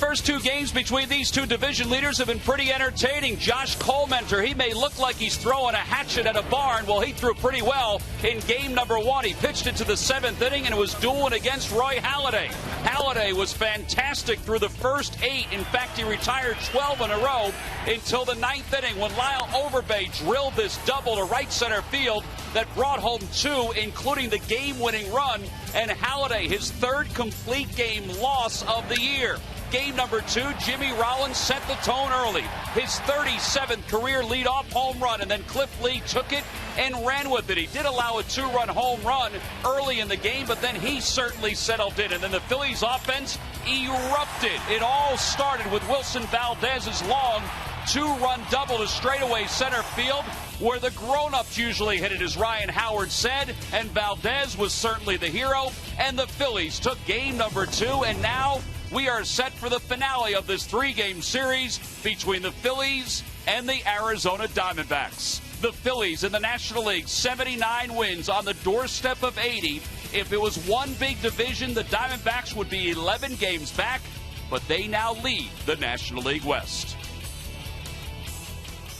first two games between these two division leaders have been pretty entertaining. Josh Colmenter, he may look like he's throwing a hatchet at a barn. Well, he threw pretty well in game number one. He pitched into the seventh inning and was dueling against Roy Halladay. Halladay was fantastic through the first 8. In fact, he retired 12 in a row until the ninth inning when Lyle Overbay drilled this double to right center field that brought home 2, including the game-winning run, and Halladay, his third complete game loss of the year. Game number 2, Jimmy Rollins set the tone early. His 37th career leadoff home run, and then Cliff Lee took it and ran with it. He did allow a 2-run home run early in the game, but then he certainly settled in. And then the Phillies offense erupted. It all started with Wilson Valdez's long 2-run double to straightaway center field, where the grown-ups usually hit it, as Ryan Howard said, and Valdez was certainly the hero, and the Phillies took game number 2, and now we are set for the finale of this 3-game series between the Phillies and the Arizona Diamondbacks. The Phillies in the National League, 79 wins on the doorstep of 80. If it was one big division, the Diamondbacks would be 11 games back, but they now lead the National League West.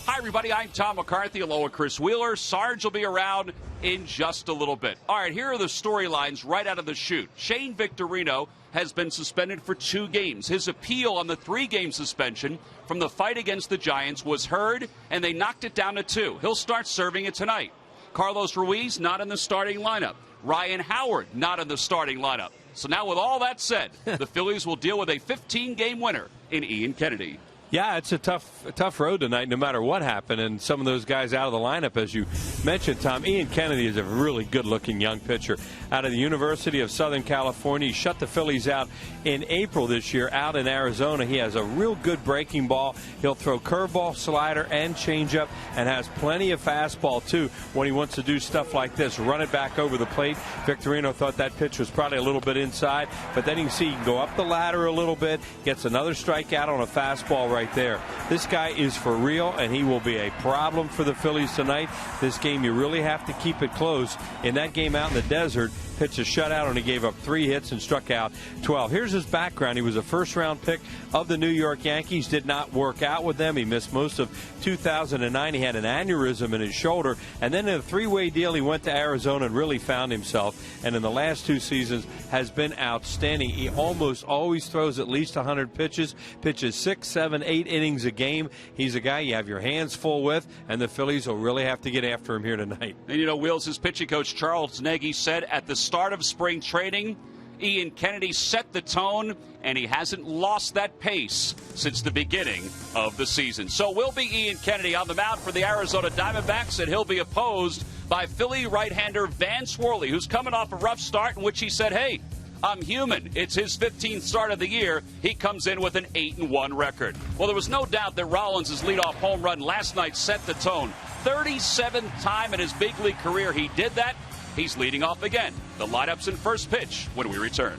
Hi, everybody. I'm Tom McCarthy, along with Chris Wheeler. Sarge will be around in just a little bit. All right, here are the storylines right out of the chute. Shane Victorino has been suspended for 2 games. His appeal on the 3-game suspension from the fight against the Giants was heard, and they knocked it down to 2. He'll start serving it tonight. Carlos Ruiz not in the starting lineup. Ryan Howard not in the starting lineup. So now with all that said, the Phillies will deal with a 15-game winner in Ian Kennedy. Yeah, it's a tough road tonight, no matter what happened. And some of those guys out of the lineup, as you mentioned, Tom. Ian Kennedy is a really good-looking young pitcher out of the University of Southern California. He shut the Phillies out in April this year out in Arizona. He has a real good breaking ball. He'll throw curveball, slider, and changeup, and has plenty of fastball, too, when he wants to do stuff like this, run it back over the plate. Victorino thought that pitch was probably a little bit inside, but then you can see he can go up the ladder a little bit, gets another strikeout on a fastball right there. This guy is for real, and he will be a problem for the Phillies tonight. This game, you really have to keep it close. In that game out in the desert, pitched a shutout, and he gave up 3 hits and struck out 12. Here's his background. He was a first-round pick of the New York Yankees. Did not work out with them. He missed most of 2009. He had an aneurysm in his shoulder. And then in a 3-way deal, he went to Arizona and really found himself. And in the last 2 seasons has been outstanding. He almost always throws at least 100 pitches, pitches 6, 7, 8 innings a game. He's a guy you have your hands full with, and the Phillies will really have to get after him here tonight. And, you know, Wheels, his pitching coach Charles Nagy said at the start of spring training, Ian Kennedy set the tone, and he hasn't lost that pace since the beginning of the season. So will be Ian Kennedy on the mound for the Arizona Diamondbacks, and he'll be opposed by Philly right-hander Vance Worley, who's coming off a rough start in which he said, hey, I'm human. It's his 15th start of the year. He comes in with an 8-1 record. Well, there was no doubt that Rollins' leadoff home run last night set the tone. 37th time in his big league career he did that. He's leading off again. The lineups in first pitch when we return.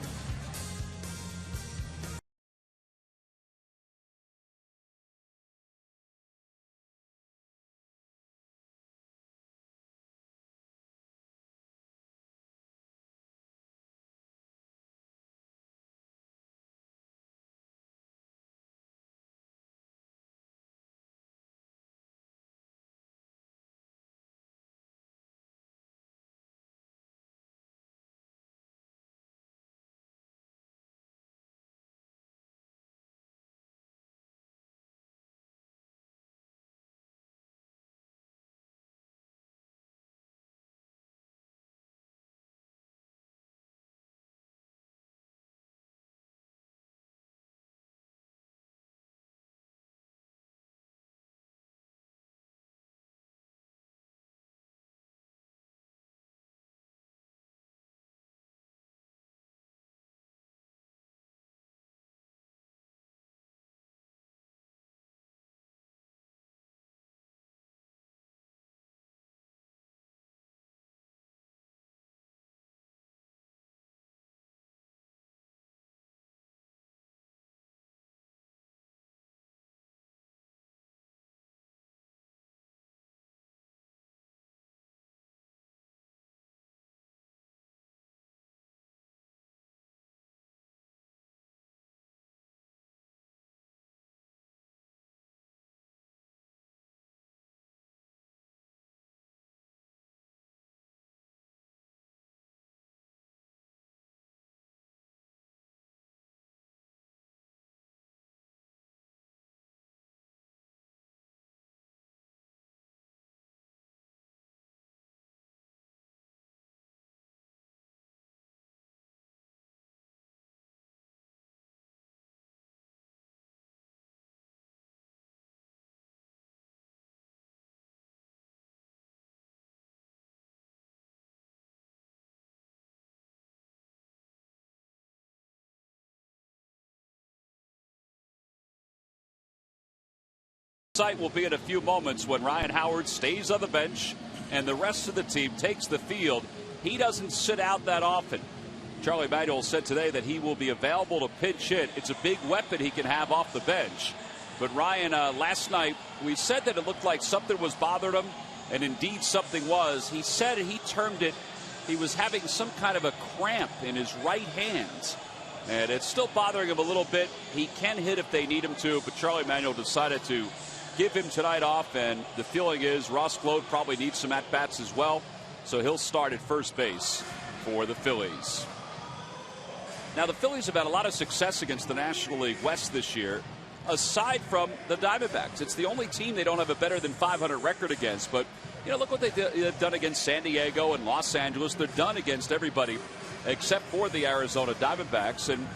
Sight will be in a few moments when Ryan Howard stays on the bench and the rest of the team takes the field. He doesn't sit out that often. Charlie Manuel said today that he will be available to pinch hit. It's a big weapon he can have off the bench. But Ryan, last night, we said that it looked like something was bothering him, and indeed something was. He said he termed it, he was having some kind of a cramp in his right hand. And it's still bothering him a little bit. He can hit if they need him to, but Charlie Manuel decided to give him tonight off, and the feeling is Ross Gload probably needs some at-bats as well, so he'll start at first base for the Phillies. Now, the Phillies have had a lot of success against the National League West this year, aside from the Diamondbacks. It's the only team they don't have a better than 500 record against, but look what they've done against San Diego and Los Angeles. They're done against everybody except for the Arizona Diamondbacks, and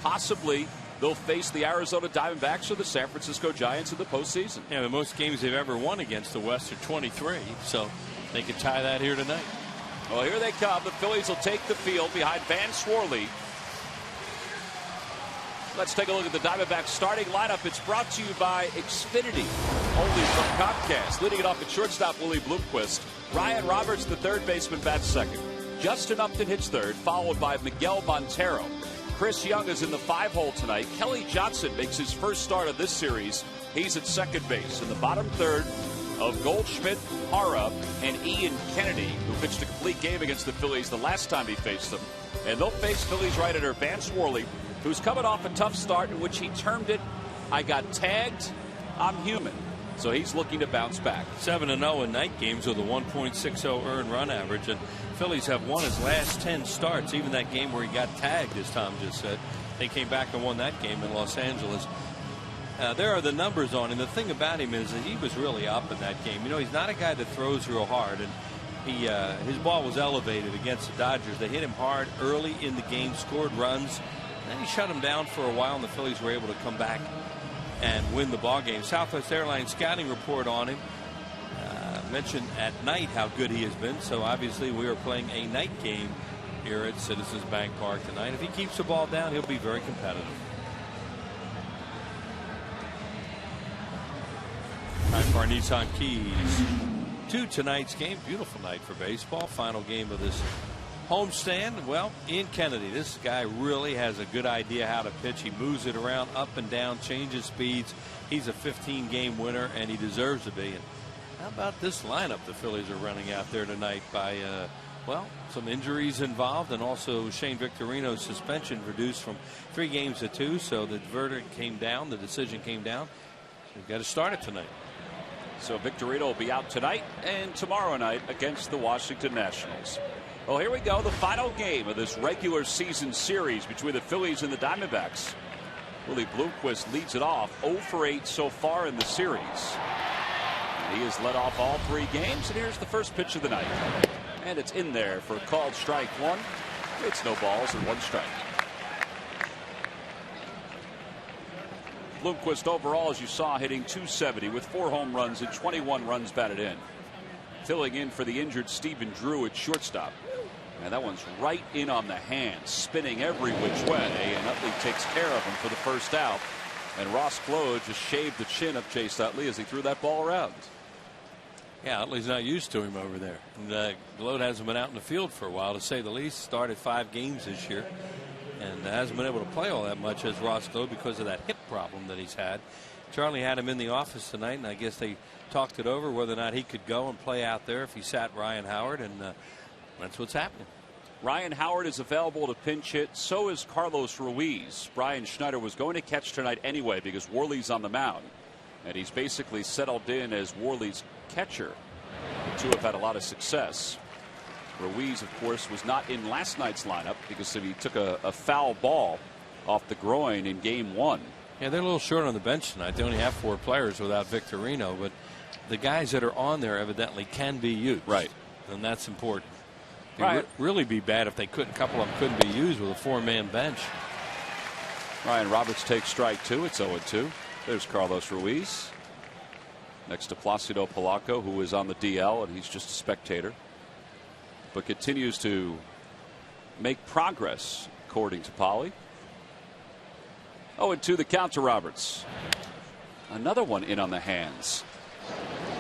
possibly they'll face the Arizona Diamondbacks or the San Francisco Giants in the postseason. Yeah, the most games they've ever won against the West are 23, so they could tie that here tonight. Well, here they come. The Phillies will take the field behind Van Swarley. Let's take a look at the Diamondbacks starting lineup. It's brought to you by Xfinity, only from Comcast. Leading it off at shortstop, Willie Bloomquist. Ryan Roberts, the third baseman, bats second. Justin Upton hits third, followed by Miguel Montero. Chris Young is in the 5-hole tonight. Kelly Johnson makes his first start of this series. He's at second base. In the bottom third of Goldschmidt, Hara, and Ian Kennedy, who pitched a complete game against the Phillies the last time he faced them. And they'll face Phillies right-hander Van Swarley, who's coming off a tough start in which he termed it, "I got tagged, I'm human." So he's looking to bounce back. 7-0 in night games with a 1.60 earned run average, and Phillies have won his last 10 starts. Even that game where he got tagged, as Tom just said, they came back and won that game in Los Angeles. There are the numbers on him. The thing about him is that he was really up in that game. He's not a guy that throws real hard, and his ball was elevated against the Dodgers. They hit him hard early in the game, scored runs, and then he shut him down for a while, and the Phillies were able to come back and win the ball game. Southwest Airlines scouting report on him mentioned at night how good he has been. So obviously we are playing a night game here at Citizens Bank Park tonight. If he keeps the ball down, he'll be very competitive. Time for our Nissan Keys to tonight's game. Beautiful night for baseball. Final game of this homestand. Well, Ian Kennedy, this guy really has a good idea how to pitch. He moves it around up and down, changes speeds. He's a 15-game winner, and he deserves to be. And how about this lineup the Phillies are running out there tonight by, some injuries involved, and also Shane Victorino's suspension reduced from 3 games to 2. So the verdict came down, the decision came down. So we've got to start it tonight. So Victorino will be out tonight and tomorrow night against the Washington Nationals. Well, here we go, the final game of this regular season series between the Phillies and the Diamondbacks. Willie Bloomquist leads it off, 0 for 8 so far in the series. He has led off all 3 games, and here's the first pitch of the night. And it's in there for a called strike 1. It's no balls and 1 strike. Bloomquist overall, as you saw, hitting .270 with 4 home runs and 21 runs batted in. Filling in for the injured Stephen Drew at shortstop. And that one's right in on the hand, spinning every which way, and Utley takes care of him for the first out. And Ross Gload just shaved the chin of Chase Utley as he threw that ball around. Yeah, Utley's not used to him over there. And Gload hasn't been out in the field for a while, to say the least. Started 5 games this year and hasn't been able to play all that much as Ross Gload because of that hip problem that he's had. Charlie had him in the office tonight, and I guess they talked it over whether or not he could go and play out there if he sat Ryan Howard, and that's what's happening. Ryan Howard is available to pinch hit. So is Carlos Ruiz. Brian Schneider was going to catch tonight anyway because Worley's on the mound, and he's basically settled in as Worley's catcher. The two have had a lot of success. Ruiz, of course, was not in last night's lineup because he took a foul ball off the groin in game 1. Yeah, they're a little short on the bench tonight. They only have 4 players without Victorino, but the guys that are on there evidently can be used. Right. And that's important. It would really be bad if they couldn't. A couple of them couldn't be used with a 4-man bench. Ryan Roberts takes strike 2. It's 0-2. There's Carlos Ruiz. Next to Placido Polanco, who is on the DL, and he's just a spectator, but continues to make progress, according to Polly. 0-2 the count to Roberts. Another one in on the hands.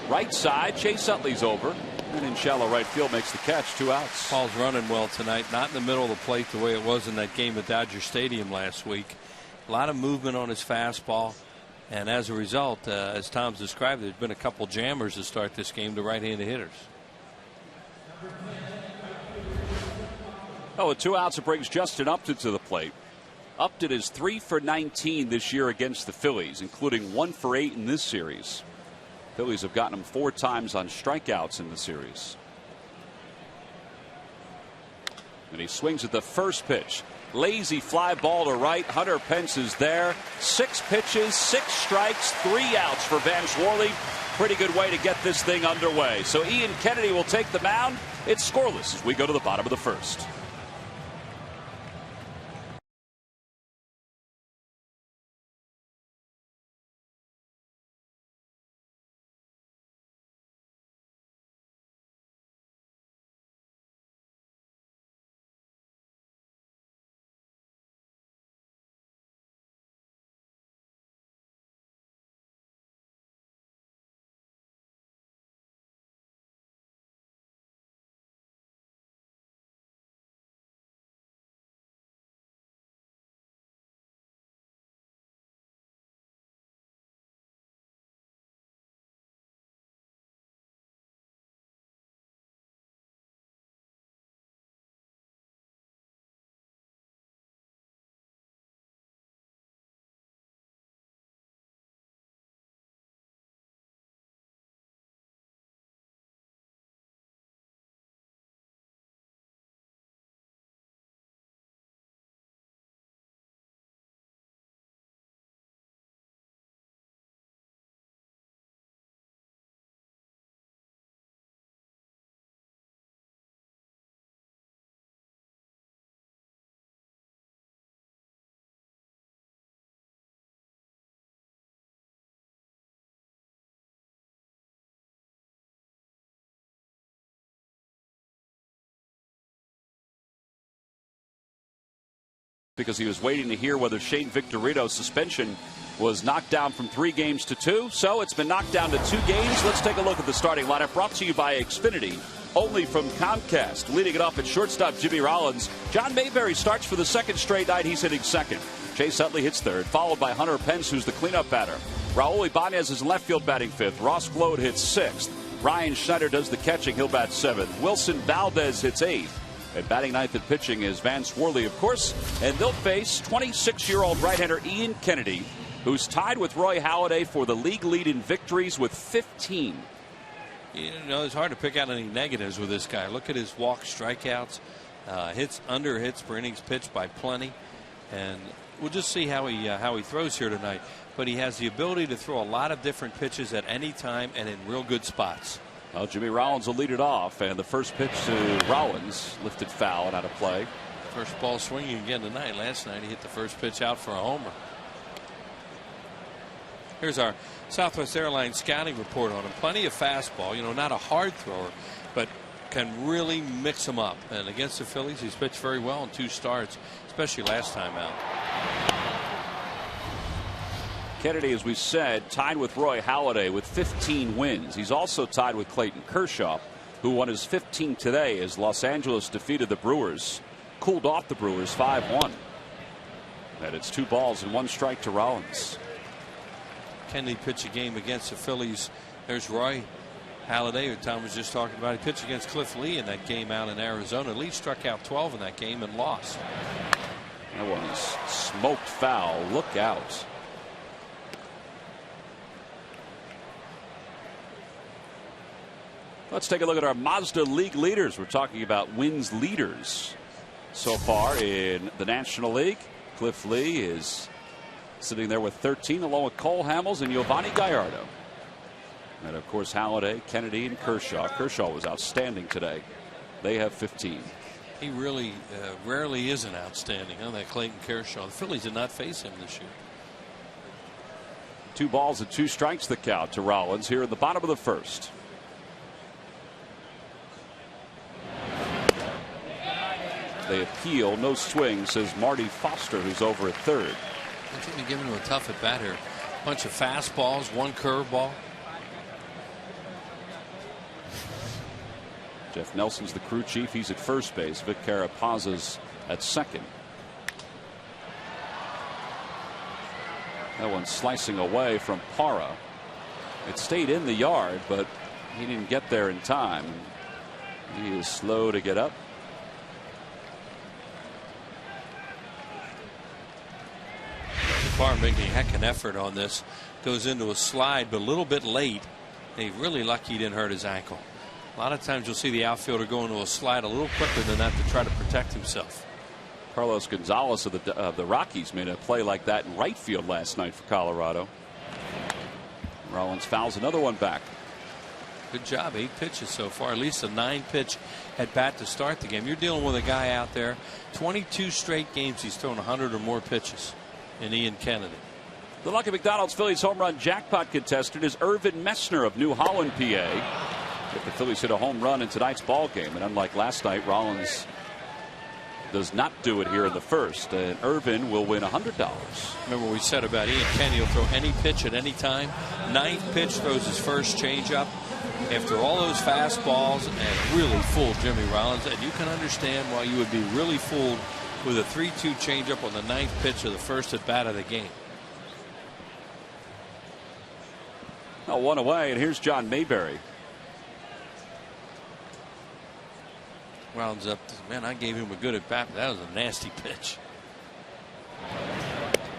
Right side, Chase Utley's over. And in shallow right field makes the catch. 2 outs. Paul's running well tonight. Not in the middle of the plate the way it was in that game at Dodger Stadium last week. A lot of movement on his fastball. And as a result, as Tom's described, there's been a couple jammers to start this game to right-handed hitters. Oh, with 2 outs, it brings Justin Upton to the plate. Upton is 3 for 19 this year against the Phillies, including 1 for 8 in this series. Phillies have gotten him 4 times on strikeouts in the series. And he swings at the first pitch. Lazy fly ball to right. Hunter Pence is there. 6 pitches, 6 strikes, 3 outs for Vance Worley. Pretty good way to get this thing underway. So Ian Kennedy will take the mound. It's scoreless as we go to the bottom of the first. Because he was waiting to hear whether Shane Victorino's suspension was knocked down from 3 games to 2. So it's been knocked down to 2 games. Let's take a look at the starting lineup, brought to you by Xfinity, only from Comcast. Leading it off at shortstop, Jimmy Rollins. John Mayberry starts for the 2nd straight night. He's hitting 2nd. Chase Utley hits 3rd, followed by Hunter Pence, who's the cleanup batter. Raul Ibanez is in left field batting 5th. Ross Glode hits 6th. Ryan Schneider does the catching. He'll bat 7th. Wilson Valdez hits 8th. And batting 9th at pitching is Vance Worley, of course. And they'll face 26-year-old right-hander Ian Kennedy, who's tied with Roy Halladay for the league lead in victories with 15. You know, it's hard to pick out any negatives with this guy. Look at his walk, strikeouts, hits per innings pitched by plenty. And we'll just see how he throws here tonight. But he has the ability to throw a lot of different pitches at any time and in real good spots. Well, Jimmy Rollins will lead it off, and the first pitch to Rollins lifted foul and out of play. First ball swinging again tonight. Last night he hit the first pitch out for a homer. Here's our Southwest Airlines scouting report on him. Plenty of fastball, you know, not a hard thrower, but can really mix them up. And against the Phillies, he's pitched very well in 2 starts, especially last time out. Kennedy, as we said, tied with Roy Halladay with 15 wins. He's also tied with Clayton Kershaw, who won his 15th today as Los Angeles defeated the Brewers, cooled off the Brewers 5-1. And it's 2 balls and 1 strike to Rollins. Kennedy pitched a game against the Phillies. There's Roy Halladay, who Tom was just talking about. He pitched against Cliff Lee in that game out in Arizona. Lee struck out 12 in that game and lost. That one's smoked foul. Look out. Let's take a look at our Mazda League leaders. We're talking about wins leaders so far in the National League. Cliff Lee is sitting there with 13, along with Cole Hamels and Giovanni Gallardo. And of course, Halladay, Kennedy, and Kershaw. Kershaw was outstanding today. They have 15. He really rarely isn't outstanding, huh? That Clayton Kershaw. The Phillies did not face him this year. 2 balls and 2 strikes the count to Rollins here in the bottom of the first. They appeal. No swing, says Marty Foster, who's over at 3rd. I think they're giving him a tough at bat here. Bunch of fastballs, one curveball. Jeff Nelson's the crew chief. He's at first base. Vic Carapaza's at second. That one's slicing away from Parra. It stayed in the yard, but he didn't get there in time. He is slow to get up. Parra making a heck of an effort on this. Goes into a slide, but a little bit late. He's really lucky he didn't hurt his ankle. A lot of times you'll see the outfielder go into a slide a little quicker than that to try to protect himself. Carlos Gonzalez of the Rockies made a play like that in right field last night for Colorado. Rollins fouls another one back. Good job. 8 pitches so far. At least a 9-pitch at bat to start the game. You're dealing with a guy out there. 22 straight games he's thrown 100 or more pitches. In Ian Kennedy. The Lucky McDonald's Phillies home run jackpot contestant is Irvin Messner of New Holland, PA. If the Phillies hit a home run in tonight's ball game, and unlike last night, Rollins does not do it here in the first, and Irvin will win $100. Remember we said about Ian Kennedy will throw any pitch at any time. 9th pitch throws his first changeup after all those fastballs and really fooled Jimmy Rollins, and you can understand why you would be really fooled with a 3-2 changeup on the 9th pitch of the first at bat of the game. Now one away, and here's John Mayberry. Rounds up. Man, I gave him a good at bat, but that was a nasty pitch.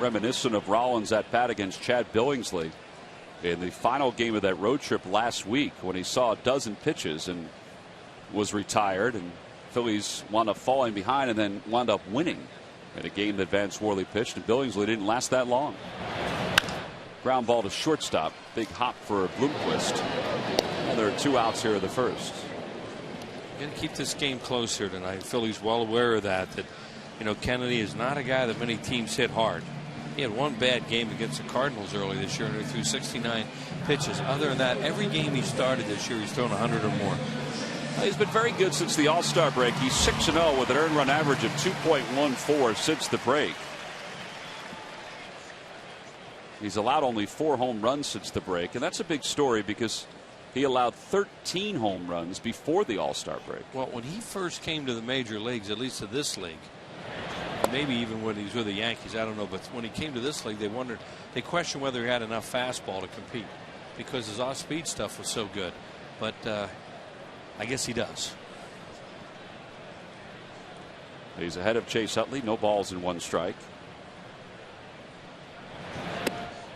Reminiscent of Rollins at bat against Chad Billingsley in the final game of that road trip last week when he saw a dozen pitches and was retired, and Phillies wound up falling behind and then wound up winning in a game that Vance Worley pitched, and Billingsley didn't last that long. Ground ball to shortstop. Big hop for Bloomquist. And there are 2 outs here in the first. Going to keep this game close here tonight. Philly's well aware of that. You know, Kennedy is not a guy that many teams hit hard. He had one bad game against the Cardinals early this year and he threw 69 pitches. Other than that, every game he started this year, he's thrown 100 or more. He's been very good since the All-Star break. He's 6-0 with an earned run average of 2.14 since the break. He's allowed only 4 home runs since the break, and that's a big story because he allowed 13 home runs before the All-Star break. Well, when he first came to the major leagues, at least to this league, maybe even when he was with the Yankees, I don't know, but when he came to this league, they questioned whether he had enough fastball to compete because his off-speed stuff was so good. But I guess he does. He's ahead of Chase Utley. No balls and 1 strike.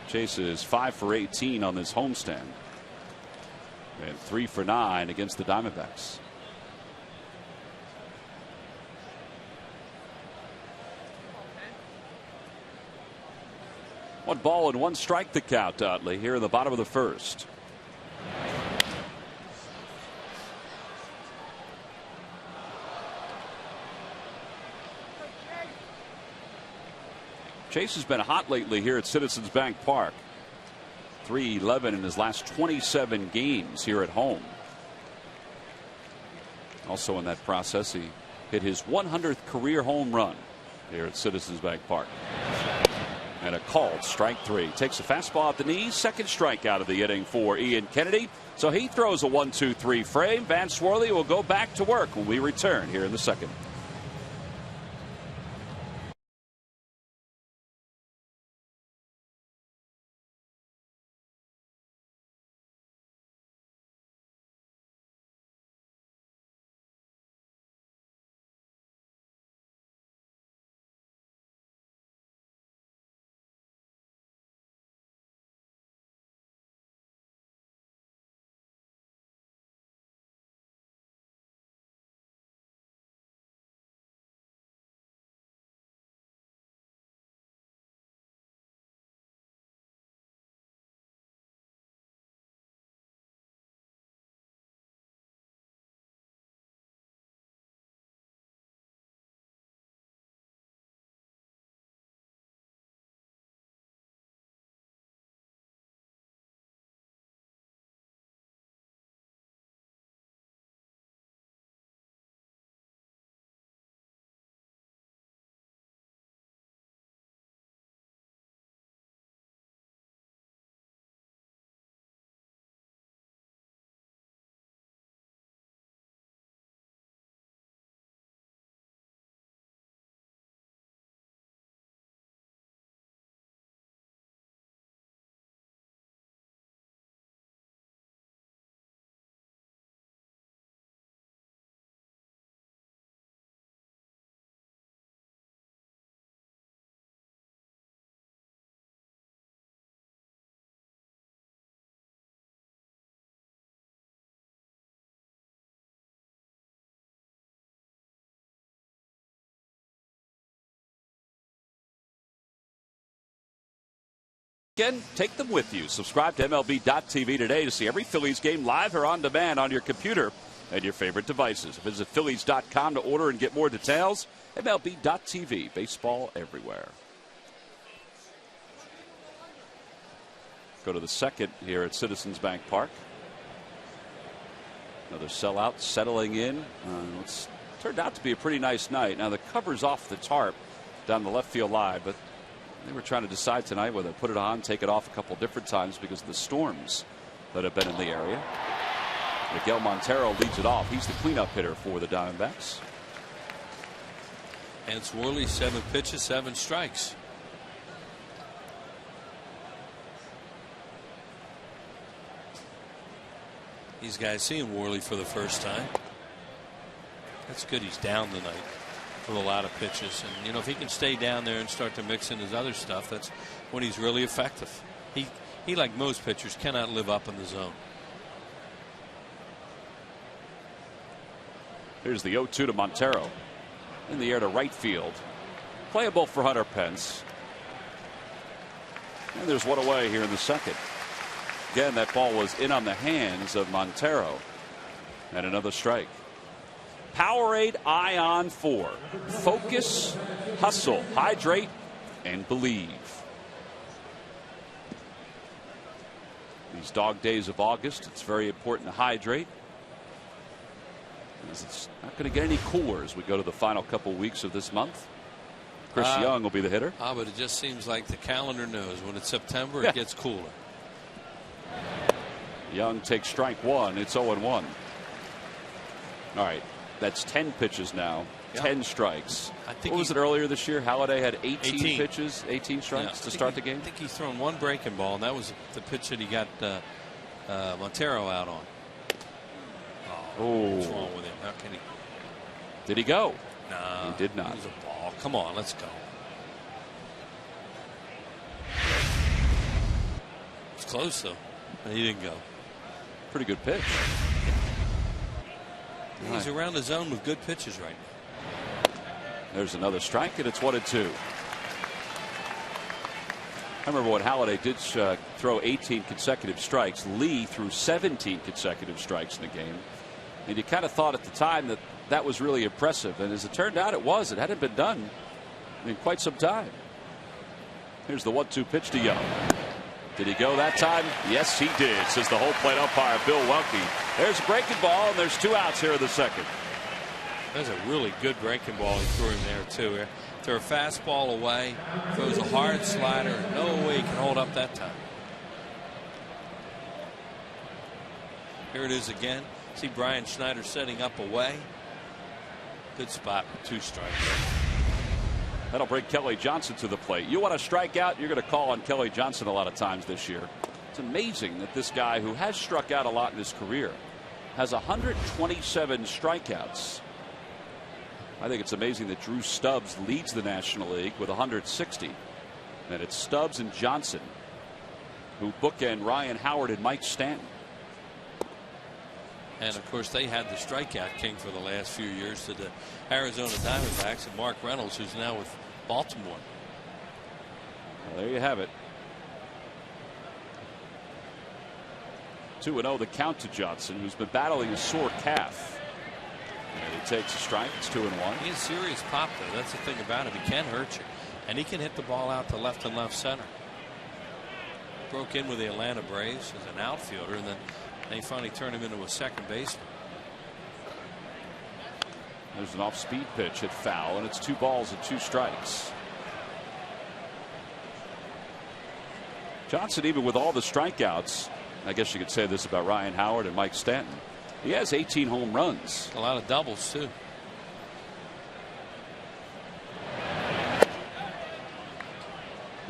Chase is 5 for 18 on this homestand and 3 for 9 against the Diamondbacks. One ball and 1 strike the count, Utley, here in the bottom of the first. Chase has been hot lately here at Citizens Bank Park. .311 in his last 27 games here at home. Also in that process, he hit his 100th career home run here at Citizens Bank Park. And a called strike 3. Takes a fastball at the knees. Second strikeout of the inning for Ian Kennedy. So he throws a 1-2-3 frame. Vance Worley will go back to work when we return here in the second. Again, take them with you. Subscribe to MLB.tv today to see every Phillies game live or on demand on your computer and your favorite devices. Visit Phillies.com to order and get more details. MLB.tv, baseball everywhere. Go to the second here at Citizens Bank Park. Another sellout settling in. It's turned out to be a pretty nice night. Now the cover's off the tarp down the left field line, but they were trying to decide tonight whether to put it on, take it off a couple different times because of the storms that have been in the area. Miguel Montero leads it off. He's the cleanup hitter for the Diamondbacks. And it's Worley, 7 pitches, 7 strikes. These guys seeing Worley for the first time. That's good. He's down tonight with a lot of pitches, and you know, if he can stay down there and start to mix in his other stuff, that's when he's really effective. He like most pitchers cannot live up in the zone. Here's the 0-2 to Montero. In the air to right field. Playable for Hunter Pence. And there's one away here in the second. Again, that ball was in on the hands of Montero. And another strike. Powerade Ion 4. Focus, hustle, hydrate, and believe. These dog days of August, it's very important to hydrate. It's not going to get any cooler as we go to the final couple weeks of this month. Chris Young will be the hitter. But it just seems like the calendar knows when it's September, it gets cooler. Young takes strike 1. It's 0-1. All right. That's 10 pitches now. 10 strikes. I think what was it earlier this year? Halladay had 18 pitches, 18 strikes to start the game. I think he's thrown 1 breaking ball, and that was the pitch that he got Montero out on. What's wrong with him? How can he? Did he go? No, he did not. It was a ball. Come on, let's go. It's close though, but he didn't go. Pretty good pitch. He's around the zone with good pitches right now. There's another strike, and it's 1-2. I remember when Halladay did throw 18 consecutive strikes. Lee threw 17 consecutive strikes in the game. And you kind of thought at the time that that was really impressive. And as it turned out, it was. It hadn't been done in quite some time. Here's the 1-2 pitch to Young. Did he go that time? Yes, he did, says the whole plate umpire, Bill Welke. There's a breaking ball, and there's 2 outs here in the second. That's a really good breaking ball he threw him there, too. Threw a fastball away, throws a hard slider, no way he can hold up that time. Here it is again. See Brian Schneider setting up away. Good spot with 2 strikes. That'll bring Kelly Johnson to the plate. You want to strike out, you're going to call on Kelly Johnson a lot of times this year. It's amazing that this guy, who has struck out a lot in his career, has 127 strikeouts. I think it's amazing that Drew Stubbs leads the National League with 160. And it's Stubbs and Johnson who bookend Ryan Howard and Mike Stanton. And of course, they had the strikeout king for the last few years to the Arizona Diamondbacks, and Mark Reynolds, who's now with Baltimore. Well, there you have it. 2-0 the count to Johnson, who's been battling a sore calf. And he takes a strike. It's 2-1. He has serious pop, though. That's the thing about him. He can hurt you. And he can hit the ball out to left and left center. Broke in with the Atlanta Braves as an outfielder, and then they finally turned him into a second baseman. There's an off-speed pitch hit foul, and it's 2 balls and 2 strikes. Johnson, even with all the strikeouts, I guess you could say this about Ryan Howard and Mike Stanton, he has 18 home runs. A lot of doubles, too.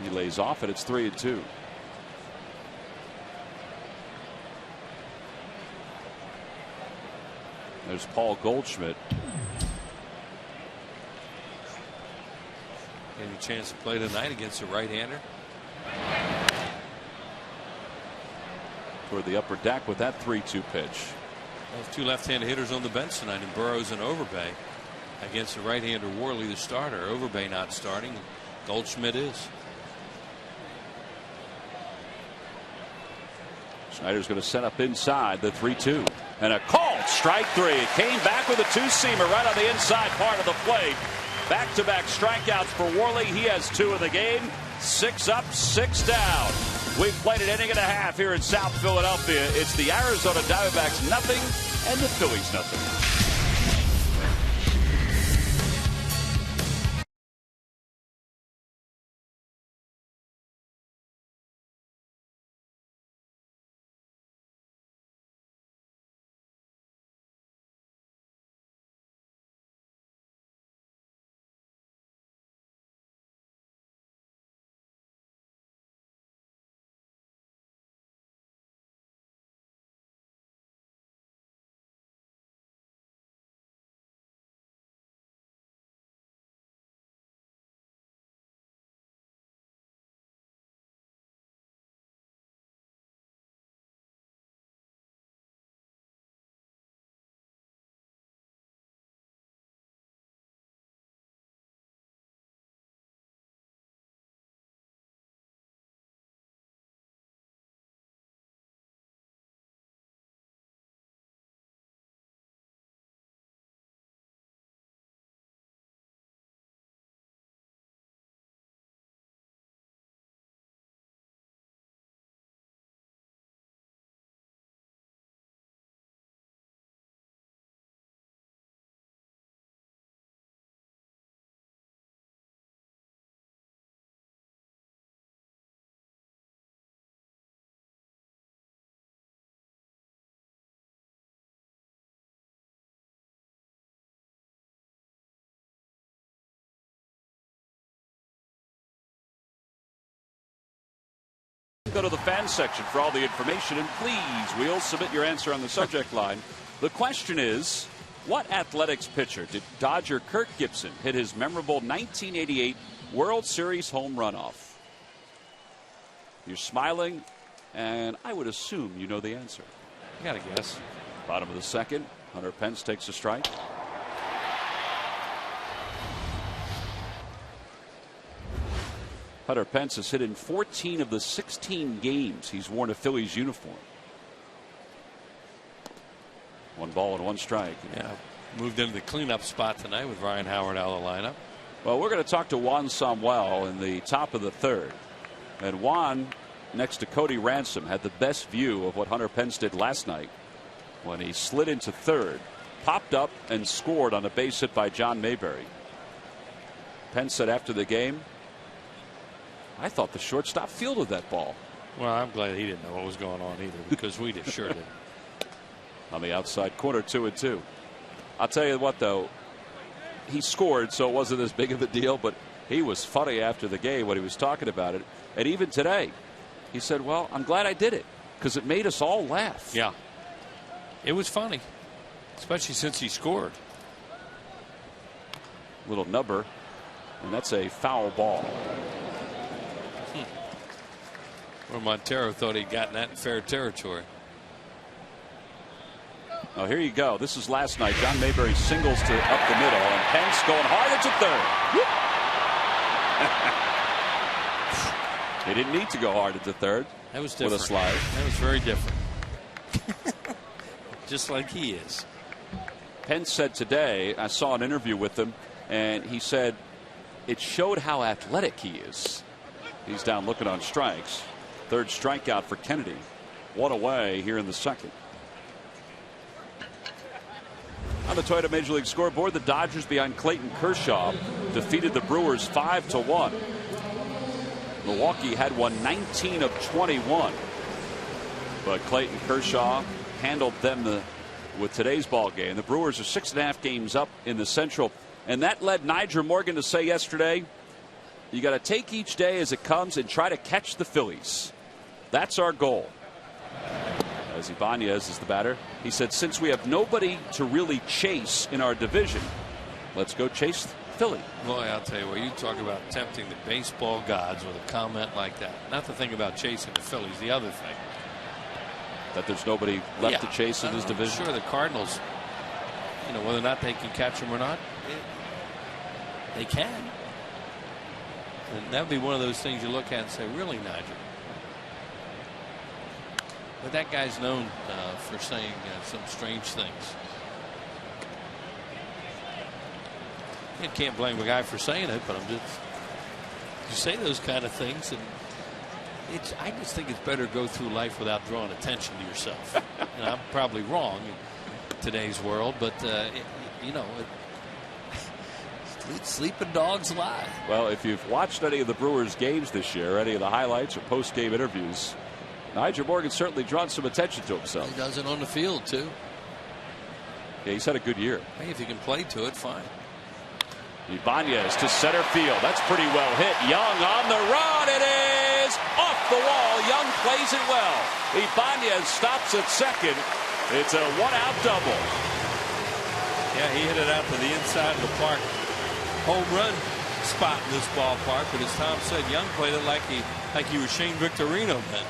He lays off, and it's 3-2. There's Paul Goldschmidt. Any chance to play tonight against a right-hander? Toward the upper deck with that 3-2 pitch. There's 2 left-handed hitters on the bench tonight in Burrows and Overbay. Against the right-hander Worley, the starter. Overbay not starting. Goldschmidt is. Snyder's going to set up inside the 3-2. And a called strike three. It came back with a two-seamer right on the inside part of the plate. Back-to-back strikeouts for Worley. He has 2 in the game. 6 up, 6 down. We've played an inning and a half here in South Philadelphia. It's the Arizona Diamondbacks nothing and the Phillies nothing. Go to the fan section for all the information, and please, we'll submit your answer on the subject line. The question is, what athletics pitcher did Dodger Kirk Gibson hit his memorable 1988 World Series home run off? You're smiling, and I would assume you know the answer. I got to guess. Bottom of the second, Hunter Pence takes a strike. Hunter Pence has hit in 14 of the 16 games he's worn a Phillies uniform. 1 ball and 1 strike. Yeah, moved into the cleanup spot tonight with Ryan Howard out of the lineup. Well, we're going to talk to Juan Samuel in the top of the 3rd. And Juan, next to Cody Ransom, had the best view of what Hunter Pence did last night when he slid into 3rd, popped up, and scored on a base hit by John Mayberry. Pence said after the game, I thought the shortstop fielded that ball. Well, I'm glad he didn't know what was going on either, because we just sure did. On the outside corner, 2-2. I'll tell you what, though, he scored, so it wasn't as big of a deal, but he was funny after the game when he was talking about it. And even today, he said, well, I'm glad I did it because it made us all laugh. Yeah, it was funny, especially since he scored. Little nubber, and that's a foul ball. Well, Montero thought he'd gotten that in fair territory. Oh, here you go. This is last night. John Mayberry singles to up the middle, and Pence going hard into 3rd. He didn't need to go hard into 3rd. That was different. With a slide. That was very different. Just like he is. Pence said today, I saw an interview with him, and he said it showed how athletic he is. He's down looking on strikes. 3rd strikeout for Kennedy. 1 away here in the 2nd. On the Toyota Major League scoreboard, the Dodgers behind Clayton Kershaw defeated the Brewers 5-1. Milwaukee had won 19 of 21. But Clayton Kershaw handled them with today's ball game. The Brewers are 6.5 games up in the Central. And that led Nyjer Morgan to say yesterday, you got to take each day as it comes and try to catch the Phillies. That's our goal. As Ibanez is the batter, he said, since we have nobody to really chase in our division, let's go chase Philly. Boy, I'll tell you what, you talk about tempting the baseball gods with a comment like that. Not the thing about chasing the Phillies, the other thing. That there's nobody left to chase in this division? Sure, the Cardinals, you know, whether or not they can catch them or not, they can. And that would be one of those things you look at and say, really, Nigel? But that guy's known for saying some strange things. You can't blame a guy for saying it, but you say those kind of things, and I just think it's better to go through life without drawing attention to yourself. And I'm probably wrong in today's world, but sleeping dogs lie. Well, if you've watched any of the Brewers games this year, any of the highlights or post-game interviews, Nigel Morgan's certainly drawn some attention to himself. He does it on the field too. Yeah, he's had a good year. Hey, if you can play to it, fine. Ibanez to center field. That's pretty well hit. Young on the run. It is off the wall. Young plays it well. Ibanez stops at second. It's a one-out double. Yeah, he hit it out to the inside of the park. Home run spot in this ballpark, but as Tom said, Young played it like he was Shane Victorino then.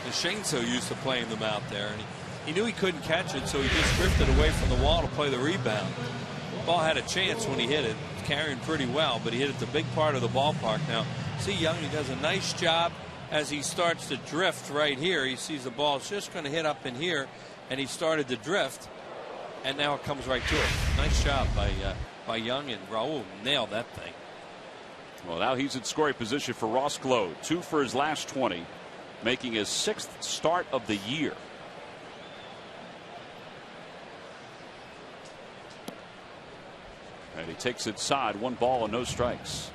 And Shane's so used to playing them out there, and he knew he couldn't catch it, so he just drifted away from the wall to play the rebound. Ball had a chance when he hit it, carrying pretty well, but he hit it the big part of the ballpark. Now, see Young, he does a nice job as he starts to drift right here. He sees the ball's just going to hit up in here, and he started to drift, and now it comes right to him. Nice job by Young, and Raul nailed that thing. Well, now he's in scoring position for Ross Glow. 2 for his last 20, making his 6th start of the year. And he takes inside, 1 ball and no strikes.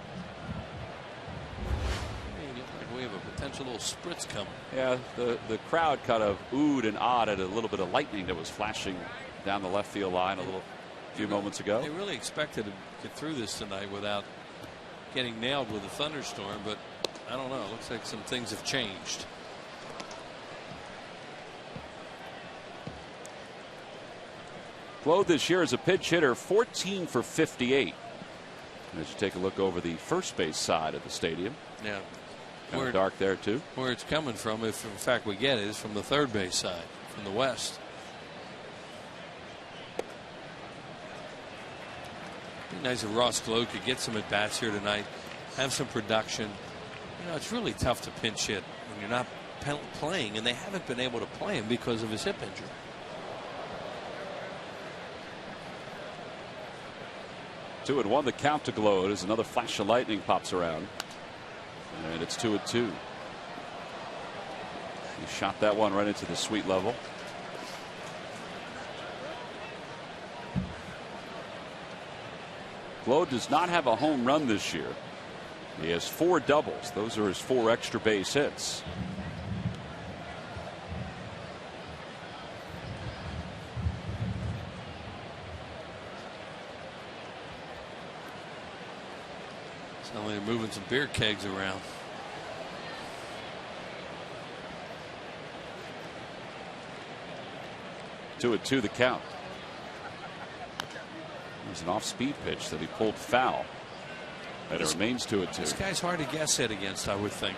We have a potential little spritz coming. Yeah, the crowd kind of oohed and awed at a little bit of lightning that was flashing down the left field line a few moments ago. They really expected to get through this tonight without getting nailed with a thunderstorm, but I don't know. It looks like some things have changed. Glow this year as a pinch hitter, 14 for 58. As you take a look over the first base side of the stadium. Yeah. Kind of dark there too. Where it's coming from, if in fact we get it, is from the third base side, from the west. Be nice if Ross Glow could get some at bats here tonight, have some production. You know, it's really tough to pinch hit when you're not playing, and they haven't been able to play him because of his hip injury. 2-1 the count to Glow as another flash of lightning pops around. And it's 2-2. He shot that one right into the sweet level. Glow does not have a home run this year. He has 4 doubles. Those are his 4 extra base hits. Sound like they're moving some beer kegs around. Two the count. It was an off-speed pitch that he pulled foul. And it remains 2-2. This guy's hard to guess hit against, I would think,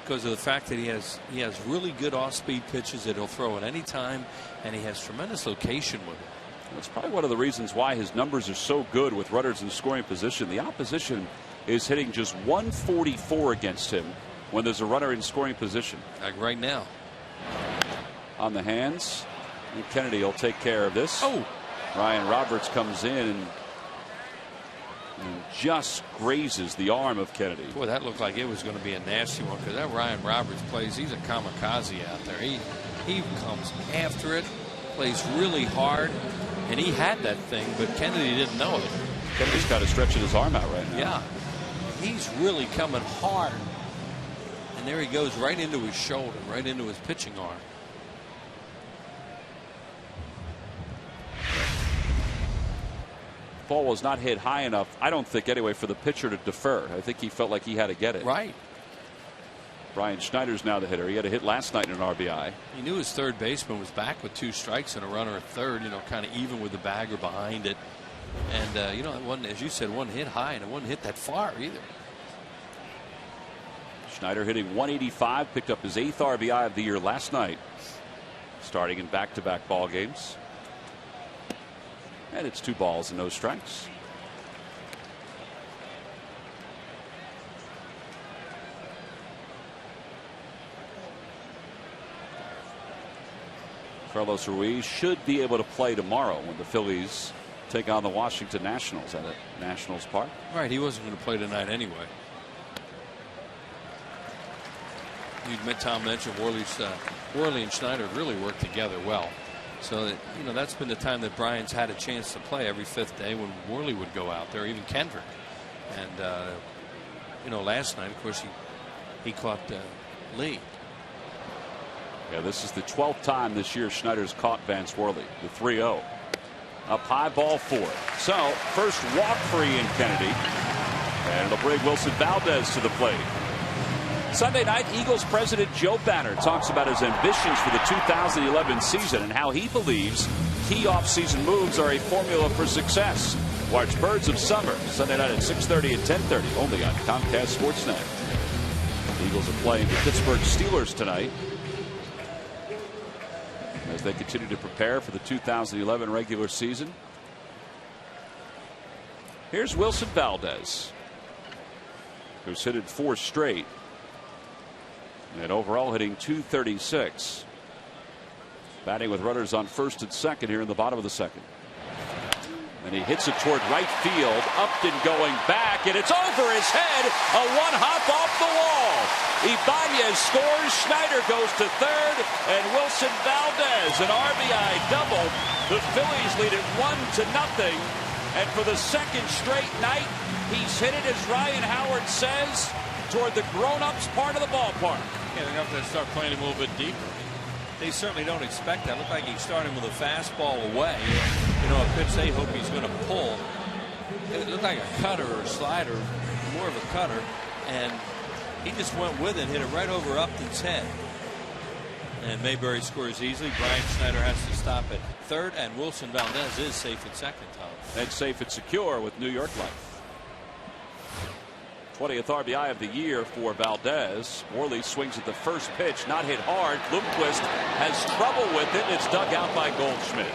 because of the fact that he has really good off-speed pitches that he'll throw at any time, and he has tremendous location with it. That's probably one of the reasons why his numbers are so good with runners in scoring position. The opposition is hitting just 144 against him when there's a runner in scoring position. Like right now. On the hands. And Kennedy will take care of this. Oh. Ryan Roberts comes in and just grazes the arm of Kennedy. Boy, that looked like it was going to be a nasty one, because that Ryan Roberts plays, he's a kamikaze out there. He comes after it, plays really hard, and he had that thing, but Kennedy didn't know it. Kennedy's kind of stretching his arm out right now. Yeah. He's really coming hard. And there he goes right into his shoulder, right into his pitching arm. Ball was not hit high enough, I don't think anyway, for the pitcher to defer. I think he felt like he had to get it. Right. Brian Schneider's now the hitter. He had a hit last night in an RBI. He knew his third baseman was back with 2 strikes and a runner at third, you know, kind of even with the bagger behind it. And, you know, it wasn't, as you said, wasn't hit high, and it wasn't hit that far either. Schneider hitting 185, picked up his 8th RBI of the year last night, starting in back-to-back ball games. And it's 2 balls and no strikes. Carlos Ruiz should be able to play tomorrow when the Phillies take on the Washington Nationals at Nationals Park. Right, he wasn't going to play tonight anyway. Tom mentioned Worley and Schneider really worked together well. So that, that's been the time that Brian's had a chance to play every fifth day when Worley would go out there, even Kendrick. And last night, of course, he caught Lee. Yeah, this is the 12th time this year Schneider's caught Vance Worley. The 3-0. Up high, ball 4. So first walk for Ian Kennedy, and it'll bring Wilson Valdez to the plate. Sunday night, Eagles president Joe Banner talks about his ambitions for the 2011 season and how he believes key offseason moves are a formula for success. Watch Birds of Summer Sunday night at 6:30 and 10:30 only on Comcast Sportsnet. The Eagles are playing the Pittsburgh Steelers tonight as they continue to prepare for the 2011 regular season. Here's Wilson Valdez, who's hit it 4 straight. And overall hitting .236. Batting with runners on first and second here in the bottom of the second. And he hits it toward right field, up and going back, and it's over his head. A one-hop off the wall. Ibanez scores, Schneider goes to third, and Wilson Valdez, an RBI double. The Phillies lead it 1-0. And for the second straight night, he's hit it, as Ryan Howard says, toward the grown-ups part of the ballpark. Yeah, they're going to have to start playing him a little bit deeper. They certainly don't expect that. Looked like he started with a fastball away. A pitch they hope he's going to pull. It looked like a cutter or a slider, more of a cutter, and he just went with it, hit it right over Upton's head. And Mayberry scores easily. Brian Schneider has to stop at third, and Wilson Valdez is safe at second, Tom. And safe and secure with New York Life. 20th RBI of the year for Valdez. Worley swings at the first pitch, not hit hard. Bloomquist has trouble with it. It's dug out by Goldschmidt.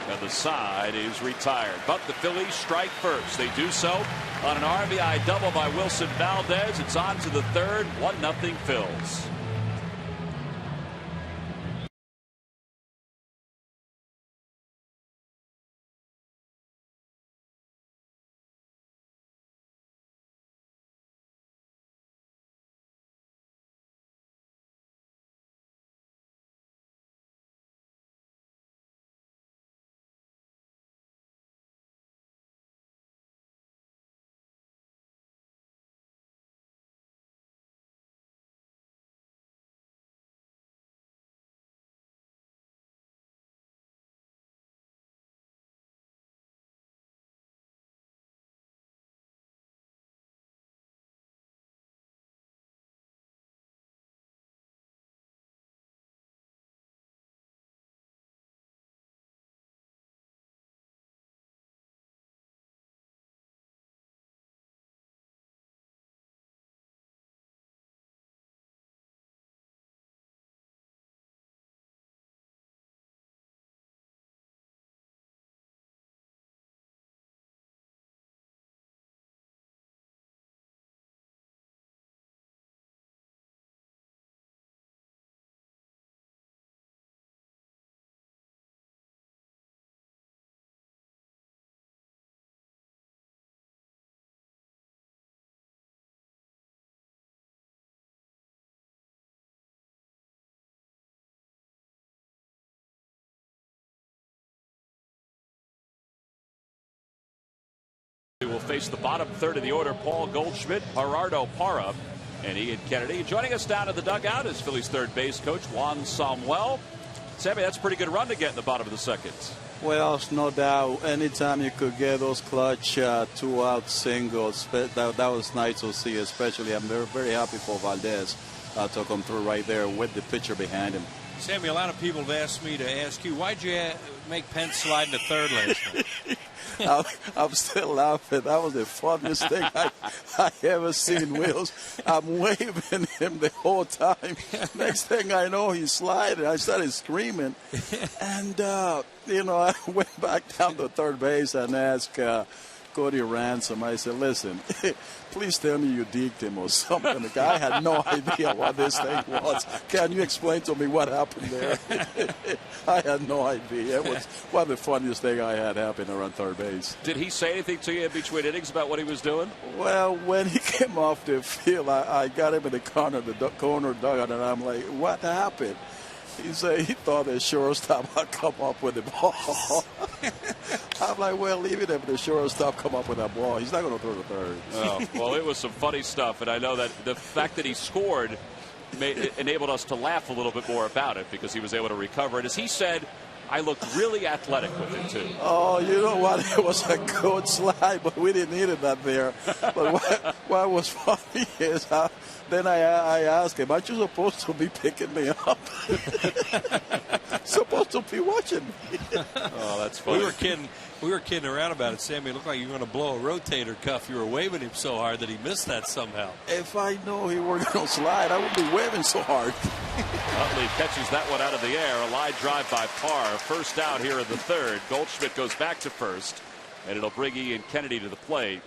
And the side is retired. But the Phillies strike first. They do so on an RBI double by Wilson Valdez. It's on to the third. 1-0 Phils. Will face the bottom third of the order. Paul Goldschmidt, Gerardo Parra, and Ian Kennedy. Joining us down in the dugout is Phillies third base coach Juan Samuel. Sammy, that's a pretty good run to get in the bottom of the second. Well, no doubt. Anytime you could get those clutch 2-out singles, that was nice to see. Especially, I'm very, very happy for Valdez to come through right there with the pitcher behind him. Sammy, a lot of people have asked me to ask you, why'd you make Pence slide to third last night? I'm still laughing. That was the funniest thing I ever seen, Wills. I'm waving him the whole time. Next thing I know, he slided. I started screaming. And, I went back down to third base and asked Cody Ransom. I said, listen, please tell me you digged him or something. The guy had no idea what this thing was. Can you explain to me what happened there? I had no idea. It was one of the funniest thing I had happen around third base. Did he say anything to you in between innings about what he was doing? Well, when he came off the field, I got him in the corner dugout, and I'm like, what happened? He said he thought the shortstop had come up with the ball. I'm like, well, leave it if the shortstop come up with that ball. He's not going to throw the third. Oh, well, it was some funny stuff, and I know that the fact that he scored enabled us to laugh a little bit more about it because he was able to recover it. As he said, I looked really athletic with it, too. Oh, you know what? It was a good slide, but we didn't need it that there. But what was funny is then I asked him, aren't you supposed to be picking me up? Supposed to be watching me. Oh, that's funny. We were kidding around about it, Sammy. It looked like you were going to blow a rotator cuff. You were waving him so hard that he missed that somehow. If I know he were going to slide, I would be waving so hard. Utley catches that one out of the air. A line drive by Parr. First out here in the third. Goldschmidt goes back to first, and it'll bring Ian Kennedy to the plate.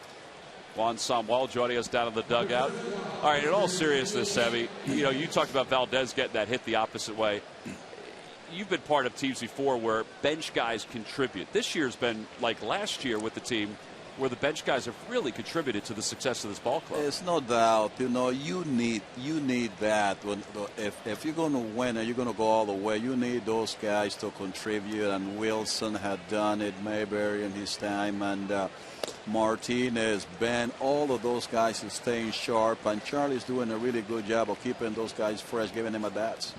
Juan Samuel joining us down in the dugout. All right, in all seriousness, Sammy, you talked about Valdez getting that hit the opposite way. You've been part of teams before where bench guys contribute. This year's been like last year with the team where the bench guys have really contributed to the success of this ball club. There's no doubt. You need that. If you're going to win and you're going to go all the way, you need those guys to contribute. And Wilson had done it, Mayberry in his time, and Martinez, Ben, all of those guys are staying sharp. And Charlie's doing a really good job of keeping those guys fresh, giving them at bats.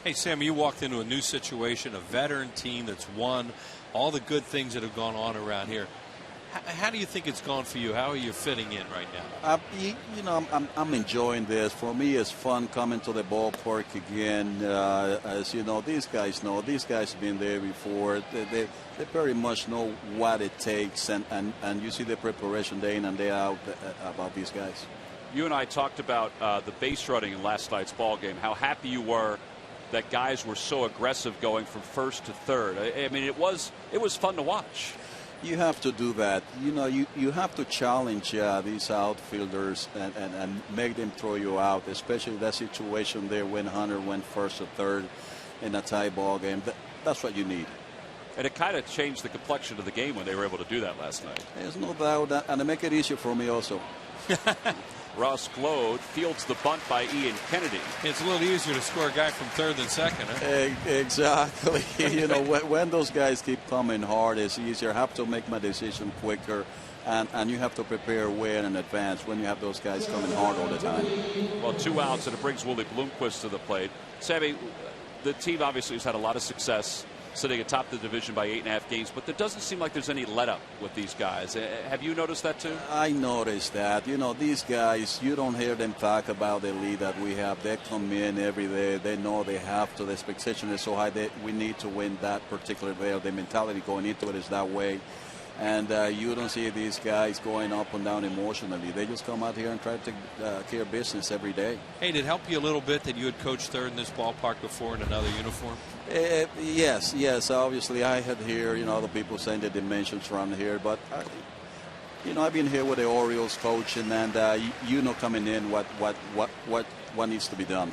Hey, Sam, you walked into a new situation, a veteran team that's won, all the good things that have gone on around here. How do you think it's gone for you? How are you fitting in right now? I'm enjoying this. For me, it's fun coming to the ballpark again. As you know, these guys have been there before. They very much know what it takes, and you see the preparation day in and day out about these guys. You and I talked about the base running in last night's ball game, how happy you were that guys were so aggressive going from first to third. I mean, it was fun to watch. You have to do that. You have to challenge these outfielders and make them throw you out, especially that situation there when Hunter went first to third in a tie ball game. That's what you need. And it kind of changed the complexion of the game when they were able to do that last night. There's no doubt, and it make it easier for me also. Ross Glode fields the bunt by Ian Kennedy. It's a little easier to score a guy from third than second. Huh? Exactly. When those guys keep coming hard, it's easier. I have to make my decision quicker, and you have to prepare way in advance when you have those guys coming hard all the time. Well, 2 outs, and it brings Willie Bloomquist to the plate. Sammy, the team obviously has had a lot of success sitting atop the division by 8.5 games, but there doesn't seem like there's any let up with these guys. Have you noticed that too? I noticed that. These guys, you don't hear them talk about the lead that we have. They come in every day. They know they have to. The expectation is so high that we need to win that particular day. The mentality going into it is that way. And you don't see these guys going up and down emotionally. They just come out here and try to take care of business every day. Hey, did it help you a little bit that you had coached third in this ballpark before in another uniform? Yes. Obviously, I had here, other people saying the dimensions around here. But, I've been here with the Orioles coaching, and coming in what needs to be done.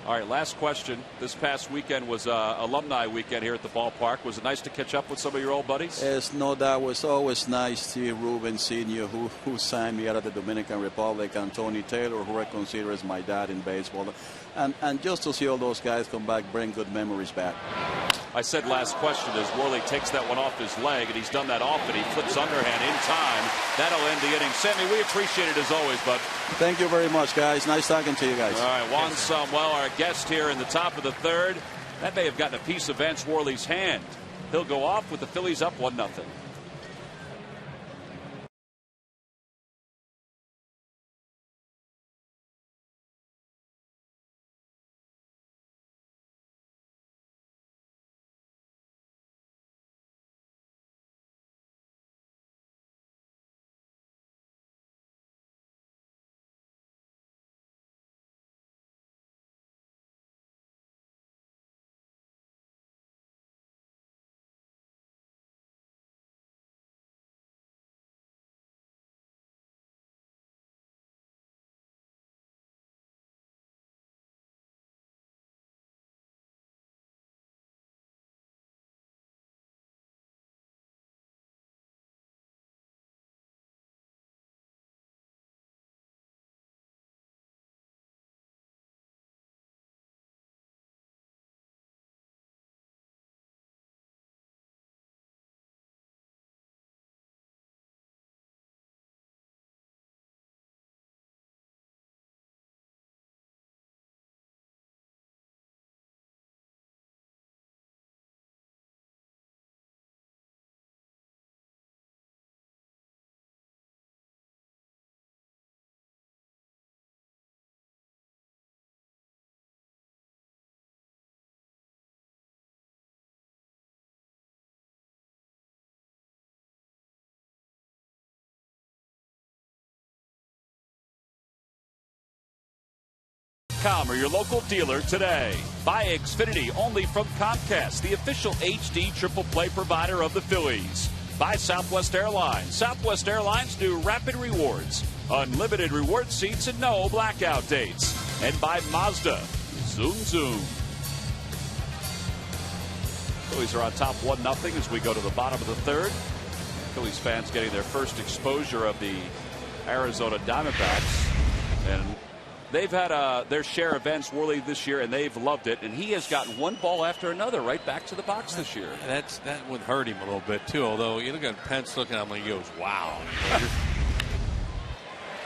All right, last question. This past weekend was alumni weekend here at the ballpark. Was it nice to catch up with some of your old buddies? Yes, no doubt. It was always nice to see Ruben Sr., who signed me out of the Dominican Republic, and Tony Taylor, who I consider as my dad in baseball. And just to see all those guys come back, bring good memories back. I said last question as Worley takes that one off his leg, and he's done that often. He flips underhand in time. That'll end the inning. Sammy, we appreciate it as always, bud. Thank you very much, guys. Nice talking to you guys. All right, Juan Samuel, our guest here in the top of the third. That may have gotten a piece of Vance Worley's hand. He'll go off with the Phillies up 1-0. Xfinity.com or your local dealer today. Buy Xfinity only from Comcast, the official HD triple play provider of the Phillies. By Southwest Airlines. Southwest Airlines new Rapid Rewards. Unlimited reward seats and no blackout dates. And by Mazda. Zoom Zoom. Phillies are on top 1-0 as we go to the bottom of the third. Phillies fans getting their first exposure of the Arizona Diamondbacks. And they've had their share of events, Worley, this year, and they've loved it. And he has gotten one ball after another right back to the box this year. That would hurt him a little bit, too. Although you look at Pence looking at him and he goes, wow.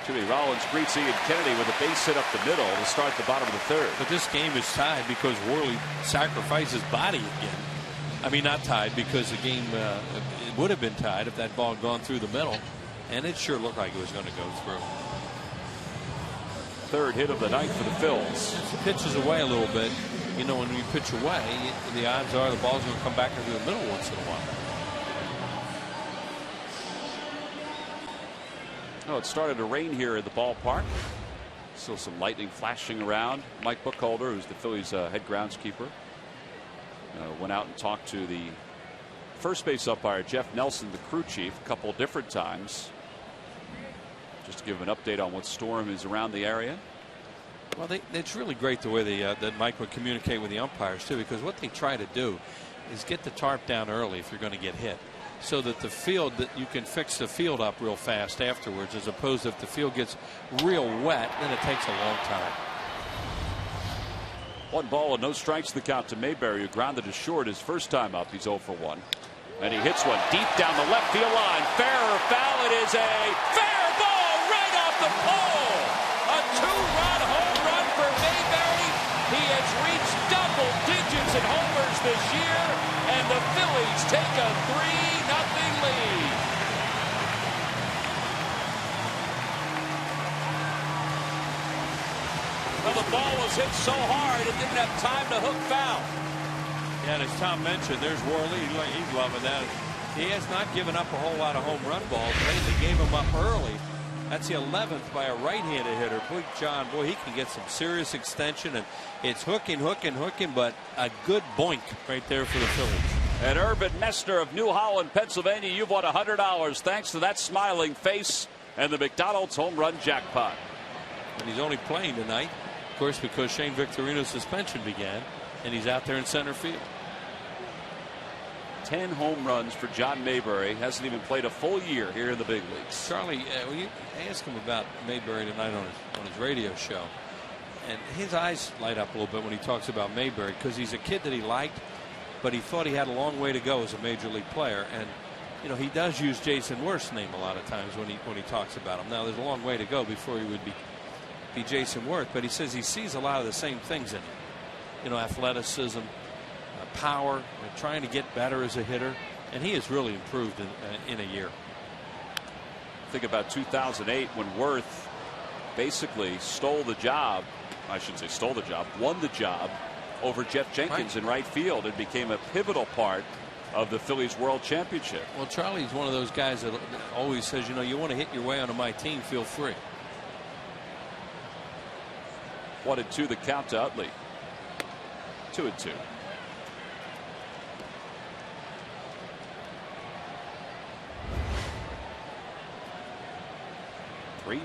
Jimmy Rollins greets Ian Kennedy with a base hit up the middle to start the bottom of the third. But this game is tied because Worley sacrificed his body again. I mean, not tied because the game it would have been tied if that ball had gone through the middle. And it sure looked like it was going to go through. Third hit of the night for the Phils. If he pitches away a little bit, you know, when you pitch away, the odds are the ball's going to come back into the middle once in a while. Oh, it started to rain here at the ballpark. Still some lightning flashing around. Mike Buckholder, who's the Phillies head groundskeeper, went out and talked to the first base umpire, Jeff Nelson, the crew chief, a couple different times, just to give an update on what storm is around the area. Well, it's really great the way that Mike would communicate with the umpires, too, because what they try to do is get the tarp down early if you're going to get hit, so that the field, that you can fix the field up real fast afterwards, as opposed to if the field gets real wet, then it takes a long time. 1 ball and no strikes the count to Mayberry, who grounded to short his first time up. He's 0 for 1. And he hits one deep down the left field line. Fair or foul, it is a fair ball right off the pole. A 2-run home run for Mayberry. He has reached double digits in homers this year, and the Phillies take a 3-0 lead. Well, the ball was hit so hard it didn't have time to hook foul. Yeah, and as Tom mentioned, there's Worley. He's loving that. He has not given up a whole lot of home run balls. They gave him up early. That's the 11th by a right-handed hitter. Boy, John, boy, he can get some serious extension, and it's hooking, but a good boink right there for the Phillies. And Urban Messner of New Holland, Pennsylvania, you've won $100 thanks to that smiling face and the McDonald's home run jackpot. And he's only playing tonight, of course, because Shane Victorino's suspension began, and he's out there in center field. 10 home runs for John Mayberry. Hasn't even played a full year here in the big leagues. Charlie, will you ask him about Mayberry tonight on his radio show? And his eyes light up a little bit when he talks about Mayberry, because he's a kid that he liked, but he thought he had a long way to go as a major league player. And you know, he does use Jason Worth's name a lot of times when he talks about him. Now there's a long way to go before he would be Jason Worth, but he says he sees a lot of the same things in him. You know, athleticism, power, trying to get better as a hitter, and he has really improved in a year. Think about 2008 when Worth basically stole the job. I shouldn't say stole the job, won the job over Jeff Jenkins in right field and became a pivotal part of the Phillies World Championship. Well, Charlie's one of those guys that always says, you know, you want to hit your way onto my team, feel free. 1-2 the count to Utley. 2-2.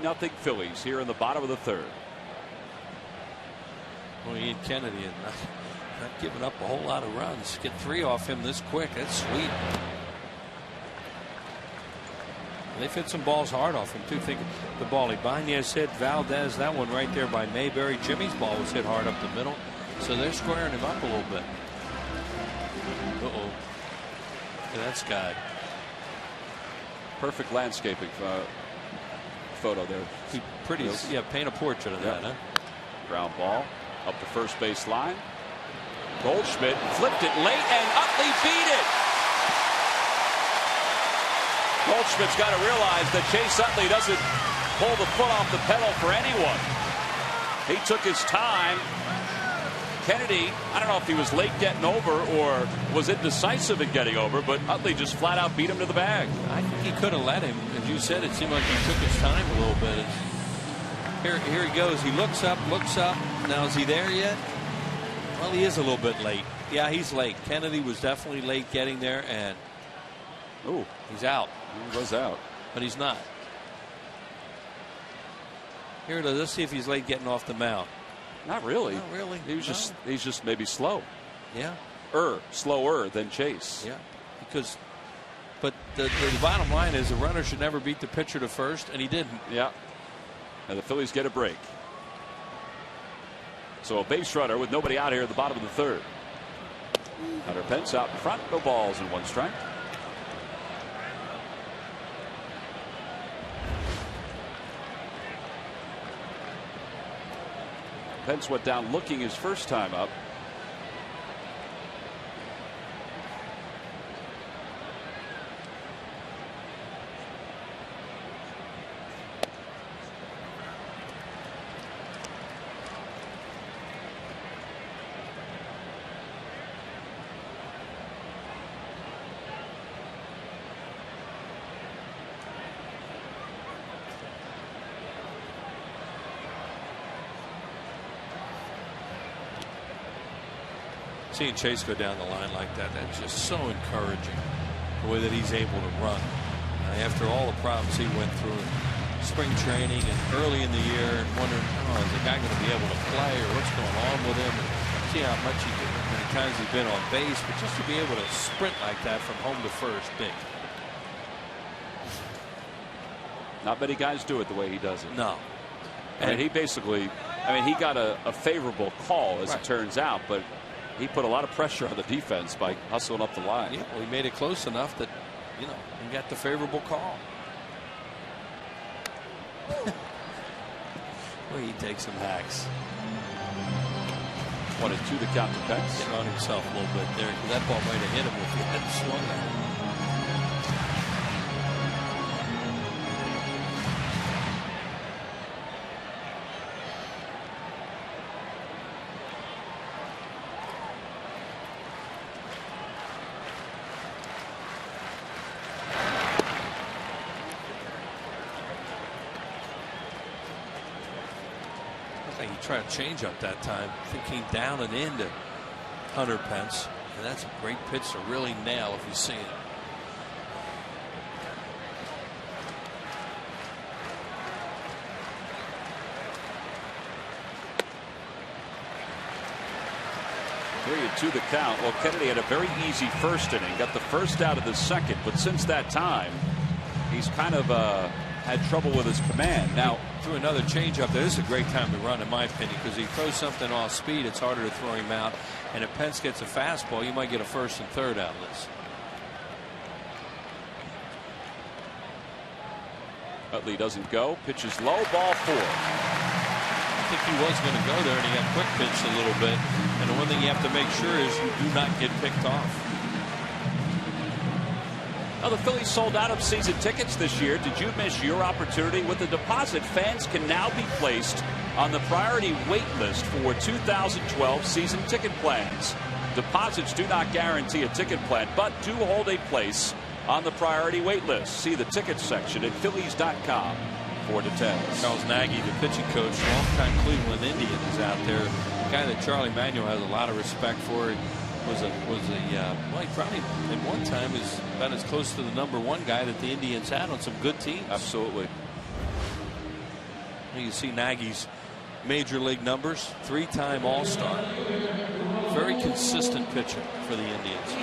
Nothing Phillies here in the bottom of the third. Well, Ian Kennedy and not giving up a whole lot of runs. Get 3 off him this quick. That's sweet. They've hit some balls hard off him too. Think of the ball Ibanez hit, Valdez, that one right there by Mayberry. Jimmy's ball was hit hard up the middle, so they're squaring him up a little bit. Uh-oh. Look at that sky. Perfect landscaping photo there. Pretty, yeah, paint a portrait of that, huh? Ground ball up the first base line. Goldschmidt flipped it late and Utley beat it. Goldschmidt's got to realize that Chase Utley doesn't pull the foot off the pedal for anyone. He took his time. Kennedy, I don't know if he was late getting over or was indecisive in getting over, but Utley just flat out beat him to the bag. I think he could have let him. As you said, it seemed like he took his time a little bit. Here he goes. He looks up. Now, is he there yet? Well, he is a little bit late. Yeah, he's late. Kennedy was definitely late getting there, and he's out. He was out. But he's not. Here it is. Let's see if he's late getting off the mound. Not really. Not really. He's just maybe slow. Yeah. Slower than Chase. Yeah. But the bottom line is the runner should never beat the pitcher to first, and he didn't. Yeah. And the Phillies get a break. So a base runner with nobody out here at the bottom of the third. Hunter Pence out in front. No balls and 1 strike. Pence went down looking his first time up. Seeing Chase go down the line like that, that's just so encouraging. The way that he's able to run. After all the problems he went through in spring training and early in the year, and wondering, is the guy going to be able to play, or what's going on with him? And see how many times he's been on base, but just to be able to sprint like that from home to first, big. Not many guys do it the way he does it. No. And he basically, he got a favorable call as it turns out, but he put a lot of pressure on the defense by hustling up the line. Yeah, well, he made it close enough that, he got the favorable call. Well, he takes some hacks. 1-2 the count to Pence. Getting on himself a little bit there, because that ball might have hit him if he hadn't swung at it. Try to change up that time. I think he came down and into Hunter Pence, and that's a great pitch to really nail if you see it. To the count. Well, Kennedy had a very easy first inning, got the first out of the second, but since that time he's kind of had trouble with his command. Now threw another changeup. This is a great time to run, in my opinion, because he throws something off speed, it's harder to throw him out, and if Pence gets a fastball, you might get a first and third out of this. Utley doesn't go. Pitches low, ball 4. I think he was going to go there, and he got quick pitched a little bit. And the one thing you have to make sure is you do not get picked off. Now the Phillies sold out of season tickets this year. Did you miss your opportunity? With the deposit, fans can now be placed on the priority wait list for 2012 season ticket plans. Deposits do not guarantee a ticket plan, but do hold a place on the priority wait list. See the tickets section at Phillies.com for details. Charles Nagy, the pitching coach, longtime Cleveland Indians out there. A guy that Charlie Manuel has a lot of respect for. Well, he probably at one time is about as close to the #1 guy that the Indians had on some good teams. Absolutely. You see Nagy's major league numbers, 3-time All-Star. Very consistent pitcher for the Indians.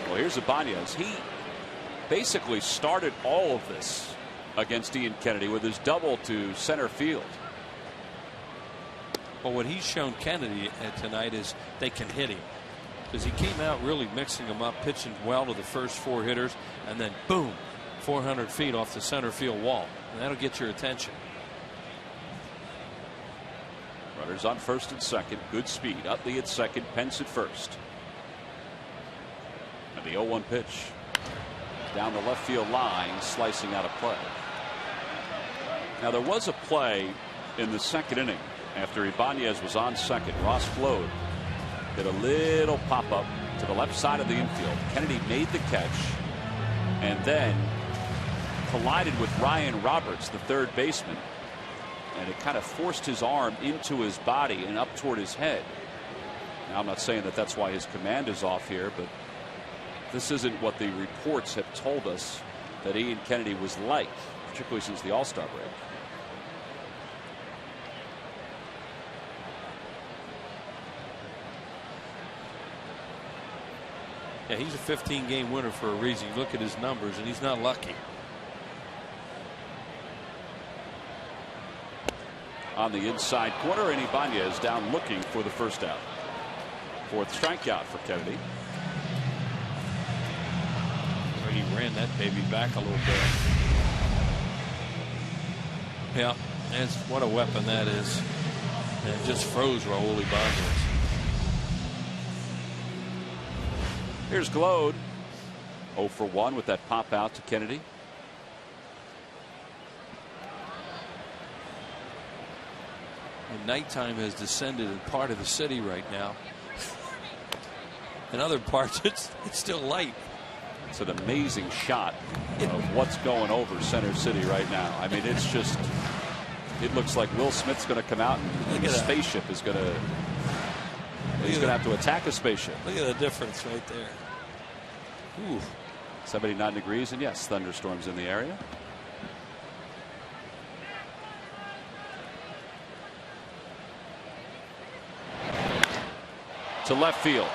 Well, here's Ibanez. He basically started all of this against Ian Kennedy with his double to center field. Well, what he's shown Kennedy tonight is they can hit him, because he came out really mixing them up, pitching well to the first 4 hitters, and then boom, 400 feet off the center field wall, and that'll get your attention. Runners on first and second. Good speed. Utley at second. Pence at first. And the 0-1 pitch down the left field line, slicing out of play. Now there was a play in the second inning after Ibanez was on second. Ross Flode did a little pop up to the left side of the infield. Kennedy made the catch, and then collided with Ryan Roberts, the third baseman, and it kind of forced his arm into his body and up toward his head. Now, I'm not saying that that's why his command is off here, but this isn't what the reports have told us that Ian Kennedy was like, particularly since the All-Star break. Yeah, he's a 15-game winner for a reason. You look at his numbers, and he's not lucky. On the inside corner, and Ibanez down looking for the first out. Fourth strikeout for Kennedy. He ran that baby back a little bit. Yeah, that's what a weapon that is. And it just froze Raul Ibanez. Here's Glode. 0 for 1 with that pop out to Kennedy. And nighttime has descended in part of the city right now. In other parts, it's still light. It's an amazing shot of what's going over Center City right now. I mean, it's just, it looks like Will Smith's going to come out and the spaceship is going to, he's going to have to attack a spaceship. Look at the difference right there. Ooh. 79 degrees, and yes, thunderstorms in the area. To left field.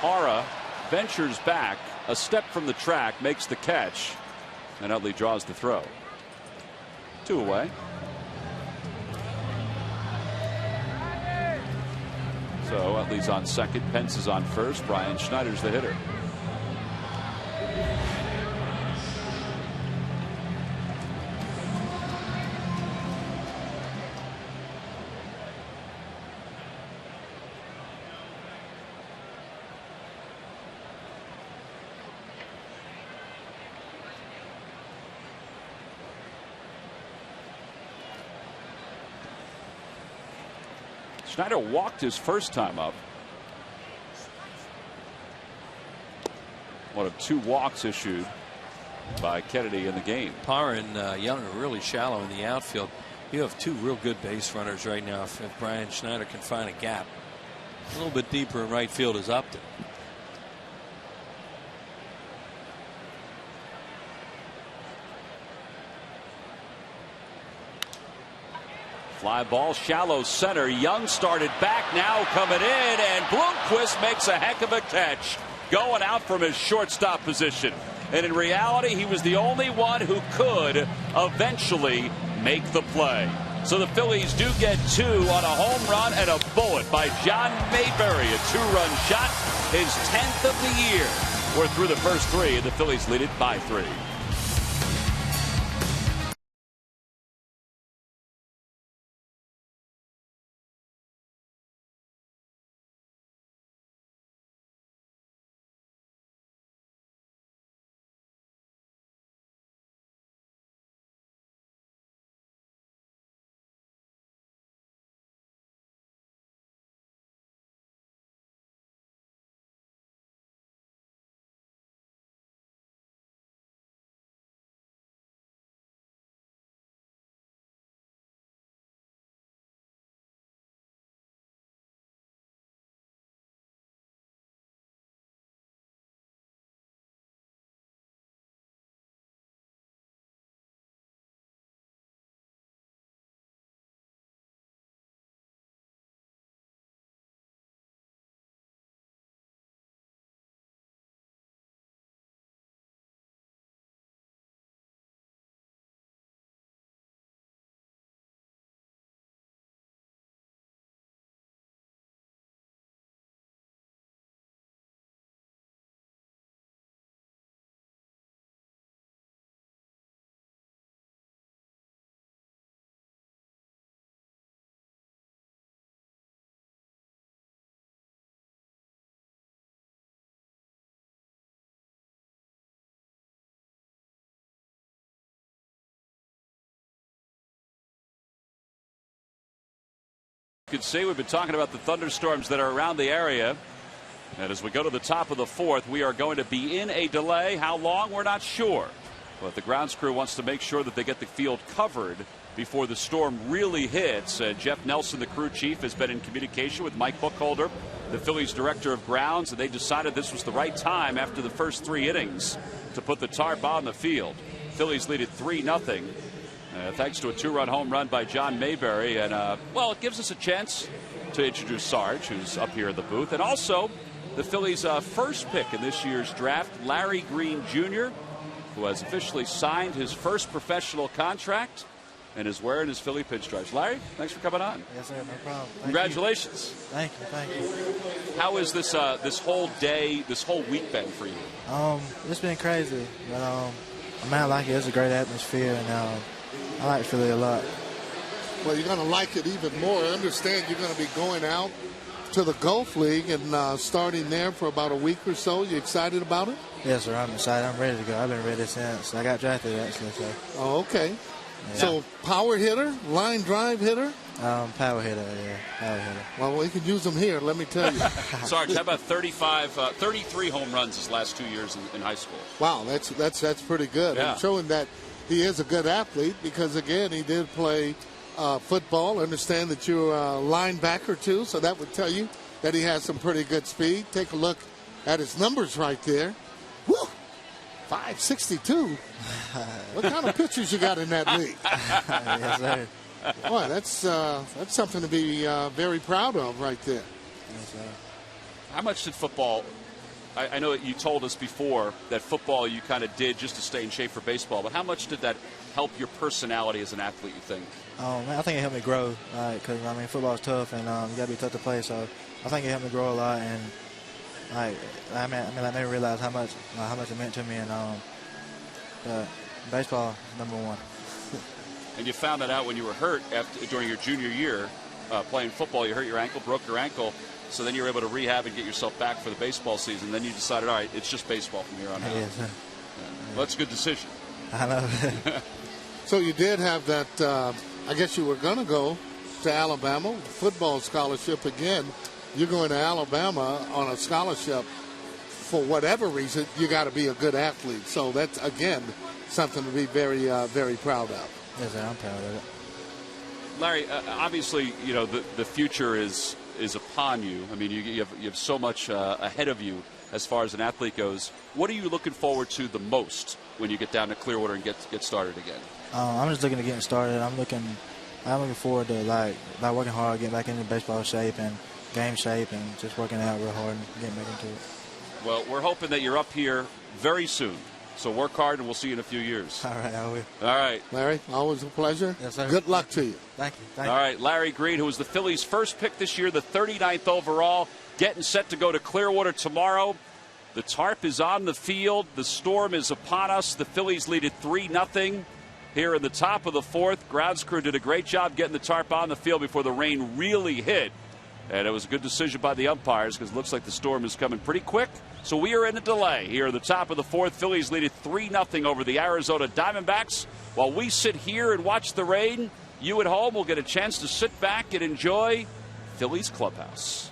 ARA ventures back a step from the track, makes the catch, and Utley draws the throw. 2 away. So Utley's on second, Pence is on first, Brian Schneider's the hitter. Schneider walked his first time up. One of 2 walks issued by Kennedy in the game. Parr and Young are really shallow in the outfield. You have 2 real good base runners right now. If Brian Schneider can find a gap a little bit deeper in right field is Upton. Fly ball, shallow center. Young started back, now coming in, and Bloomquist makes a heck of a catch, going out from his shortstop position. And in reality, he was the only one who could eventually make the play. So the Phillies do get 2 on a home run and a bullet by John Mayberry, a 2-run shot, his 10th of the year. We're through the first 3, and the Phillies lead it by 3. You could say we've been talking about the thunderstorms that are around the area. And as we go to the top of the fourth, we are going to be in a delay. How long, we're not sure. But the grounds crew wants to make sure that they get the field covered before the storm really hits. Jeff Nelson, the crew chief, has been in communication with Mike Buchholder, the Phillies director of grounds, and they decided this was the right time after the first 3 innings to put the tarp on the field. Phillies lead it 3-0. Thanks to a 2-run home run by John Mayberry. And, well, it gives us a chance to introduce Sarge, who's up here in the booth. And also, the Phillies' first pick in this year's draft, Larry Green Jr., who has officially signed his first professional contract and is wearing his Philly pinstripes. Larry, thanks for coming on. Yes, sir. No problem. Congratulations. Thank you. Thank you. How is this this whole day, this whole week been for you? It's been crazy, but I like it. It's a great atmosphere, and I like Philly a lot. Well, you're going to like it even more. I understand you're going to be going out to the Gulf League and starting there for about a week or so. You excited about it? Yes, sir. I'm excited. I'm ready to go. I've been ready since I got drafted, actually. So. Oh, okay. Yeah. So power hitter, line drive hitter? Power hitter, yeah. Power hitter. Well, we could use them here, let me tell you. Sarge, how about 33 home runs his last 2 years in high school? Wow, that's pretty good. Yeah. And showing that he is a good athlete because, again, he did play football. Understand that you're a linebacker, too, so that would tell you that he has some pretty good speed. Take a look at his numbers right there. Woo! 562. What kind of pitchers you got in that league? Yes, sir. Boy, that's something to be very proud of right there. Yes, sir. How much did football? I know that you told us before that football you kind of did just to stay in shape for baseball, but how much did that help your personality as an athlete, you think? I think it helped me grow, because football is tough, and you got to be tough to play. So I think it helped me grow a lot, and I made me realize how much it meant to me, and baseball is number one. And you found that out when you were hurt during your junior year playing football. You hurt your ankle, broke your ankle, so then you were able to rehab and get yourself back for the baseball season. Then you decided, all right, it's just baseball from here on out. Yes, sir. Well, that's a good decision. I know. So you did have that, I guess you were going to go to Alabama, football scholarship again. You're going to Alabama on a scholarship. For whatever reason, you got to be a good athlete. So that's, again, something to be very, very proud of. Yes, sir, I'm proud of it. Larry, obviously, the future is upon you. I mean, you have so much ahead of you as far as an athlete goes. What are you looking forward to the most when you get down to Clearwater and get started again? I'm just looking to getting started. I'm looking forward to like working hard, getting back into baseball shape and game shape, and just working out real hard and getting back into it. Well, we're hoping that you're up here very soon. So work hard, and we'll see you in a few years. All right, I will. All right. Larry, always a pleasure. Yes, sir. Good luck to you. Thank you. All right, Larry Green, who was the Phillies' first pick this year, the 39th overall, getting set to go to Clearwater tomorrow. The tarp is on the field. The storm is upon us. The Phillies lead it 3-0 here in the top of the fourth. Grounds crew did a great job getting the tarp on the field before the rain really hit. And it was a good decision by the umpires because it looks like the storm is coming pretty quick. So we are in a delay here at the top of the fourth. Phillies lead it 3-0 over the Arizona Diamondbacks. While we sit here and watch the rain, you at home will get a chance to sit back and enjoy Phillies Clubhouse.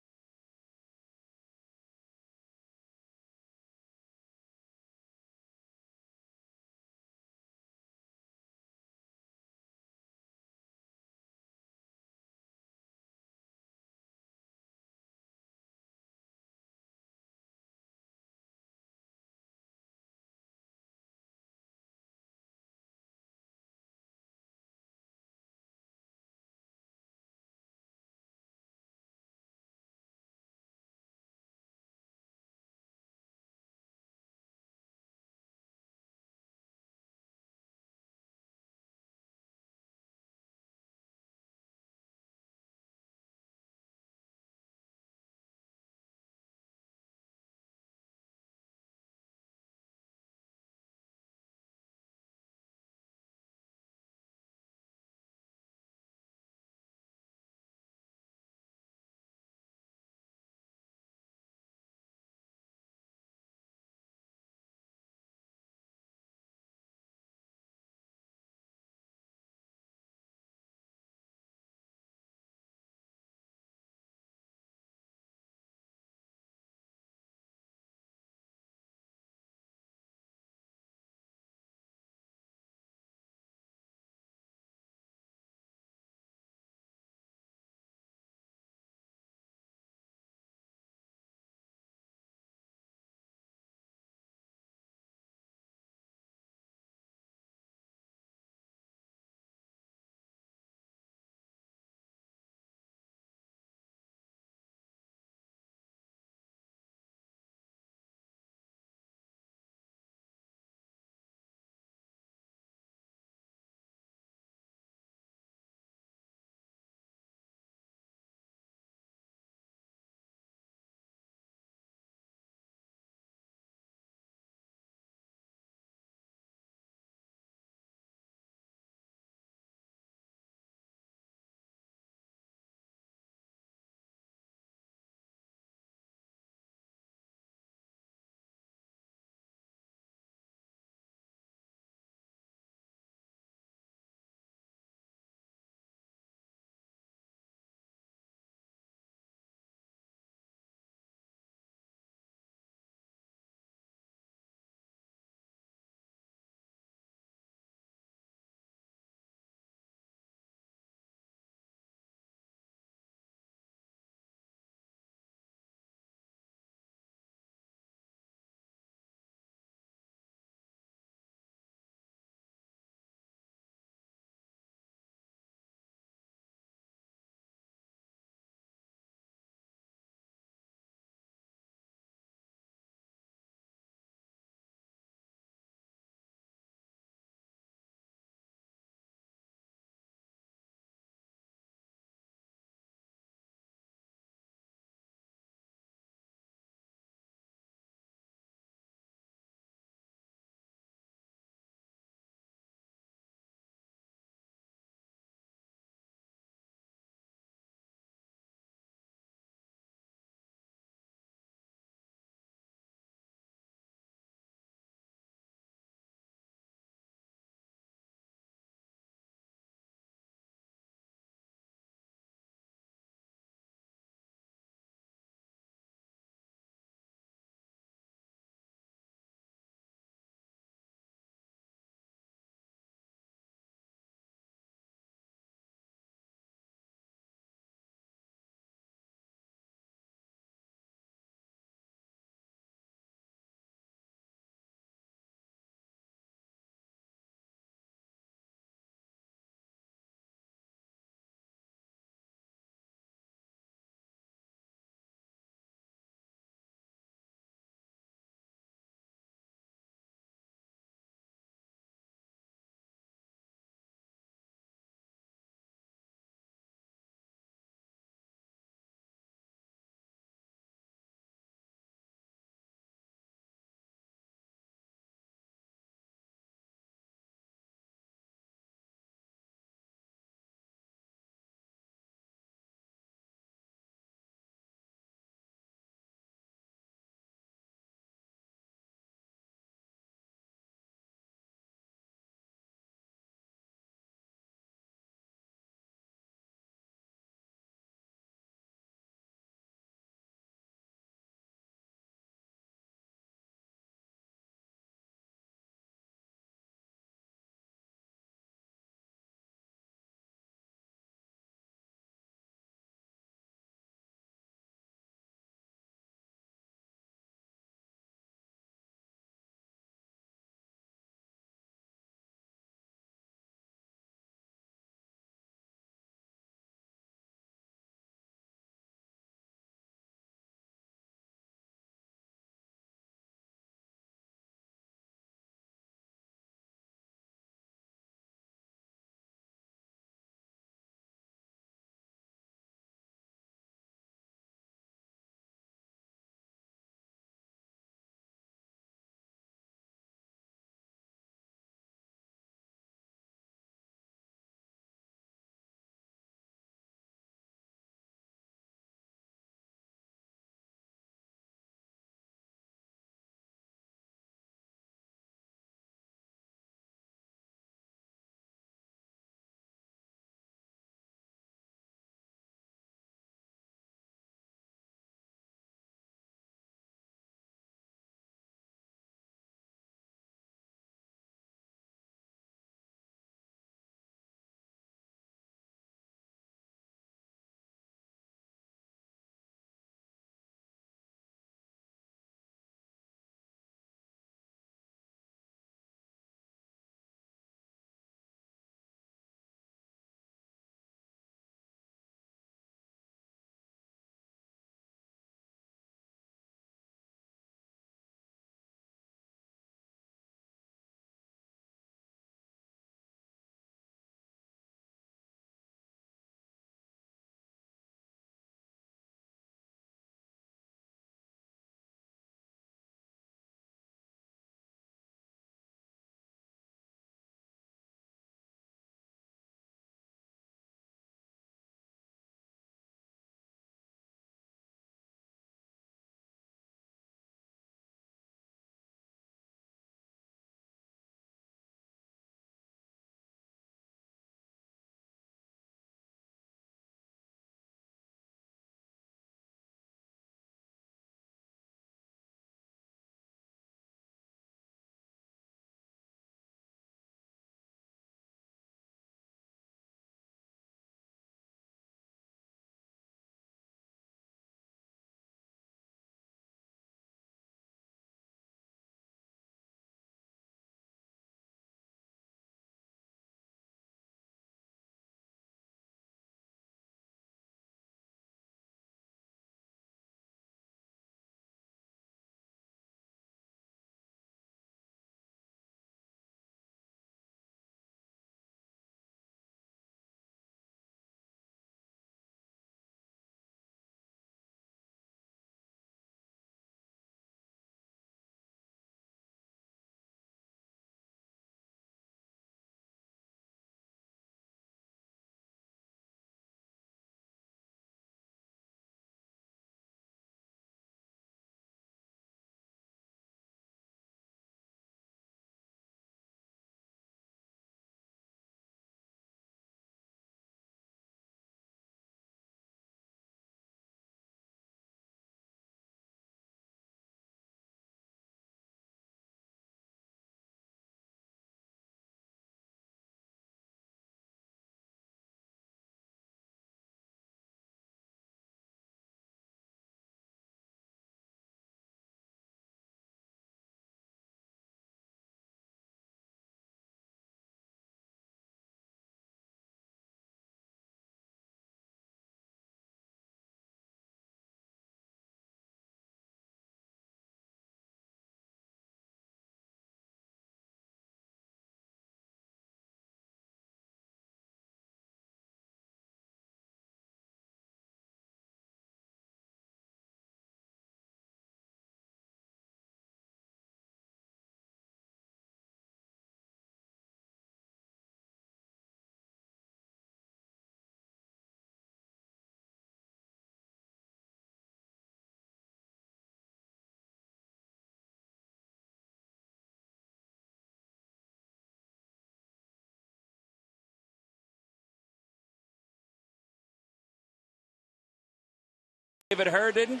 David Herndon.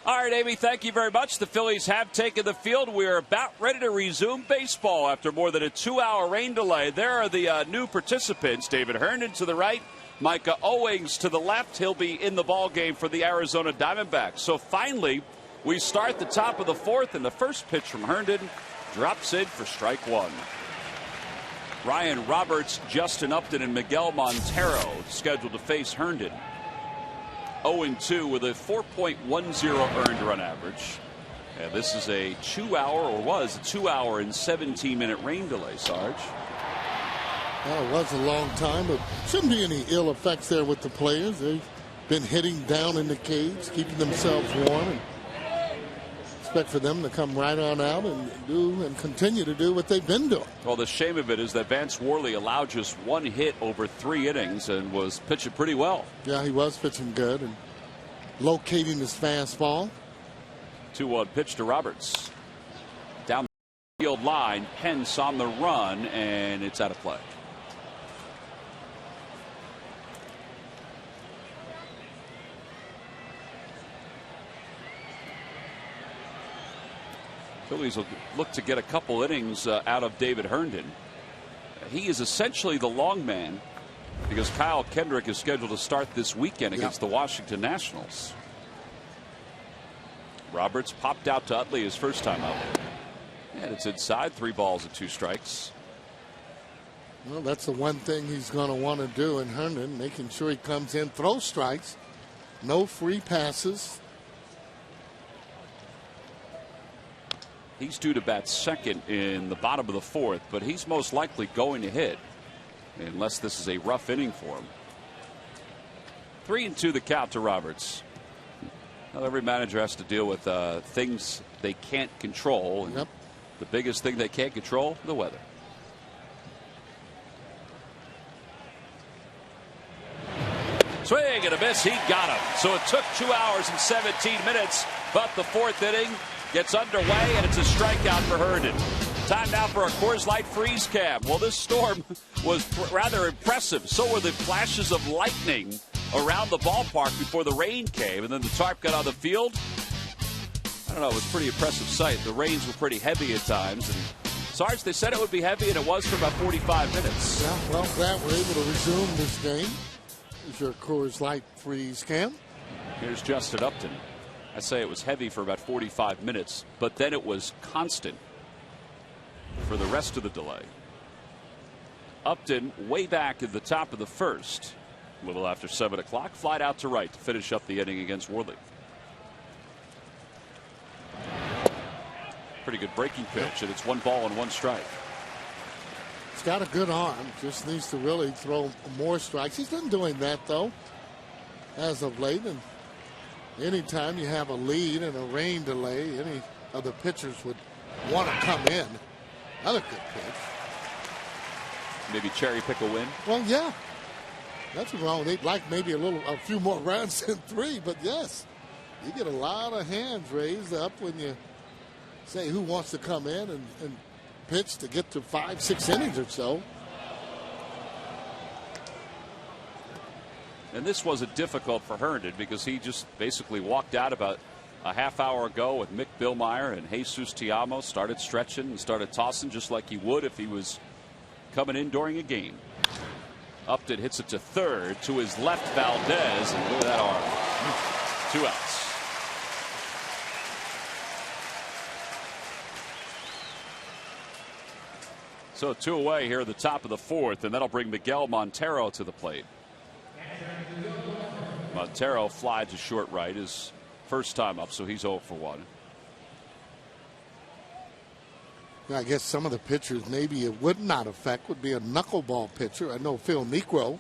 All right, Amy, thank you very much. The Phillies have taken the field. We are about ready to resume baseball after more than a 2-hour rain delay. There are the new participants. David Herndon to the right, Micah Owings to the left. He'll be in the ball game for the Arizona Diamondbacks. So finally, we start the top of the fourth, and the first pitch from Herndon drops in for strike one. Ryan Roberts, Justin Upton, and Miguel Montero scheduled to face Herndon. 0-2 with a 4.10 earned run average. And this is a 2-hour, or was a 2-hour and 17-minute rain delay, Sarge. Well, it was a long time, but shouldn't be any ill effects there with the players. They've been hitting down in the cage, keeping themselves warm, and expect for them to come right on out and do and continue to do what they've been doing. Well, the shame of it is that Vance Worley allowed just one hit over 3 innings and was pitching pretty well. Yeah, he was pitching good and locating his fastball. 2-1 pitch to Roberts. Down the field line, Pence on the run, and it's out of play. Phillies will look to get a couple innings out of David Herndon. He is essentially the long man because Kyle Kendrick is scheduled to start this weekend against the Washington Nationals. Roberts popped out to Utley his first time out. And it's inside, 3 balls and 2 strikes. Well, that's the one thing he's going to want to do in Herndon, making sure he comes in, throws strikes, no free passes. He's due to bat second in the bottom of the fourth, but he's most likely going to hit unless this is a rough inning for him. 3-2 the count to Roberts. Well, every manager has to deal with things they can't control. Yep. The biggest thing they can't control, the weather. Swing and a miss. He got him. So it took 2 hours and 17 minutes, but the fourth inning gets underway, and it's a strikeout for Herndon. Time now for a Coors Light freeze cam. Well, this storm was rather impressive. So were the flashes of lightning around the ballpark before the rain came, and then the tarp got on the field. I don't know, it was a pretty impressive sight. The rains were pretty heavy at times. And Sarge, they said it would be heavy, and it was for about 45 minutes. Yeah, well, glad we're able to resume this game. Here's your Coors Light freeze cam. Here's Justin Upton. I say it was heavy for about 45 minutes, but then it was constant for the rest of the delay. Upton way back at the top of the first, a little after 7 o'clock, flied out to right to finish up the inning against Worley. Pretty good breaking pitch, and it's 1 ball and 1 strike. He's got a good arm, just needs to really throw more strikes. He's been doing that, though, as of late. And anytime you have a lead and a rain delay, any of the pitchers would want to come in. Another good pitch. Maybe cherry pick a win. Well, yeah, that's wrong. They'd like maybe a few more rounds than 3, but yes, you get a lot of hands raised up when you say who wants to come in and pitch to get to 5-6 innings or so. And this wasn't difficult for Herndon because he just basically walked out about a half hour ago with Mick Billmeyer and Jesus Tiamo, started stretching and started tossing just like he would if he was coming in during a game. Upton hits it to third, to his left Valdez, and look at that arm. 2 outs. So 2 away here at the top of the fourth, and that'll bring Miguel Montero to the plate. Montero flied to short right his first time up, so he's 0 for 1. I guess some of the pitchers maybe it would not affect would be a knuckleball pitcher. I know Phil Niekro,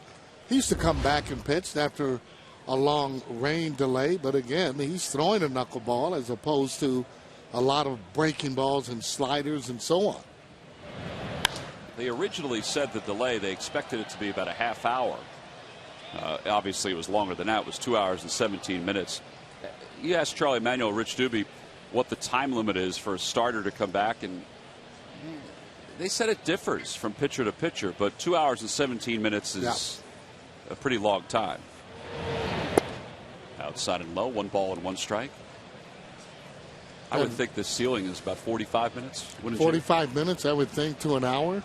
he used to come back and pitch after a long rain delay, but again, he's throwing a knuckleball as opposed to a lot of breaking balls and sliders and so on. They originally said the delay, they expected it to be about a half hour. Obviously, it was longer than that. It was 2 hours and 17 minutes. You asked Charlie Manuel, Rich Doobie, what the time limit is for a starter to come back, and they said it differs from pitcher to pitcher, but 2 hours and 17 minutes is a pretty long time. Outside and low, 1 ball and 1 strike. I would think the ceiling is about 45 minutes. 45 minutes, I would think, to an hour.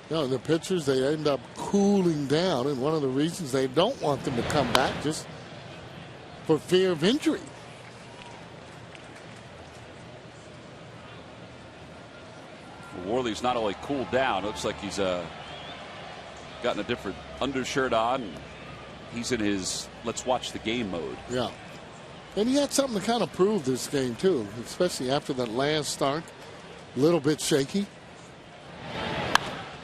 The pitchers, they end up cooling down, and one of the reasons they don't want them to come back just for fear of injury. Worley's not only cooled down, it looks like he's gotten a different undershirt on. He's in his let's watch the game mode. Yeah. And he had something to kind of prove this game, too, especially after that last start. A little bit shaky.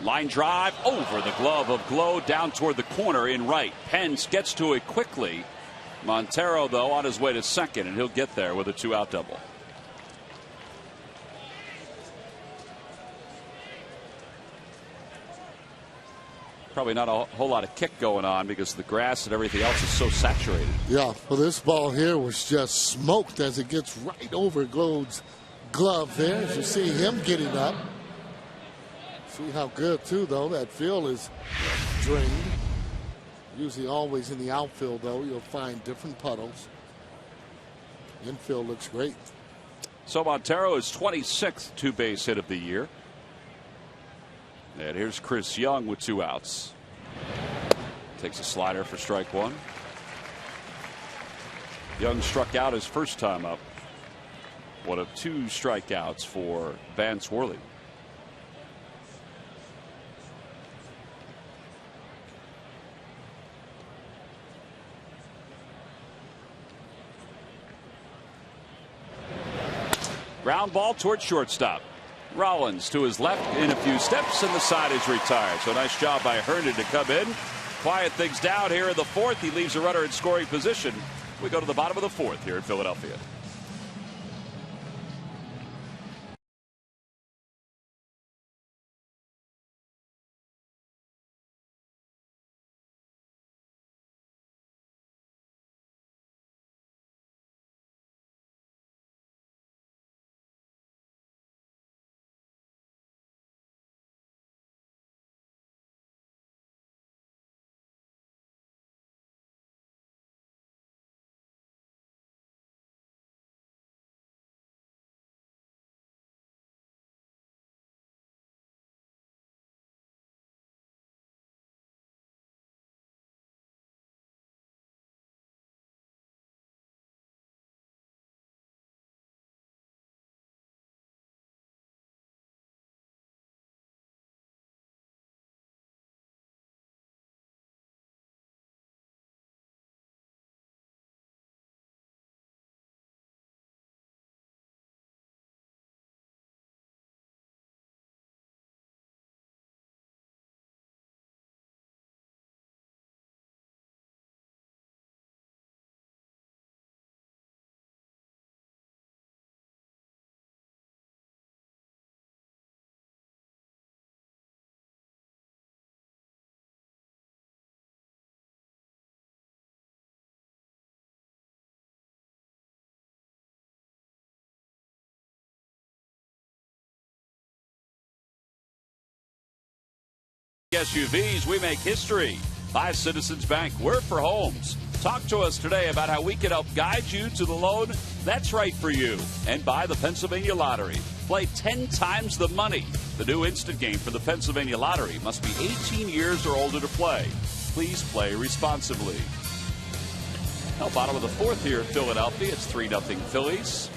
Line drive over the glove of Glow down toward the corner in right. Pence gets to it quickly. Montero, though, on his way to second, and he'll get there with a 2-out double. Probably not a whole lot of kick going on because the grass and everything else is so saturated. Yeah, well, this ball here was just smoked as it gets right over Glow's glove there. As you see him getting up. See how good, too, though, that field is drained. Usually always in the outfield, though, you'll find different puddles. Infield looks great. So Montero is 26th 2-base hit of the year. And here's Chris Young with 2 outs. Takes a slider for strike 1. Young struck out his first time up. One of 2 strikeouts for Vance Worley. Ground ball towards shortstop. Rollins to his left in a few steps, and the side is retired. So nice job by Herndon to come in, quiet things down here in the 4th. He leaves a runner in scoring position. We go to the bottom of the 4th here in Philadelphia. SUVs, we make history. By Citizens Bank, we're for homes. Talk to us today about how we can help guide you to the loan that's right for you. And by the Pennsylvania Lottery. Play 10 times the money. The new instant game for the Pennsylvania Lottery must be 18 years or older to play. Please play responsibly. Now, bottom of the 4th here in Philadelphia. It's 3-0 Phillies.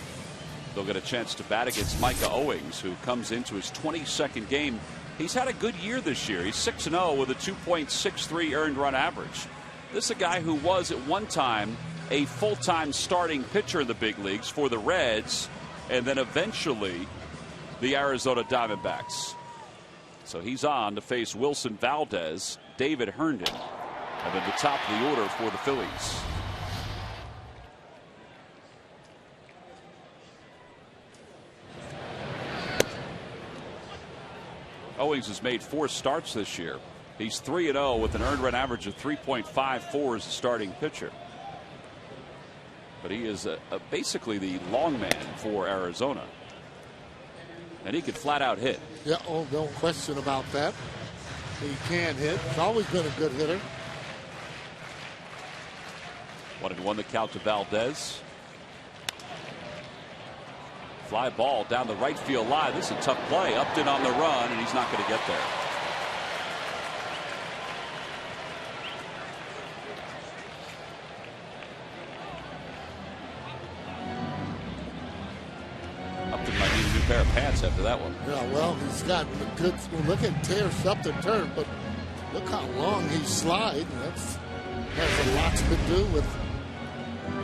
They'll get a chance to bat against Micah Owings, who comes into his 22nd game. He's had a good year this year. He's 6-0 with a 2.63 earned run average. This is a guy who was at one time a full-time starting pitcher in the big leagues for the Reds and then eventually the Arizona Diamondbacks. So he's on to face Wilson Valdez, David Herndon, and then the top of the order for the Phillies. Owings has made 4 starts this year. He's 3-0 with an earned run average of 3.54 as a starting pitcher. But he is basically the long man for Arizona. And he could flat out hit. Yeah, oh, no question about that. He can hit. He's always been a good hitter. 1-1 the count to Valdez. Fly ball down the right field line. This is a tough play. Upton on the run, and he's not going to get there. Upton might need a new pair of pants after that one. Yeah, well, he's got a good. Look at tear Upton turn, but look how long he slid. That has a lot to do with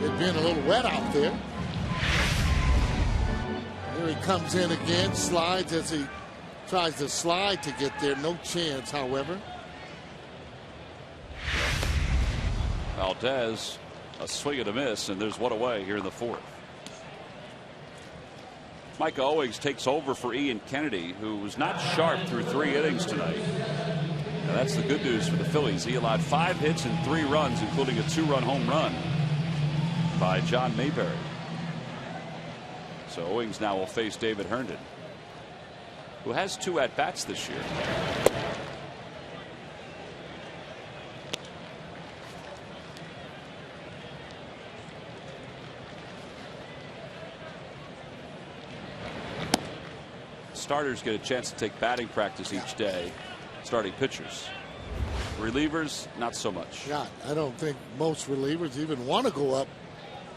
it being a little wet out there. Here he comes in again, slides as he tries to slide to get there. No chance, however. Valdez, a swing and a miss, and there's one away here in the fourth. Micah Owings takes over for Ian Kennedy, who was not sharp through 3 innings tonight. Now that's the good news for the Phillies. He allowed 5 hits and 3 runs, including a 2-run home run by John Mayberry. So Owings now will face David Herndon, who has 2 at-bats this year. Starters get a chance to take batting practice each day. Starting pitchers. Relievers, not so much. Yeah, I don't think most relievers even want to go up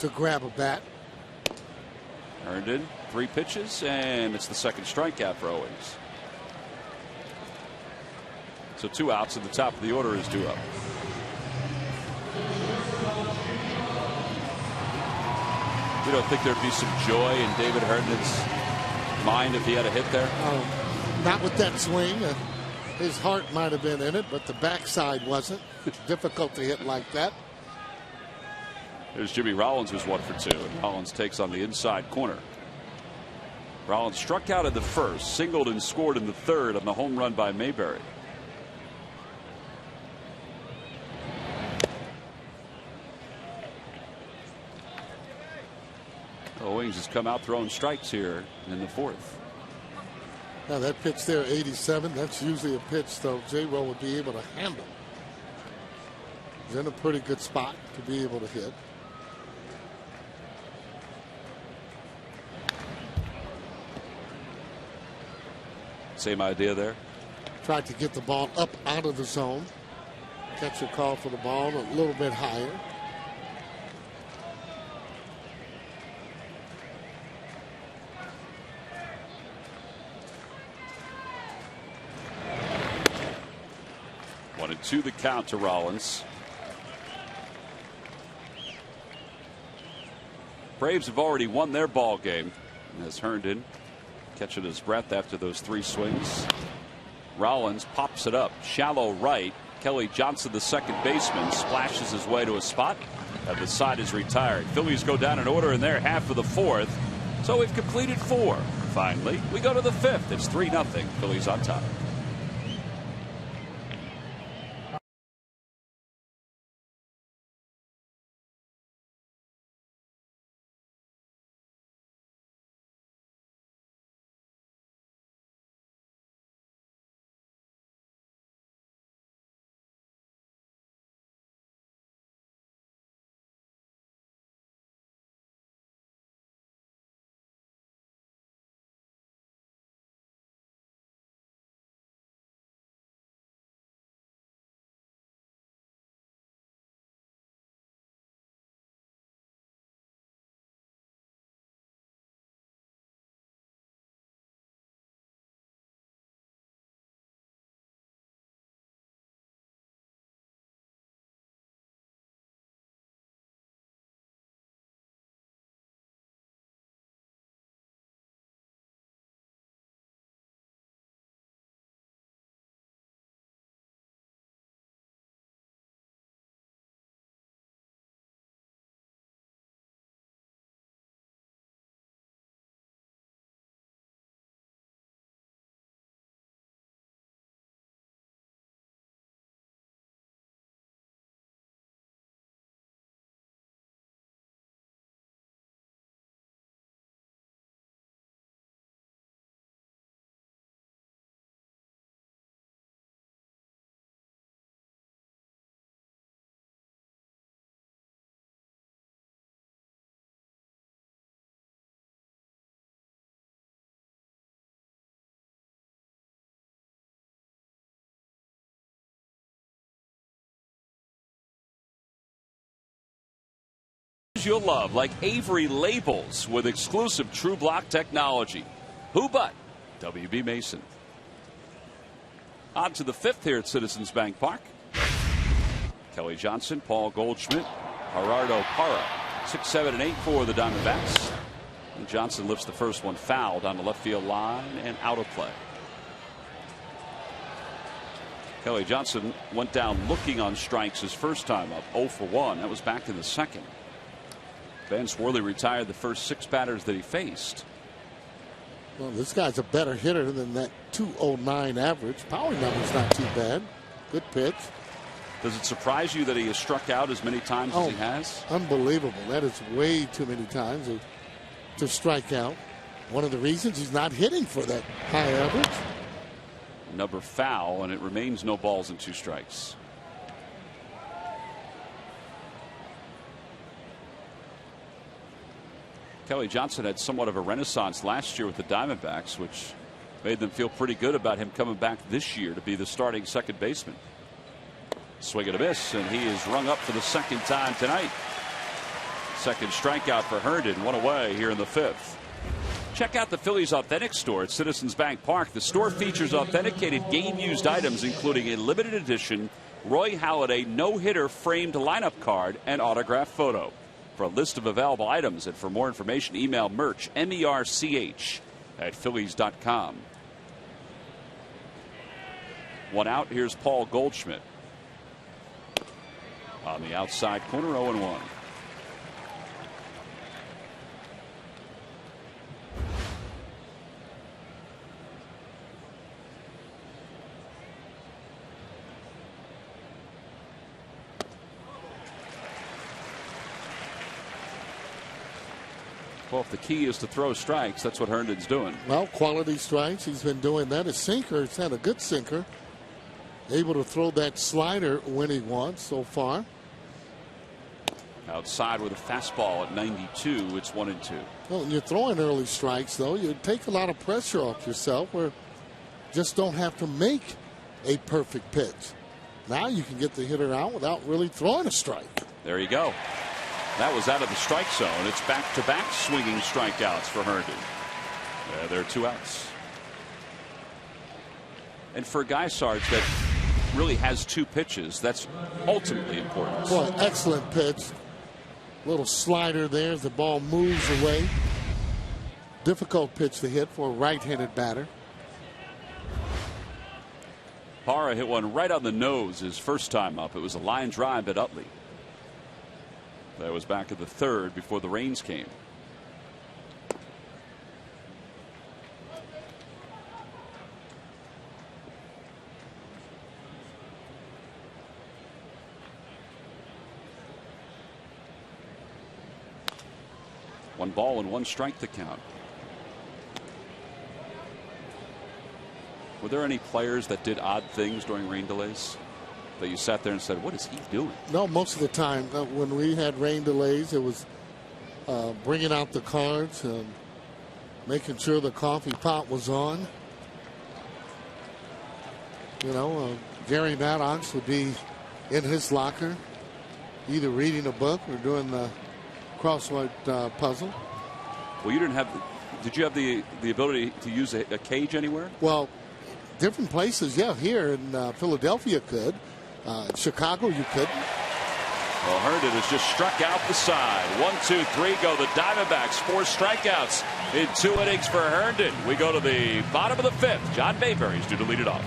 to grab a bat. Herndon, 3 pitches, and it's the second strikeout for Owings. So 2 outs, and the top of the order is 2 up. You don't think there'd be some joy in David Herndon's mind if he had a hit there? Not with that swing. His heart might have been in it, but the backside wasn't. It's difficult to hit like that. There's Jimmy Rollins, who's 1 for 2, and Rollins takes on the inside corner. Rollins struck out in the first, singled and scored in the third on the home run by Mayberry. Owings has come out throwing strikes here in the fourth. Now that pitch there, 87, that's usually a pitch, though, J-Ro would be able to handle. He's in a pretty good spot to be able to hit. Same idea there. Tried to get the ball up out of the zone. Catcher called for the ball a little bit higher. Wanted 2 the count to Rollins. Braves have already won their ball game as Herndon catching his breath after those 3 swings. Rollins pops it up shallow right. Kelly Johnson, the second baseman, splashes his way to a spot, and the side is retired. Phillies go down in order in their half of the fourth. So we've completed 4. Finally, we go to the 5th. It's 3-0. Phillies on top. you'll love, like Avery labels with exclusive True Block technology. Who but WB Mason? On to the 5th here at Citizens Bank Park. Kelly Johnson, Paul Goldschmidt, Gerardo Parra. 6, 7, and 8 for the Diamondbacks. And Johnson lifts the first one fouled on the left field line and out of play. Kelly Johnson went down looking on strikes his first time up, 0 for 1. That was back in the second. Vance Worley retired the first 6 batters that he faced. Well, this guy's a better hitter than that 209 average. Power number's not too bad. Good pitch. Does it surprise you that he has struck out as many times as he has? Unbelievable. That is way too many times to strike out. One of the reasons he's not hitting for that high average. Number foul, and it remains no balls and 2 strikes. Kelly Johnson had somewhat of a renaissance last year with the Diamondbacks, which made them feel pretty good about him coming back this year to be the starting second baseman. Swing and a miss, and he is rung up for the second time tonight. Second strikeout for Herndon, 1 away here in the 5th. Check out the Phillies Authentic Store at Citizens Bank Park. The store features authenticated game-used items, including a limited edition Roy Halladay no-hitter framed lineup card and autographed photo. For a list of available items and for more information, email merch, MERCH, at Phillies.com. 1 out. Here's Paul Goldschmidt. On the outside corner, 0-1. Well, if the key is to throw strikes, that's what Herndon's doing. Well, quality strikes. He's been doing that. His sinker, he's had a good sinker. Able to throw that slider when he wants so far. Outside with a fastball at 92. It's 1-2. Well, when you're throwing early strikes, though, you take a lot of pressure off yourself where you just don't have to make a perfect pitch. Now you can get the hitter out without really throwing a strike. There you go. That was out of the strike zone. It's back-to-back swinging strikeouts for Herndon. There are 2 outs. And for a guy, Sarge, that really has 2 pitches, that's ultimately important. Boy, excellent pitch. Little slider there as the ball moves away. Difficult pitch to hit for a right-handed batter. Parra hit one right on the nose his first time up. It was a line drive at Utley. That was back in the 3rd before the rains came. One ball and 1 strike to count. Were there any players that did odd things during rain delays that you sat there and said, what is he doing? No, most of the time when we had rain delays, it was bringing out the cards and making sure the coffee pot was on. You know, Gary Maddox would be in his locker either reading a book or doing the crossword puzzle. Well, you didn't have. Did you have the ability to use a cage anywhere? Well, different places, yeah. Here in Philadelphia, could. Chicago, you couldn't. Well, Herndon has just struck out the side. 1, 2, 3 go the Diamondbacks. 4 strikeouts in 2 innings for Herndon. We go to the bottom of the 5th. John Mayberry is due to lead it off.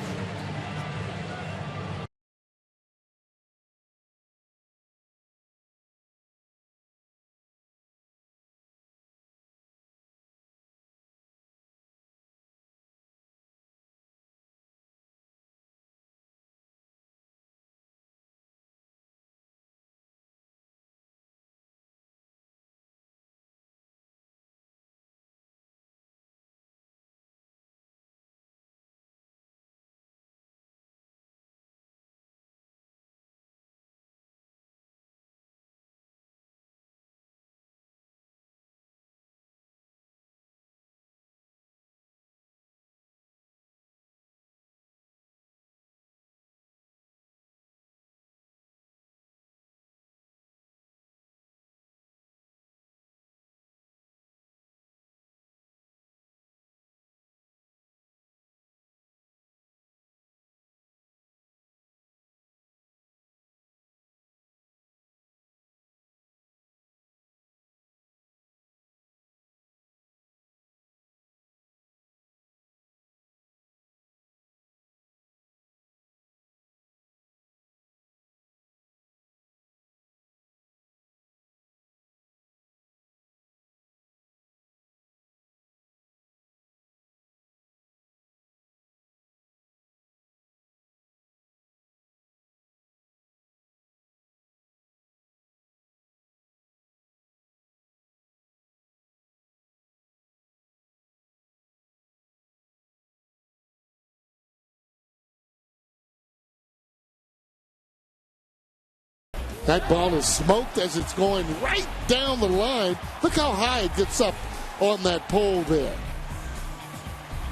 That ball is smoked as it's going right down the line. Look how high it gets up on that pole there.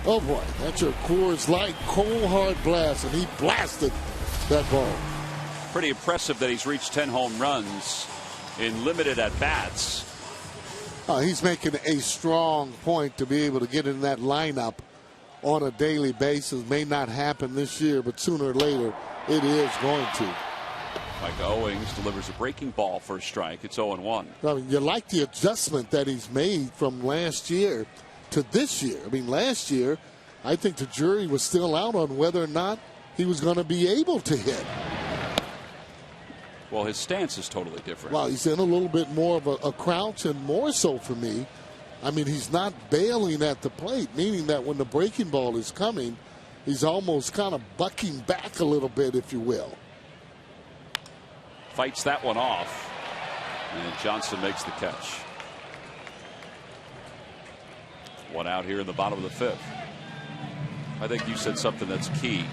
Oh boy, that's your Coors Light cold hard blast, and he blasted that ball. Pretty impressive that he's reached 10 home runs in limited at-bats. He's making a strong point to be able to get in that lineup on a daily basis. May not happen this year, but sooner or later it is going to. Mike Owings delivers a breaking ball for a strike. It's 0-1. I mean, you like the adjustment that he's made from last year to this year. I mean, last year, I think the jury was still out on whether or not he was going to be able to hit. Well, his stance is totally different. Well, he's in a little bit more of a crouch, and more so for me. I mean, he's not bailing at the plate, meaning that when the breaking ball is coming, he's almost kind of bucking back a little bit, if you will. Fights that one off, and Johnson makes the catch. One out here in the bottom of the fifth. I think you said something that's key.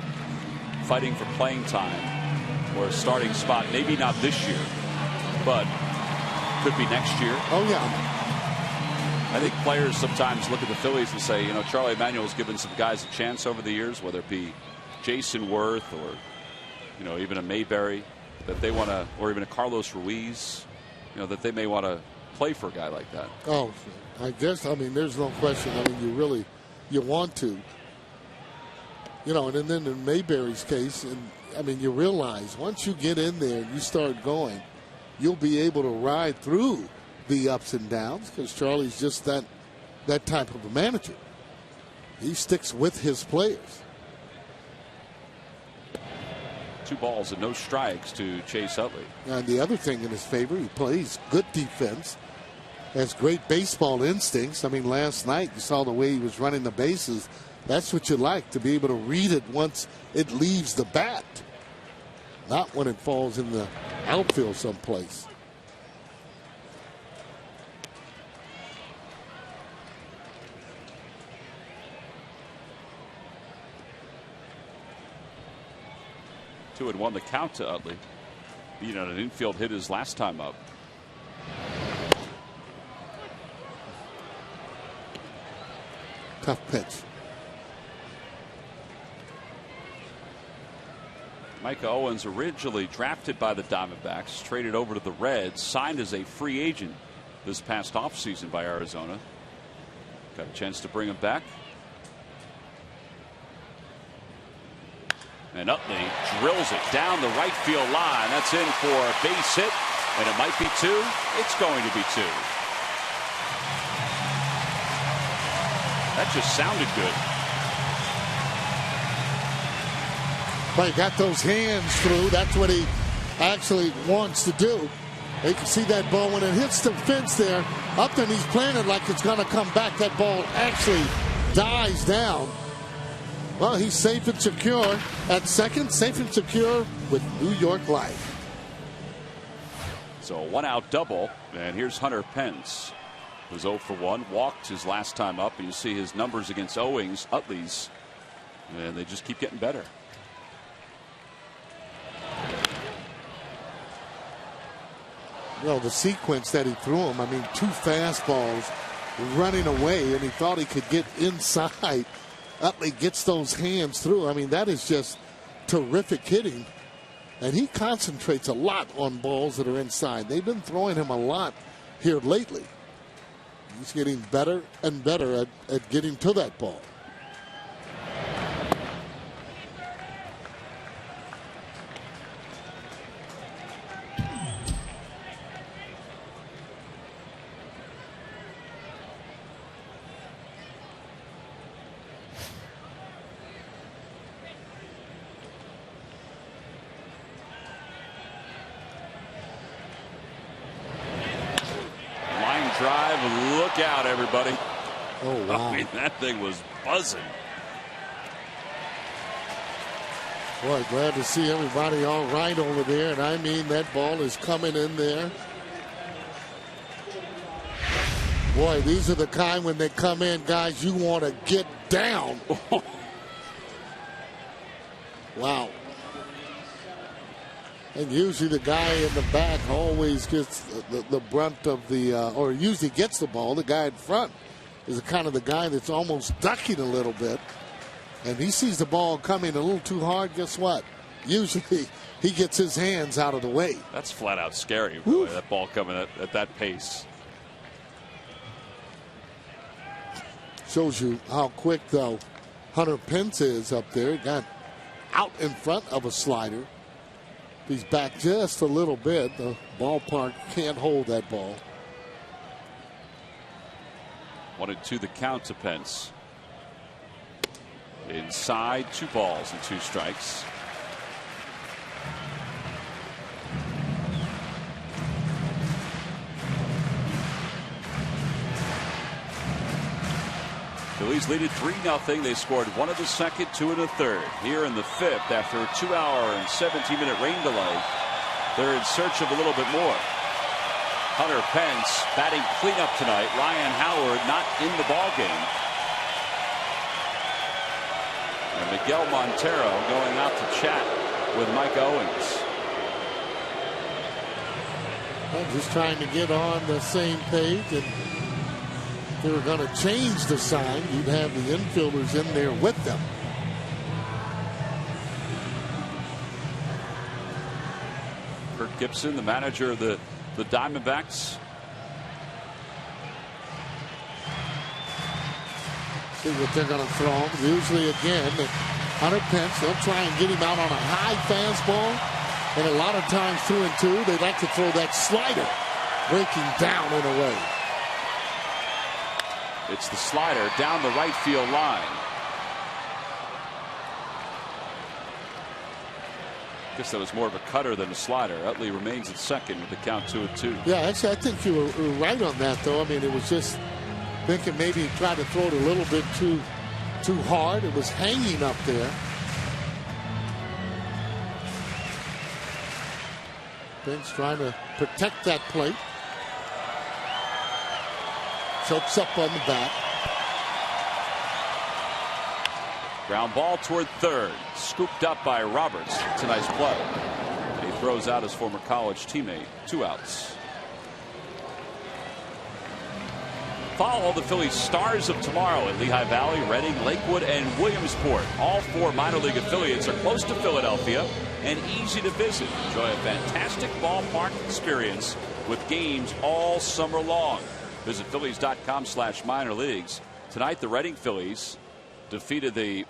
Fighting for playing time or a starting spot, maybe not this year, but could be next year. Oh, yeah. I think players sometimes look at the Phillies and say, you know, Charlie Emanuel's given some guys a chance over the years, whether it be Jason Worth or, you know, even a Mayberry, that they want to, or even a Carlos Ruiz, you know, that they may want to play for a guy like that. Oh, I guess, I mean, there's no question. I mean, you want to. You know, and then in Mayberry's case, and I mean, you realize once you get in there and you start going, you'll be able to ride through the ups and downs, because Charlie's just that type of a manager. He sticks with his players. 2 balls and no strikes to Chase Utley. And the other thing in his favor, he plays good defense, has great baseball instincts. I mean, last night you saw the way he was running the bases. That's what you like, to be able to read it once it leaves the bat, not when it falls in the outfield someplace. Two and 1 the count to Utley. You know, an infield hit his last time up. Tough pitch. Micah Owens, originally drafted by the Diamondbacks, traded over to the Reds, signed as a free agent this past offseason by Arizona. Got a chance to bring him back. And Utley drills it down the right field line. That's in for a base hit, and it might be 2. It's going to be 2. That just sounded good. But he got those hands through. That's what he actually wants to do. You can see that ball when it hits the fence there. Upton, he's playing it like it's going to come back. That ball actually dies down. Well, he's safe and secure at second, safe and secure with New York Life. So a 1-out double, and here's Hunter Pence, who's 0 for 1, walked his last time up, and you see his numbers against Owings, Utley's, and they just keep getting better. You know, the sequence that he threw him, I mean, 2 fastballs running away, and he thought he could get inside. Utley gets those hands through. I mean, that is just terrific hitting. And he concentrates a lot on balls that are inside. They've been throwing him a lot here lately. He's getting better and better at getting to that ball. Drive, look out, everybody. Oh, wow. I mean, that thing was buzzing. Boy, glad to see everybody all right over there. And I mean, that ball is coming in there. Boy, these are the kind when they come in, guys, you want to get down. Wow. And usually the guy in the back always gets the brunt of the, or usually gets the ball. The guy in front is kind of the guy that's almost ducking a little bit. And he sees the ball coming a little too hard. Guess what? Usually he gets his hands out of the way. That's flat out scary, really, that ball coming at that pace. Shows you how quick, though, Hunter Pence is up there. Got out in front of a slider. He's back just a little bit. The ballpark can't hold that ball. 1-2 the count to Pence. Inside, 2 balls and 2 strikes. Phillies lead it 3-0. They scored 1 in the second, 2 in the third. Here in the 5th, after a 2-hour and 17-minute rain delay, they're in search of a little bit more. Hunter Pence batting cleanup tonight. Ryan Howard not in the ballgame. And Miguel Montero going out to chat with Mike Owings. Well, just trying to get on the same page. And if they were going to change the sign, you'd have the infielders in there with them. Kurt Gibson, the manager of the Diamondbacks. See what they're going to throw him. Usually, again, Hunter Pence, they'll try and get him out on a high fastball. And a lot of times, 2 and 2, they like to throw that slider, breaking down and away. It's the slider down the right field line. I guess that was more of a cutter than a slider. Utley remains at second with the count 2-2. Yeah, actually, I think you were right on that, though. I mean, it was just thinking maybe he tried to throw it a little bit too hard. It was hanging up there. Ben's trying to protect that plate. Chokes up on the bat. Ground ball toward third. Scooped up by Roberts. It's a nice play. And he throws out his former college teammate. 2 outs. Follow the Phillies stars of tomorrow at Lehigh Valley, Reading, Lakewood, and Williamsport. All 4 minor league affiliates are close to Philadelphia and easy to visit. Enjoy a fantastic ballpark experience with games all summer long. Visit Phillies.com/minor leagues. Tonight, the Reading Phillies defeated the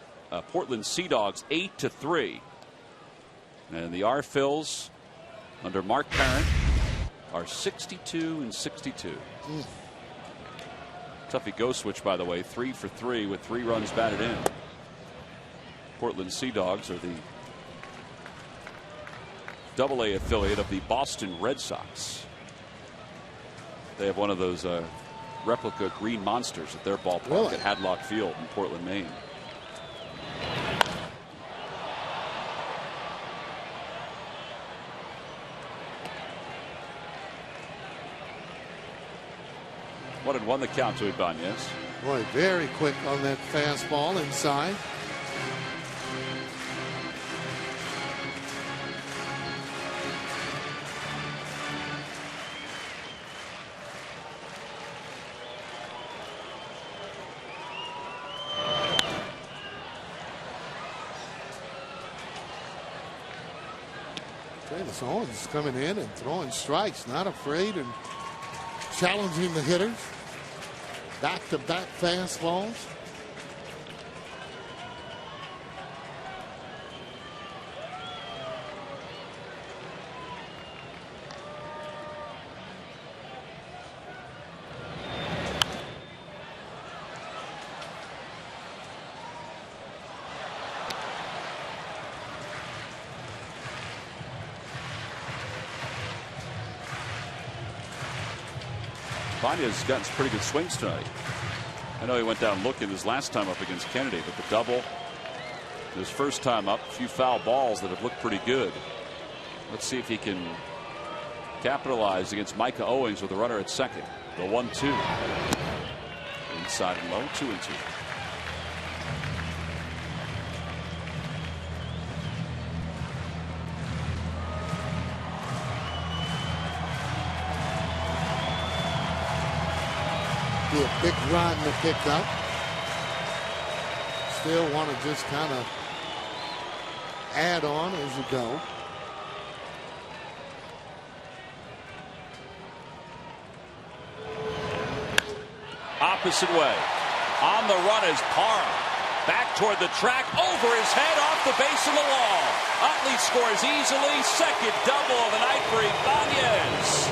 Portland Sea Dogs 8-3. And the R-Phils under Mark Parent are 62-62. Tuffy go switch, by the way, 3 for 3 with 3 runs batted in. Portland Sea Dogs are the AA affiliate of the Boston Red Sox. They have one of those replica green monsters at their ballpark at Hadlock Field in Portland, Maine. One and one the count to Ibanez. Boy, very quick on that fastball inside. Travis Owens coming in and throwing strikes, not afraid and challenging the hitters. Back-to-back fastballs. Ibanez has gotten some pretty good swings tonight. I know he went down looking his last time up against Kennedy, but the double, his first time up, a few foul balls that have looked pretty good. Let's see if he can capitalize against Micah Owings with a runner at second. The 1-2. Inside and low, 2-2. be a big run to pick up. Still want to just kind of add on as you go. Opposite way. On the run is Parra. Back toward the track, over his head, off the base of the wall. Utley scores easily. Second double of the night for Ibanez.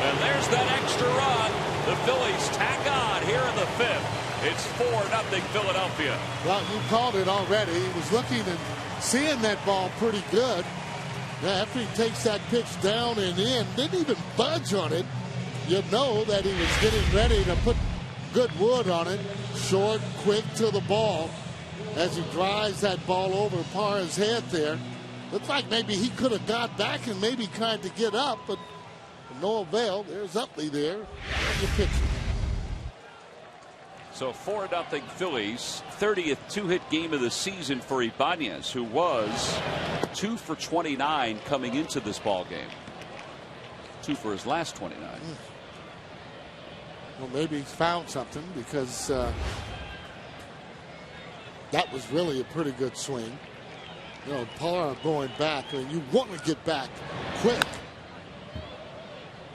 And there's that extra run. The Phillies tack on here in the fifth. It's 4-0 Philadelphia. Well, you called it already. He was looking and seeing that ball pretty good. After he takes that pitch down and in, didn't even budge on it. You know that he was getting ready to put good wood on it. Short, quick to the ball. As he drives that ball over Parra's head there. Looks like maybe he could have got back and maybe tried to get up, but no avail. There's Utley there. You pitch. So 4-0 Phillies. 30th two-hit game of the season for Ibanez, who was 2 for 29 coming into this ball game. 2 for his last 29. Well, maybe he's found something, because that was really a pretty good swing. You know, Parra going back, and you want to get back quick.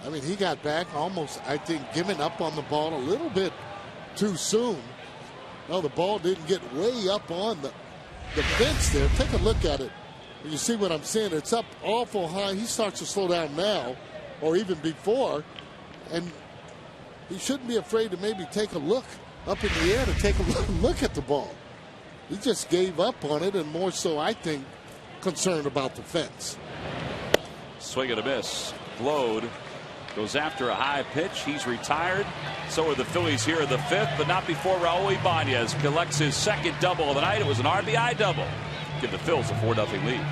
I mean, he got back almost, I think, giving up on the ball a little bit too soon. No, the ball didn't get way up on the fence there. Take a look at it. You see what I'm saying? It's up awful high. He starts to slow down now, or even before, and he shouldn't be afraid to maybe take a look up in the air to take a look at the ball. He just gave up on it, and more so, I think, concerned about the fence. Swing and a miss. Glode goes after a high pitch. He's retired. So are the Phillies here in the fifth, but not before Raul Ibanez collects his second double of the night. It was an RBI double. Give the Phils a 4-0 lead.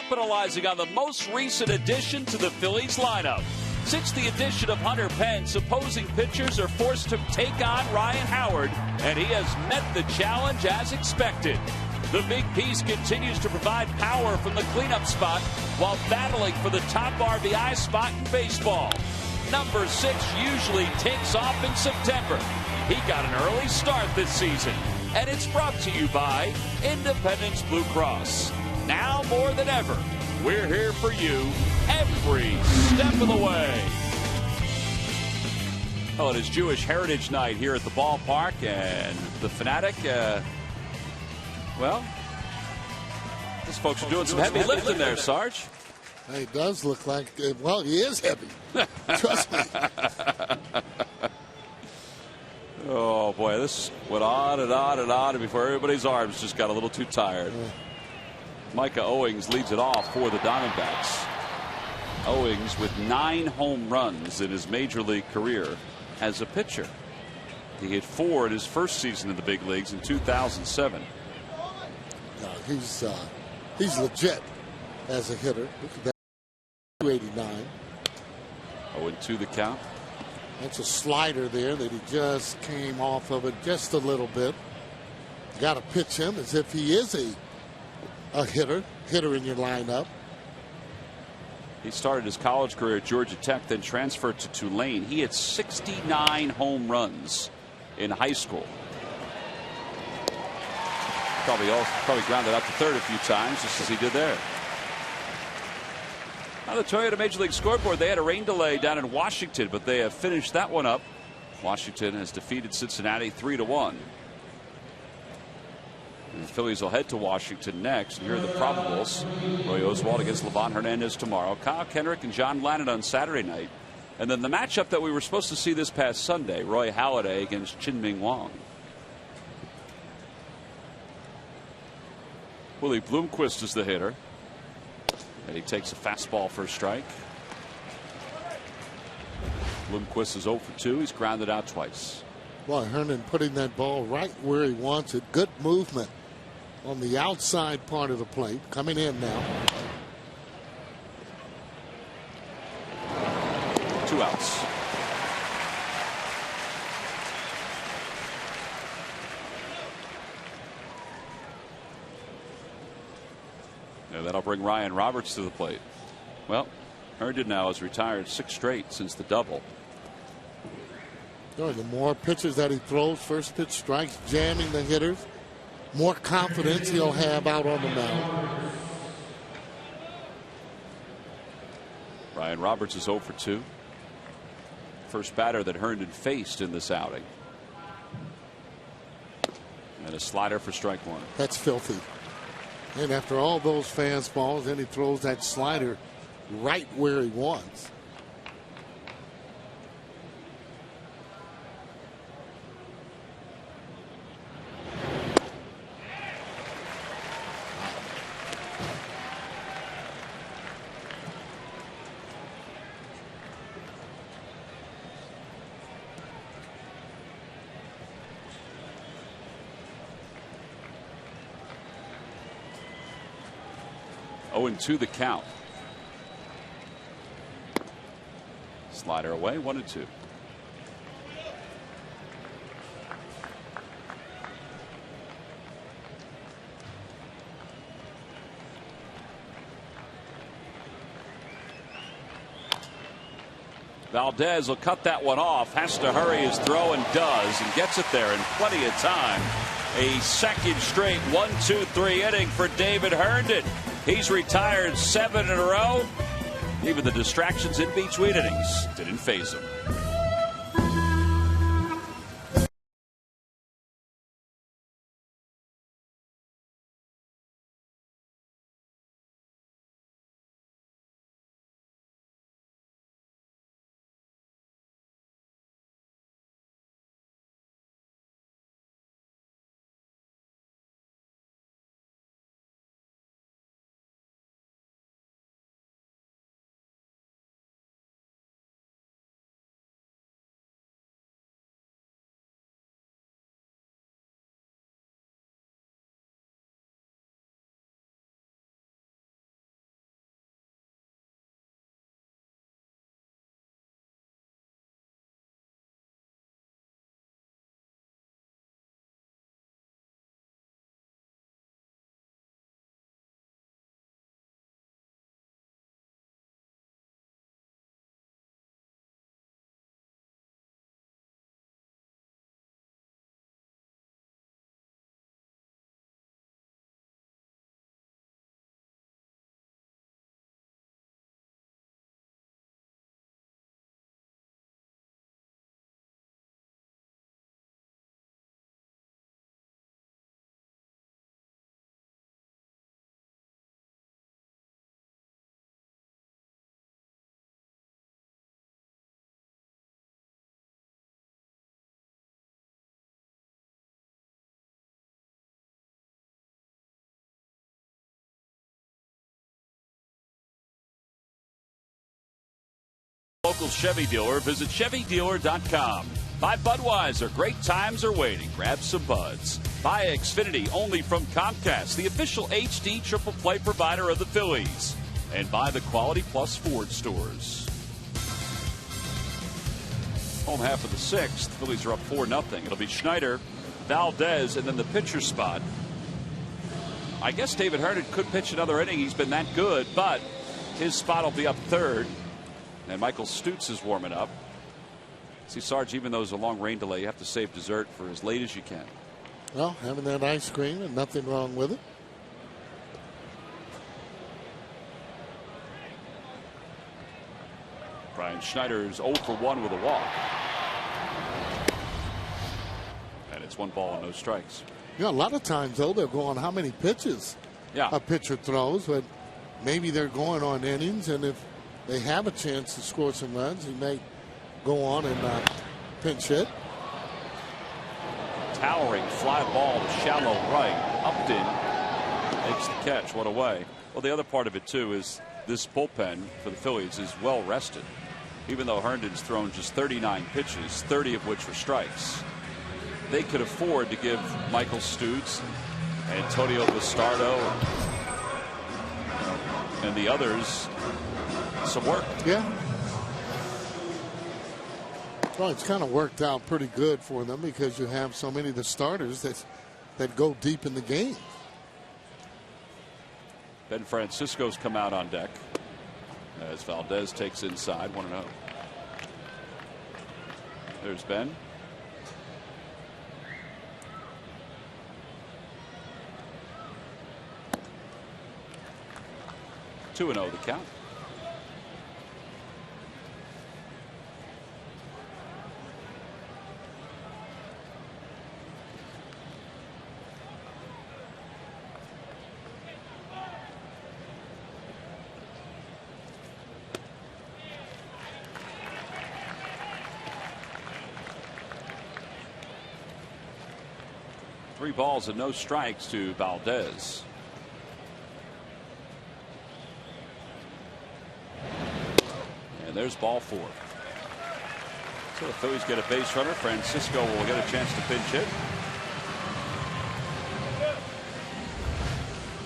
Capitalizing on the most recent addition to the Phillies lineup. Since the addition of Hunter Pence, opposing pitchers are forced to take on Ryan Howard, and he has met the challenge as expected. The big piece continues to provide power from the cleanup spot while battling for the top RBI spot in baseball. Number 6 usually takes off in September. He got an early start this season, and it's brought to you by Independence Blue Cross. Now more than ever, we're here for you every step of the way. Well, it is Jewish Heritage Night here at the ballpark, and the Fanatic, well, these folks are doing some heavy lifting there, Sarge. He does look like, well, he is heavy. Trust me. Oh, boy, this went on and on and on, and before everybody's arms just got a little too tired. Micah Owings leads it off for the Diamondbacks. Owings with 9 home runs in his major league career as a pitcher. He hit 4 in his first season in the big leagues in 2007. No, he's legit as a hitter. Look at that, 289. 0-2 the count. That's a slider there that he just came off of it just a little bit. Got to pitch him as if he is a a hitter in your lineup. He started his college career at Georgia Tech, then transferred to Tulane. He had 69 home runs in high school. Probably grounded out to third a few times, just as he did there. On the Toyota Major League scoreboard, they had a rain delay down in Washington, but they have finished that one up. Washington has defeated Cincinnati 3-1. And the Phillies will head to Washington next. And here are the probables. Roy Oswalt against Livan Hernandez tomorrow. Kyle Kendrick and John Lannon on Saturday night. And then the matchup that we were supposed to see this past Sunday, Roy Halladay against Chin-Ming Wong. Willie Bloomquist is the hitter. And he takes a fastball for a strike. Bloomquist is 0 for 2. He's grounded out twice. Boy, Hernan putting that ball right where he wants it. Good movement on the outside part of the plate. Coming in now. 2 outs. And that'll bring Ryan Roberts to the plate. Well, Herndon now has retired 6 straight since the double. The more pitches that he throws, first pitch strikes, jamming the hitters, more confidence he'll have out on the mound. Ryan Roberts is 0 for 2. First batter that Herndon faced in this outing. And a slider for strike 1. That's filthy. And after all those fastballs, then he throws that slider right where he wants. To the count. Slider away, 1-2. Valdez will cut that one off, has to hurry his throw and does, and gets it there in plenty of time. A second straight 1-2-3 inning for David Herndon. He's retired 7 in a row. Even the distractions in between innings didn't faze him. Local Chevy dealer. Visit ChevyDealer.com. Buy Budweiser. Great times are waiting. Grab some buds. Buy Xfinity only from Comcast, the official HD triple play provider of the Phillies. And buy the Quality Plus Ford stores. Home half of the 6th. Phillies are up 4-0. It'll be Schneider, Valdez, and then the pitcher spot I guess David Herndon could pitch another inning. He's been that good, but his spot will be up third. And Michael Stutz is warming up. See, Sarge, even though there's a long rain delay, you have to save dessert for as late as you can. Well, having that ice cream and nothing wrong with it. Brian Schneider's 0 for 1 with a walk. And it's 1 ball and no strikes. A lot of times, though, they're going how many pitches a pitcher throws, but maybe they're going on innings, and if they have a chance to score some runs, he may go on and pinch hit. Towering fly ball to shallow right. Upton makes the catch. What a way. Well, the other part of it, too, is this bullpen for the Phillies is well rested. Even though Herndon's thrown just 39 pitches, 30 of which were strikes, they could afford to give Michael Stutz, Antonio Bastardo, and the others some work. Yeah. Well, it's kind of worked out pretty good for them because you have so many of the starters that go deep in the game. Ben Francisco's come out on deck as Valdez takes inside 1-0. There's Ben. Two 2-0 the count. Three balls and no strikes to Valdez. And there's ball 4. So the Phillies get a base runner. Francisco will get a chance to pinch hit.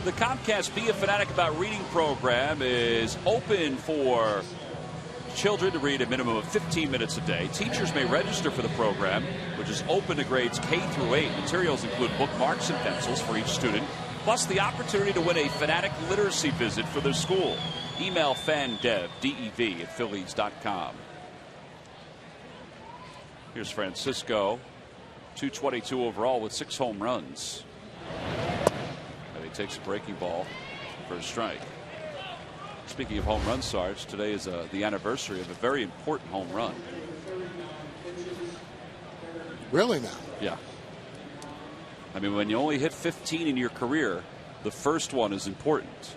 The Comcast Be a Fanatic About Reading program is open for children to read a minimum of 15 minutes a day. Teachers may register for the program, which is open to grades K through 8. Materials include bookmarks and pencils for each student, plus the opportunity to win a Fanatic literacy visit for their school. Email FanDev, DEV, at Phillies.com. Here's Francisco, 222 overall with 6 home runs. And he takes a breaking ball for a strike. Speaking of home runs, Sarge, today is the anniversary of a very important home run. Really now? Yeah. I mean, when you only hit 15 in your career, the first one is important.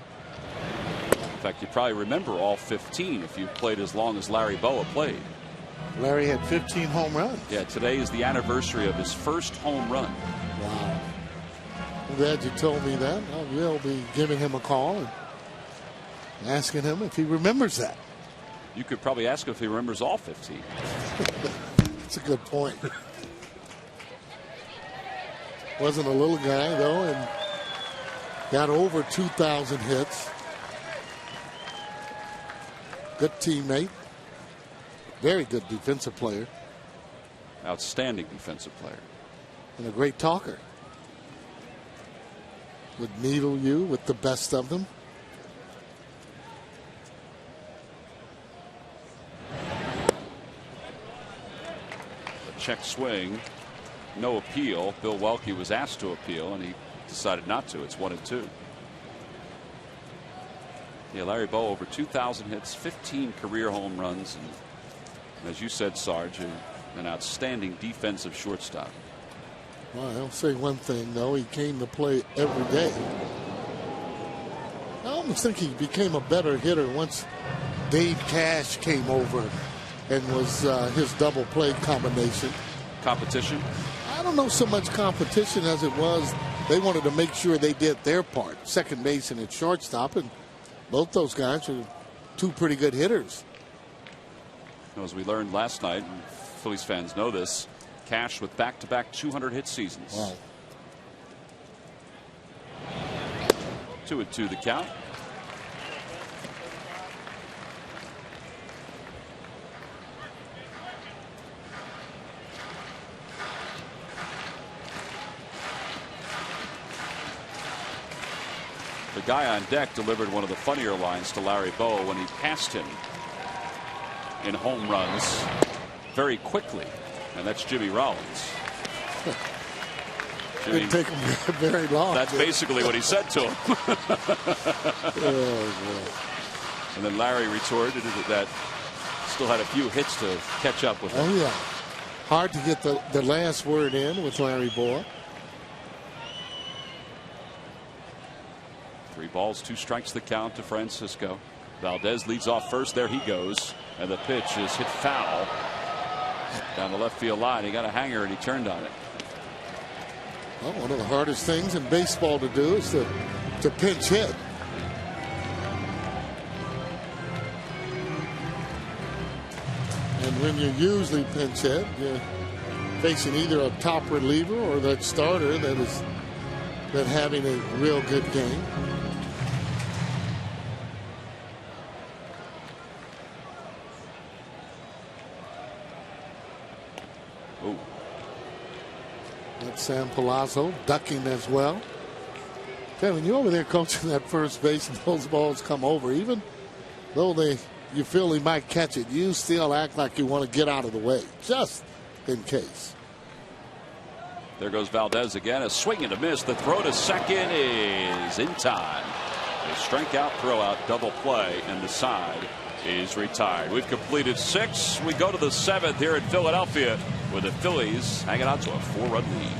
In fact, you probably remember all 15 if you played as long as Larry Boa played. Larry had 15 home runs. Yeah, today is the anniversary of his first home run. Wow. I'm glad you told me that. I will be giving him a call and asking him if he remembers that. You could probably ask him if he remembers all 15. That's a good point. Wasn't a little guy, though, and got over 2,000 hits. Good teammate. Very good defensive player. Outstanding defensive player. And a great talker. Would needle you with the best of them. Check swing, no appeal. Bill Welke was asked to appeal and he decided not to. It's 1-2. Yeah, Larry Boa over 2,000 hits, 15 career home runs, and as you said, Sarge, an outstanding defensive shortstop. Well, I'll say one thing though, he came to play every day. I almost think he became a better hitter once Dave Cash came over and was his double play combination. Competition? I don't know so much competition as it was they wanted to make sure they did their part. Second base and at shortstop, and both those guys are two pretty good hitters. As we learned last night, and Phillies fans know this, Cash with back-to-back 200 hit seasons. Wow. 2-2 the count. guy on deck delivered one of the funnier lines to Larry Bow when he passed him in home runs very quickly, and that's Jimmy Rollins. Didn't take him very long. That's basically what he said to him. And then Larry retorted that still had a few hits to catch up with him. Oh, yeah. Hard to get the last word in with Larry Boy. 3 balls, 2 strikes the count to Francisco. Valdez leads off first. There he goes. And the pitch is hit foul down the left field line. He got a hanger and he turned on it. Well, one of the hardest things in baseball to do is to pinch hit. And when you usually pinch hit, you're facing either a top reliever or that starter that having a real good game. Ooh. That's Sam Palazzo ducking as well. Okay, when you're over there coaching that first base and those balls come over, even though you feel he might catch it, you still act like you want to get out of the way, just in case. There goes Valdez again. A swing and a miss. The throw to second is in time. A strikeout, throw out, double play, and the side is retired. We've completed 6. We go to the 7th here in Philadelphia with the Phillies hanging on to a 4-run lead.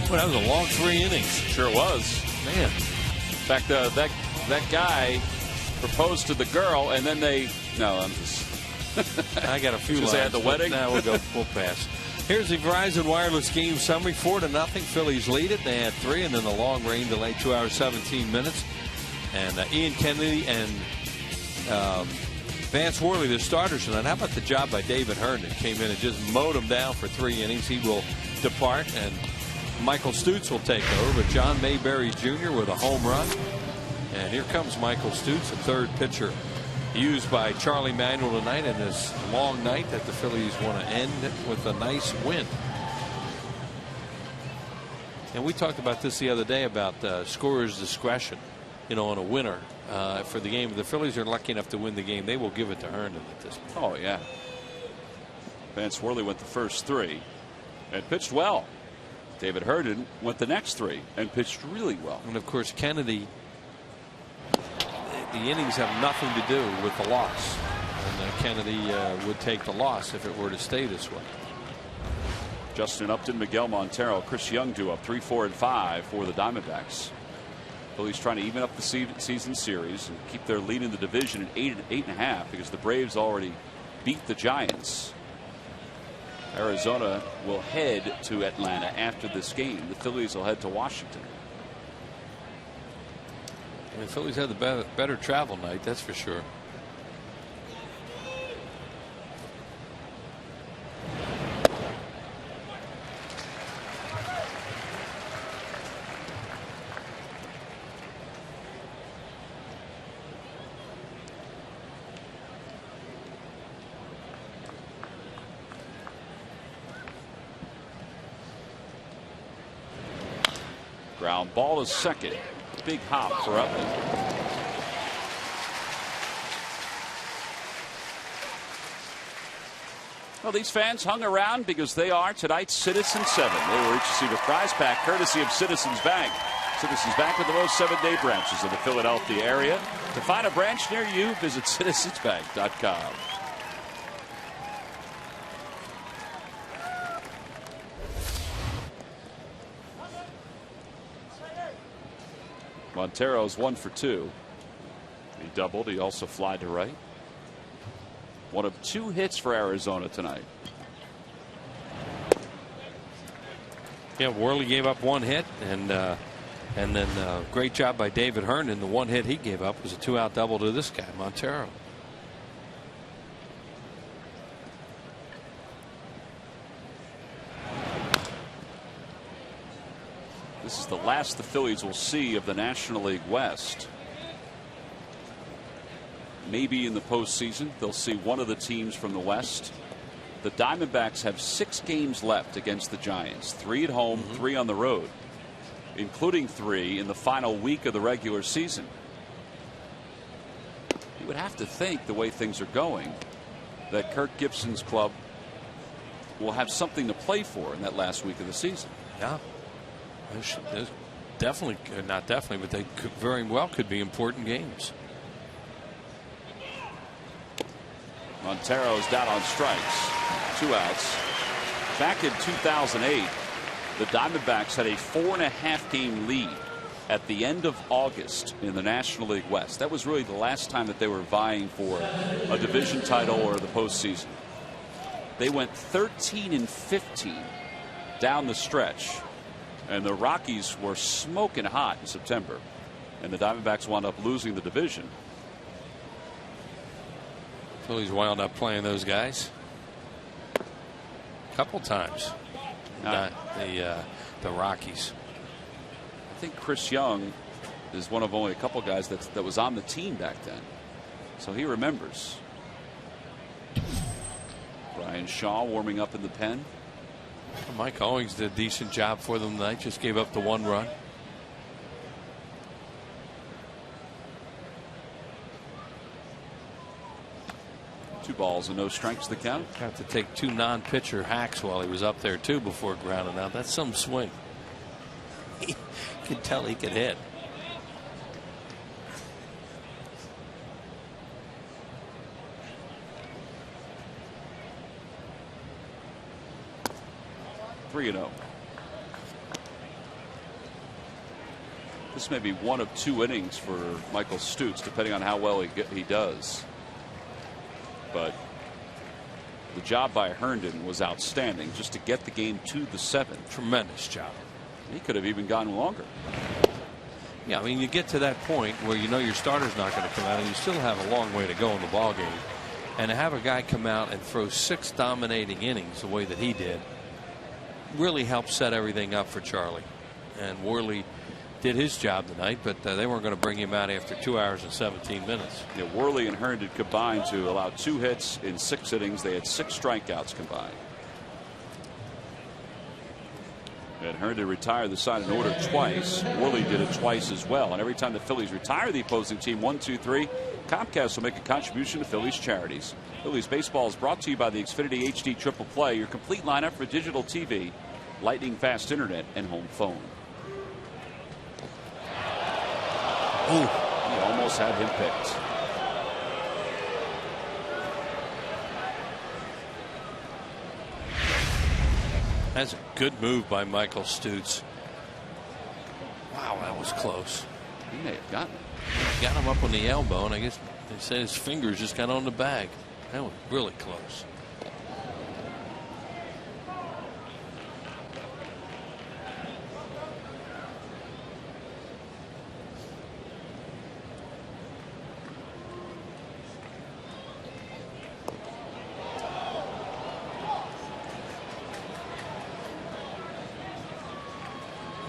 Well, that was a long 3 innings. Sure was. Man. In fact, that guy proposed to the girl, and then I'm just. I got a few lines. At the wedding. Now we'll pass. Here's the Verizon Wireless game summary. 4-0. Phillies lead it. They had 3, and then the long rain delay, 2 hours 17 minutes. And Ian Kennedy and Vance Worley, the starters tonight. How about the job by David Herndon? Came in and just mowed him down for 3 innings. He will depart, and Michael Stutz will take over. But John Mayberry Jr. with a home run. And here comes Michael Stutz, a third pitcher used by Charlie Manuel tonight in this long night that the Phillies want to end with a nice win. And we talked about this the other day about scorer's discretion, on a winner for the game. If the Phillies are lucky enough to win the game, they will give it to Herndon at this point. Oh, yeah. Vance Worley went the first 3 and pitched well. David Herndon went the next 3 and pitched really well. And of course, Kennedy, the innings have nothing to do with the loss. And Kennedy would take the loss if it were to stay this way. Justin Upton, Miguel Montero, Chris Young do up 3, 4, and 5 for the Diamondbacks. Phillies trying to even up the season series and keep their lead in the division at 8.5 because the Braves already beat the Giants. Arizona will head to Atlanta after this game. The Phillies will head to Washington. The Phillies had the better travel night, that's for sure. Ground ball is second. Big hop for Upton. Well, these fans hung around because they are tonight's Citizens 7. They will each receive a prize pack courtesy of Citizens Bank. Citizens Bank with the most 7-day branches in the Philadelphia area. To find a branch near you, visit citizensbank.com. Montero's 1 for 2. He doubled. He also flied to right. One of 2 hits for Arizona tonight. Yeah, Worley gave up 1 hit, and then great job by David Herndon. The 1 hit he gave up was a 2-out double to this guy, Montero. This is the last the Phillies will see of the National League West. Maybe in the postseason they'll see one of the teams from the West. The Diamondbacks have 6 games left against the Giants, 3 at home, 3 on the road, including 3 in the final week of the regular season. You would have to think, the way things are going, that Kirk Gibson's club will have something to play for in that last week of the season. Yeah. There's definitely, not definitely, but they could very well could be important games. Montero's down on strikes. 2 outs. Back in 2008, the Diamondbacks had a 4.5 game lead at the end of August in the National League West. That was really the last time that they were vying for a division title or the postseason. They went 13-15 down the stretch. And the Rockies were smoking hot in September. And the Diamondbacks wound up losing the division. Phillies wound up playing those guys a couple times. Not the Rockies. I think Chris Young is one of only a couple guys that was on the team back then. So he remembers. Brian Shaw warming up in the pen. Mike Owings did a decent job for them tonight. Just gave up the 1 run. Two balls and no strikes the count. Got to take 2 non-pitcher hacks while he was up there too before grounding out. That's some swing. You could tell he could hit. Three 3-0. This may be one of 2 innings for Michael Stutz, depending on how well he does. But the job by Herndon was outstanding, just to get the game to the 7th. Tremendous job. He could have even gone longer. Yeah, I mean, you get to that point where you know your starter's not going to come out, and you still have a long way to go in the ball game. And to have a guy come out and throw 6 dominating innings the way that he did really helped set everything up for Charlie. And Worley did his job tonight, but they weren't going to bring him out after 2 hours and 17 minutes. Yeah, Worley and Herndon combined to allow 2 hits in 6 innings. They had 6 strikeouts combined. And Herndon retired the side in order twice. Worley did it twice as well. And every time the Phillies retire the opposing team 1, 2, 3, Comcast will make a contribution to Phillies charities. Phillies baseball is brought to you by the Xfinity HD Triple Play, your complete lineup for digital TV, lightning fast internet, and home phone. Ooh, he almost had him picked. That's a good move by Michael Stutz. Wow, that was close. He may have gotten it. Got him up on the elbow, and I guess they said his fingers just got on the bag. That was really close.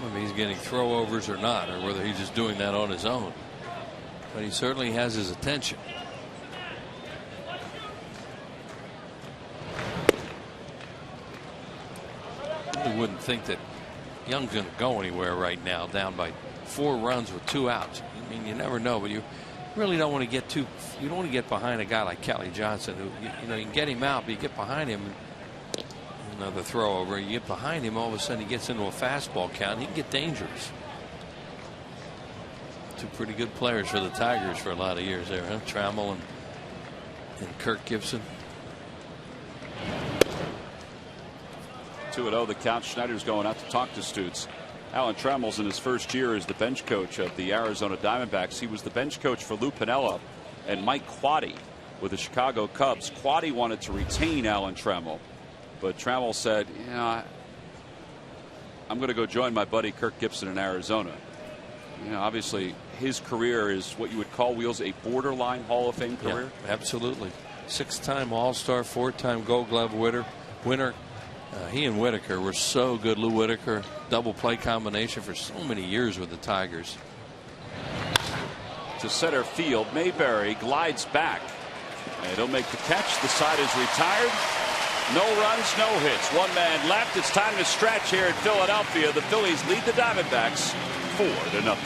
Whether he's getting throwovers or not, or whether he's just doing that on his own. But he certainly has his attention. I wouldn't think that Young's going to go anywhere right now, down by 4 runs with 2 outs. I mean, you never know, but you really don't want to get you don't want to get behind a guy like Kelly Johnson, who, you know, you can get him out, but you get behind him, another throw over, you get behind him, all of a sudden he gets into a fastball count, he can get dangerous. 2 pretty good players for the Tigers for a lot of years there, huh? Trammell and Kirk Gibson. 2-0 the count. Schneider's going out to talk to Stutz. Alan Trammell's in his first year as the bench coach of the Arizona Diamondbacks. He was the bench coach for Lou Piniella and Mike Quade with the Chicago Cubs. Quade wanted to retain Alan Trammell, but Trammell said, you know, I'm going to go join my buddy Kirk Gibson in Arizona. You know, obviously his career is what you would call, Wheels, a borderline Hall of Fame career. Yeah, absolutely. 6-time All-Star, 4-time Gold Glove winner. He and Whitaker were so good. Lou Whitaker, double play combination for so many years with the Tigers. To center field, Mayberry glides back. And he'll make the catch. The side is retired. No runs, no hits. 1 man left. It's time to stretch here in Philadelphia. The Phillies lead the Diamondbacks 4-0.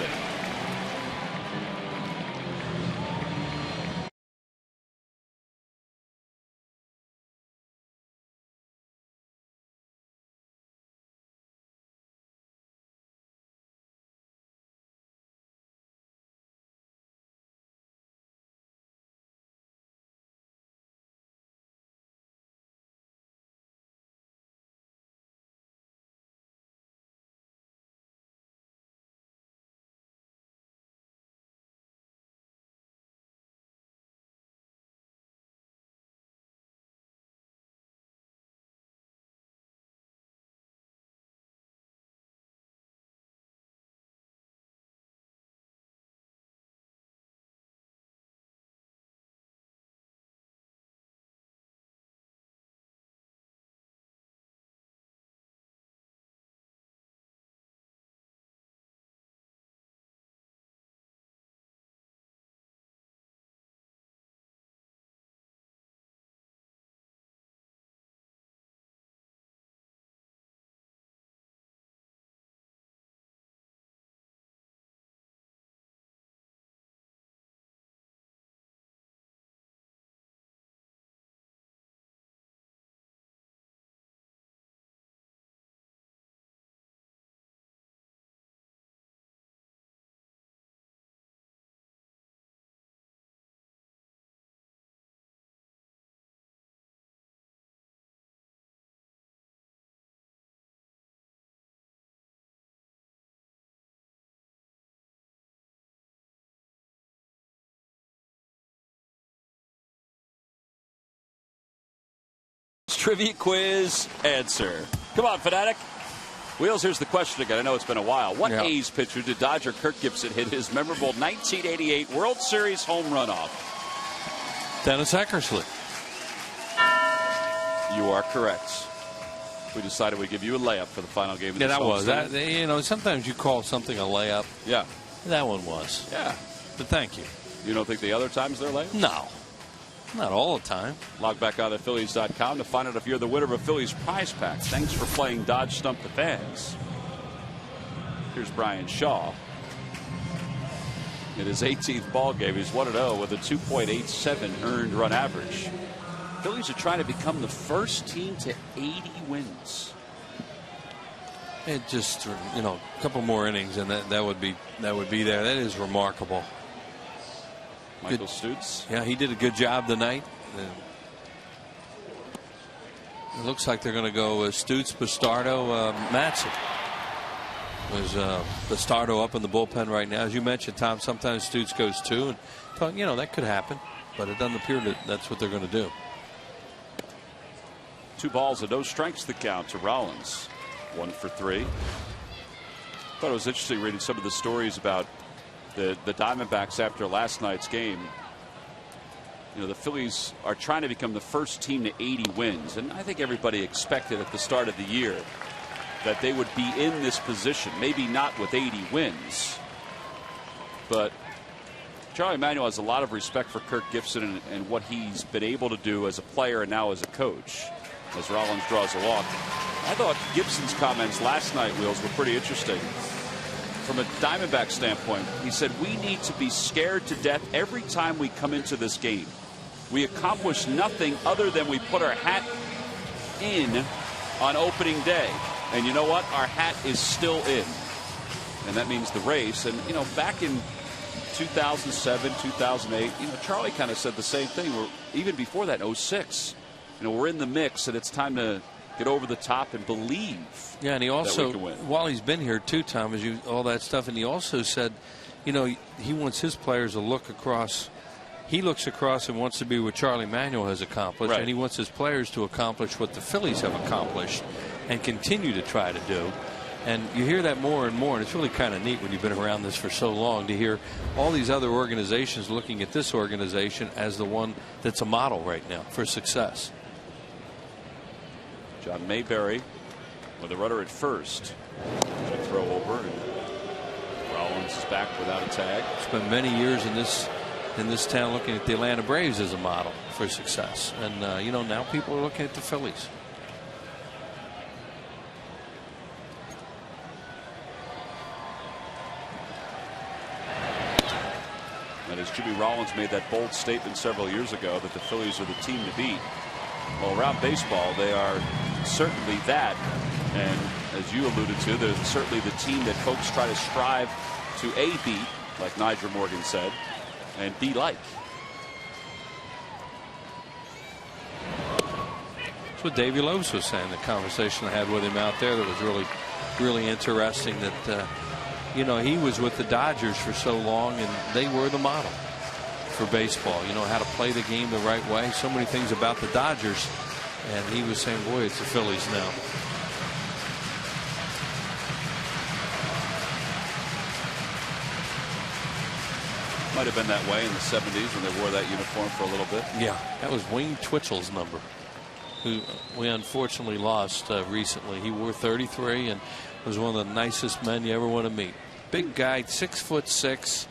Trivia quiz answer. Come on, Fanatic. Wheels, here's the question again. I know it's been a while. What A's pitcher did Dodger Kirk Gibson hit his memorable 1988 World Series home run off? Dennis Eckersley. You are correct. We decided we'd give you a layup for the final game of this that was. That, you know, sometimes you call something a layup. Yeah. That one was. Yeah. But thank you. You don't think the other times they're layups? No. Not all the time. Log back on at Phillies.com to find out if you're the winner of a Phillies prize pack. Thanks for playing Dodge Stump the Fans. Here's Brian Shaw. In his 18th ball game, he's 1-0 with a 2.87 earned run average. Phillies are trying to become the first team to 80 wins. It just, you know, a couple more innings and that would be there. That is remarkable. Michael Stutz. Yeah, he did a good job tonight. It looks like they're going to go Stutz, Bastardo, Matson. was the starter up in the bullpen right now. As you mentioned, Tom, sometimes Stutes goes 2, and you know that could happen, but it doesn't appear that that's what they're going to do. 2 balls and no strikes the count to Rollins. 1 for 3. Thought it was interesting reading some of the stories about the Diamondbacks after last night's game. You know, the Phillies are trying to become the first team to 80 wins, and I think everybody expected at the start of the year that they would be in this position, maybe not with 80 wins, but Charlie Manuel has a lot of respect for Kirk Gibson and what he's been able to do as a player and now as a coach. As Rollins draws a walk, I thought Gibson's comments last night, Wheels, were pretty interesting. From a Diamondback standpoint, he said, we need to be scared to death every time we come into this game. We accomplish nothing other than we put our hat in on opening day. And you know what? Our hat is still in. And that means the race. And, you know, back in 2007, 2008, you know, Charlie kind of said the same thing. Even before that, 06, you know, we're in the mix and it's time to get over the top and believe. Yeah, and he also, that we can win. while he's been here too, Tom, all that stuff, and he also said, you know, he wants his players to look across. He looks across and wants to be what Charlie Manuel has accomplished, right. And he wants his players to accomplish what the Phillies have accomplished and continue to try to do. And you hear that more and more, and it's really kind of neat when you've been around this for so long to hear all these other organizations looking at this organization as the one that's a model right now for success. John Mayberry with a runner at first. To throw over, and Rollins is back without a tag. Spent many years in this town looking at the Atlanta Braves as a model for success, and you know, now people are looking at the Phillies. And as Jimmy Rollins made that bold statement several years ago that the Phillies are the team to beat, well, around baseball they are certainly that, and as you alluded to, they're certainly the team that folks try to strive to A beat, like Nigel Morgan said, and be like. That's what Davey Lowe's was saying. The conversation I had with him out there that was really interesting. That you know, he was with the Dodgers for so long, and they were the model for baseball. You know, how to play the game the right way. So many things about the Dodgers, and he was saying, boy, it's the Phillies now. Might have been that way in the 70s when they wore that uniform for a little bit. Yeah, that was Wayne Twitchell's number, who we unfortunately lost recently. He wore 33 and was one of the nicest men you ever want to meet. Big guy, 6'6".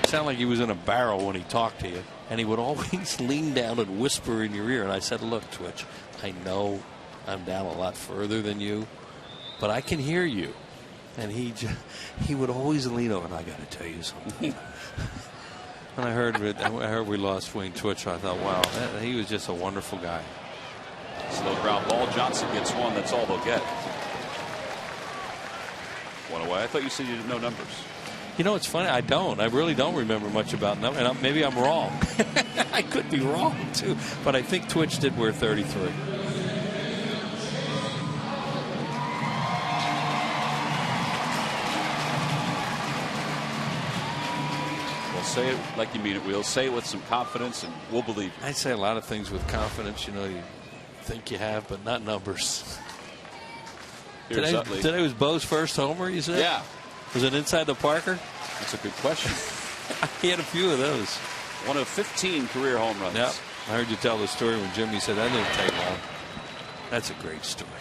Sounded like he was in a barrel when he talked to you, and he would always lean down and whisper in your ear. And I said, look, Twitch, I know I'm down a lot further than you, but I can hear you. And he would always lean over, and I got to tell you something. When I heard we lost Wayne Twitchell, I thought, wow, he was just a wonderful guy. Slow ground ball. Johnson gets one. That's all they'll get. One away. I thought you said you didn't know numbers. You know, it's funny. I don't. I really don't remember much about numbers. And maybe I'm wrong. I could be wrong, too. But I think Twitch did wear 33. Say it like you mean it, Wheels. Say it with some confidence, and we'll believe you. I say a lot of things with confidence, you know, you think you have, but not numbers. Today was Bo's first homer, you said? Yeah. Was it inside the Parker? That's a good question. He had a few of those. One of 15 career home runs. Yep. I heard you tell the story when Jimmy said that didn't take long. That's a great story.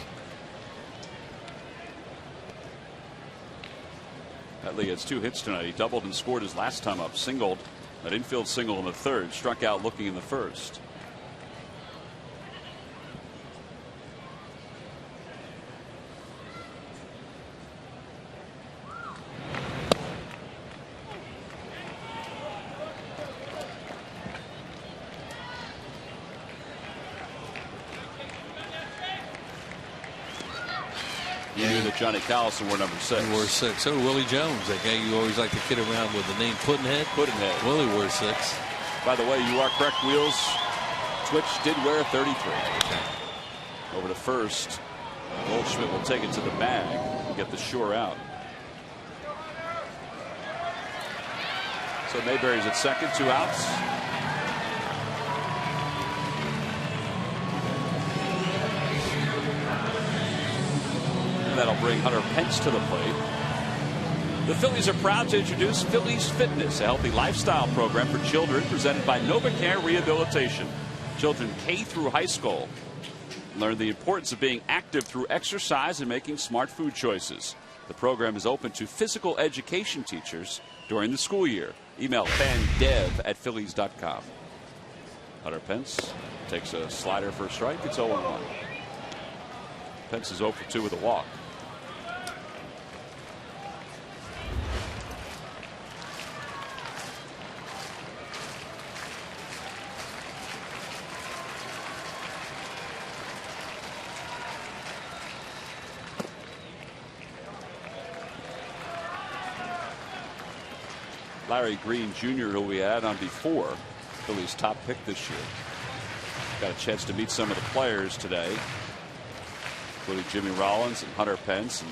Utley has 2 hits tonight. He doubled and scored his last time up. Singled, an infield single in the third. Struck out looking in the first. You knew that Johnny Callison wore number 6. He wore 6. So did Willie Jones, that guy you always like to kid around with the name Puddinhead. Puddinhead. Willie wore 6. By the way, you are correct, Wheels. Twitch did wear 33. Over to first. Goldschmidt will take it to the bag and get the shore out. So Mayberry's at second, 2 outs. And that'll bring Hunter Pence to the plate. The Phillies are proud to introduce Phillies Fitness, a healthy lifestyle program for children presented by NovaCare Rehabilitation. Children K through high school learn the importance of being active through exercise and making smart food choices. The program is open to physical education teachers during the school year. Email fandev@phillies.com. Hunter Pence takes a slider for a strike. It's 0-1. Pence is 0 for 2 with a walk. Larry Green Jr., who we had on before, Phillies' top pick this year. Got a chance to meet some of the players today, including Jimmy Rollins and Hunter Pence. And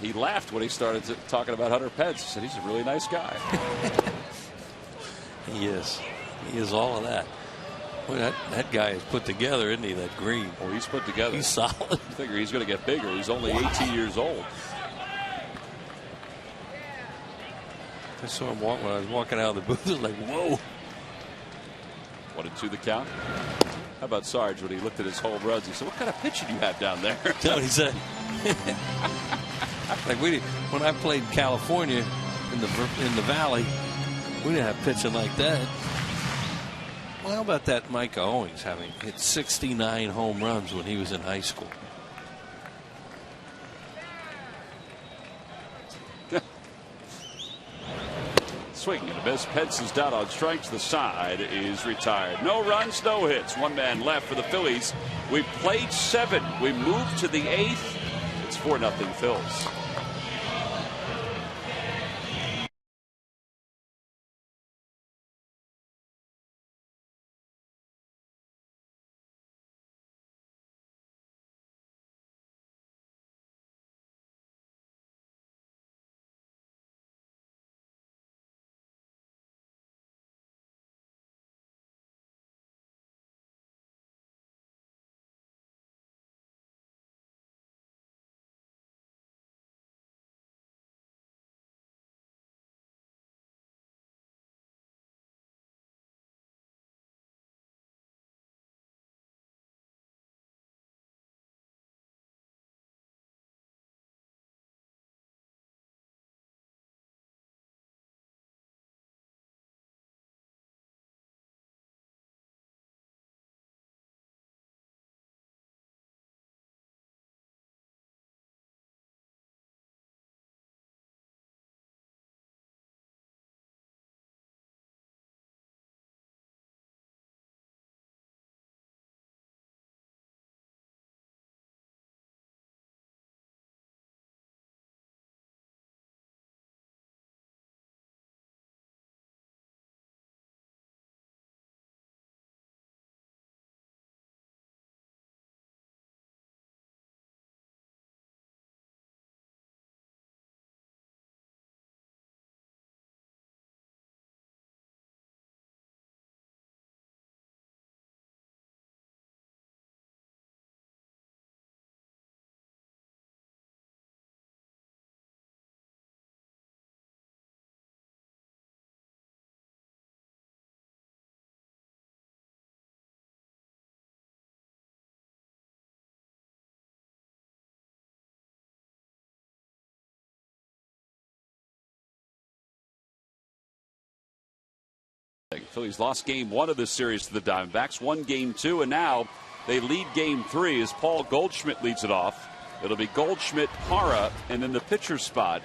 he laughed when he started talking about Hunter Pence. He said he's a really nice guy. He is. He is all of that. Boy, that guy is put together, isn't he, that Green? Oh, he's put together. He's solid. I figure he's going to get bigger. He's only 18 years old. I saw him walk when I was walking out of the booth. I was like, whoa. 1-2 the count. How about Sarge when he looked at his home runs? He said, "What kind of pitch do you have down there?" That's what he said. Like when I played California in the Valley, we didn't have pitching like that. Well, how about that Micah Owings having hit 69 home runs when he was in high school? Swing and a miss. Pence is down on strikes. The side is retired. No runs, no hits. One man left for the Phillies. We played 7. We moved to the 8th. It's 4-0 Phils. Phillies lost game 1 of this series to the Diamondbacks, won game 2, and now they lead game 3 as Paul Goldschmidt leads it off. It'll be Goldschmidt, Hara, and then the pitcher spot.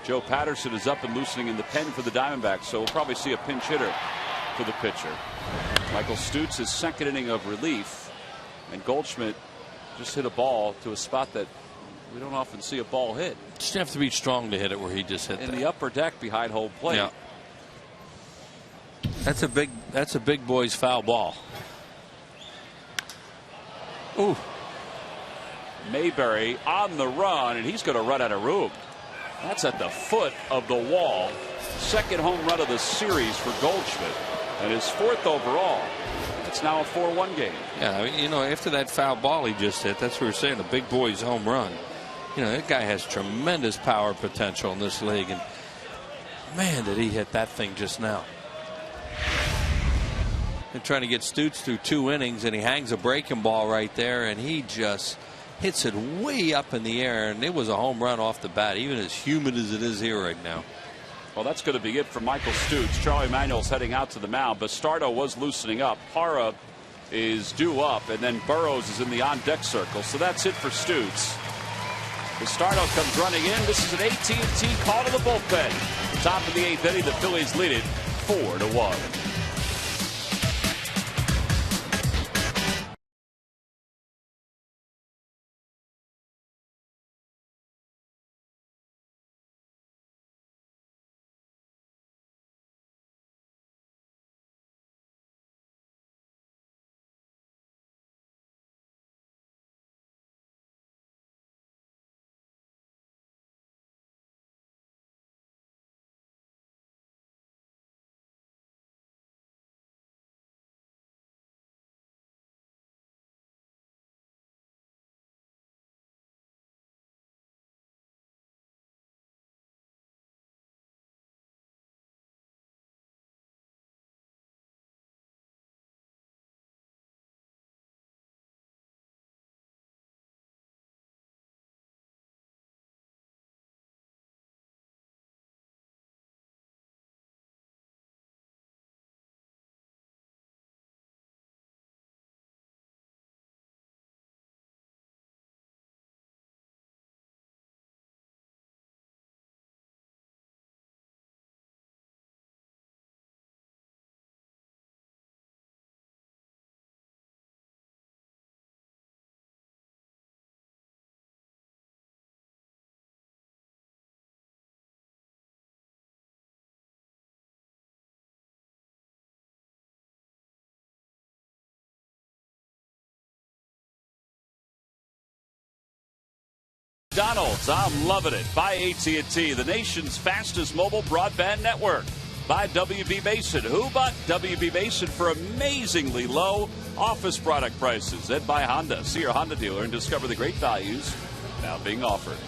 Joe Patterson is up and loosening in the pen for the Diamondbacks, so we'll probably see a pinch hitter for the pitcher. Michael Stutz, his second inning of relief, and Goldschmidt just hit a ball to a spot that we don't often see a ball hit. Just have to be strong to hit it where he just hit in that. the upper deck behind home plate. Yeah. That's a big boy's foul ball. Ooh. Mayberry on the run, and he's going to run out of room. That's at the foot of the wall. Second home run of the series for Goldschmidt, and his 4th overall. It's now a 4-1 game. Yeah, I mean, after that foul ball he just hit, that's what we're saying, a big boy's home run. That guy has tremendous power potential in this league, and man, did he hit that thing just now. They're trying to get Stutes through 2 innings, and he hangs a breaking ball right there, and he just hits it way up in the air, and it was a home run off the bat, even as humid as it is here right now. Well, that's going to be it for Michael Stutes. Charlie Manuel's heading out to the mound. Bastardo was loosening up. Parra is due up, and then Burrows is in the on-deck circle. So that's it for Stutes. Bastardo comes running in. This is an AT&T call to the bullpen. Top of the 8th inning, the Phillies lead it 4-1. McDonald's, I'm loving it. By AT&T, the nation's fastest mobile broadband network. By WB Mason. Who but WB Mason for amazingly low office product prices? And by Honda. See your Honda dealer and discover the great values now being offered.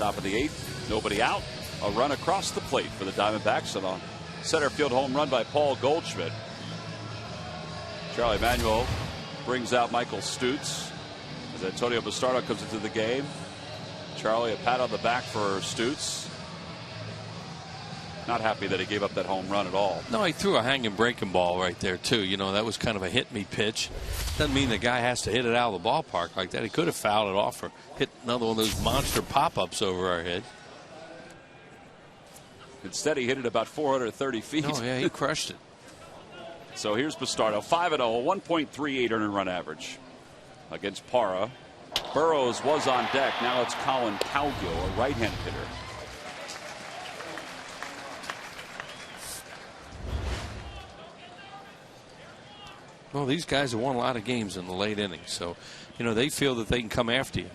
Top of the 8th, nobody out. A run across the plate for the Diamondbacks, and a center field home run by Paul Goldschmidt. Charlie Manuel brings out Michael Stutes as Antonio Bastardo comes into the game. Charlie, a pat on the back for Stutes. Not happy that he gave up that home run at all. No, he threw a hanging breaking ball right there too. You know, that was kind of a hit me pitch. Doesn't mean the guy has to hit it out of the ballpark like that. He could have fouled it off or hit another one of those monster pop-ups over our head. Instead, he hit it about 430 feet. Oh yeah, he crushed it. So here's Bastardo, 5-0, 1.38 earned run average against Parra. Burrows was on deck. Now it's Colin Cowgill, a right-hand hitter. Well, these guys have won a lot of games in the late innings, so you know they feel that they can come after you,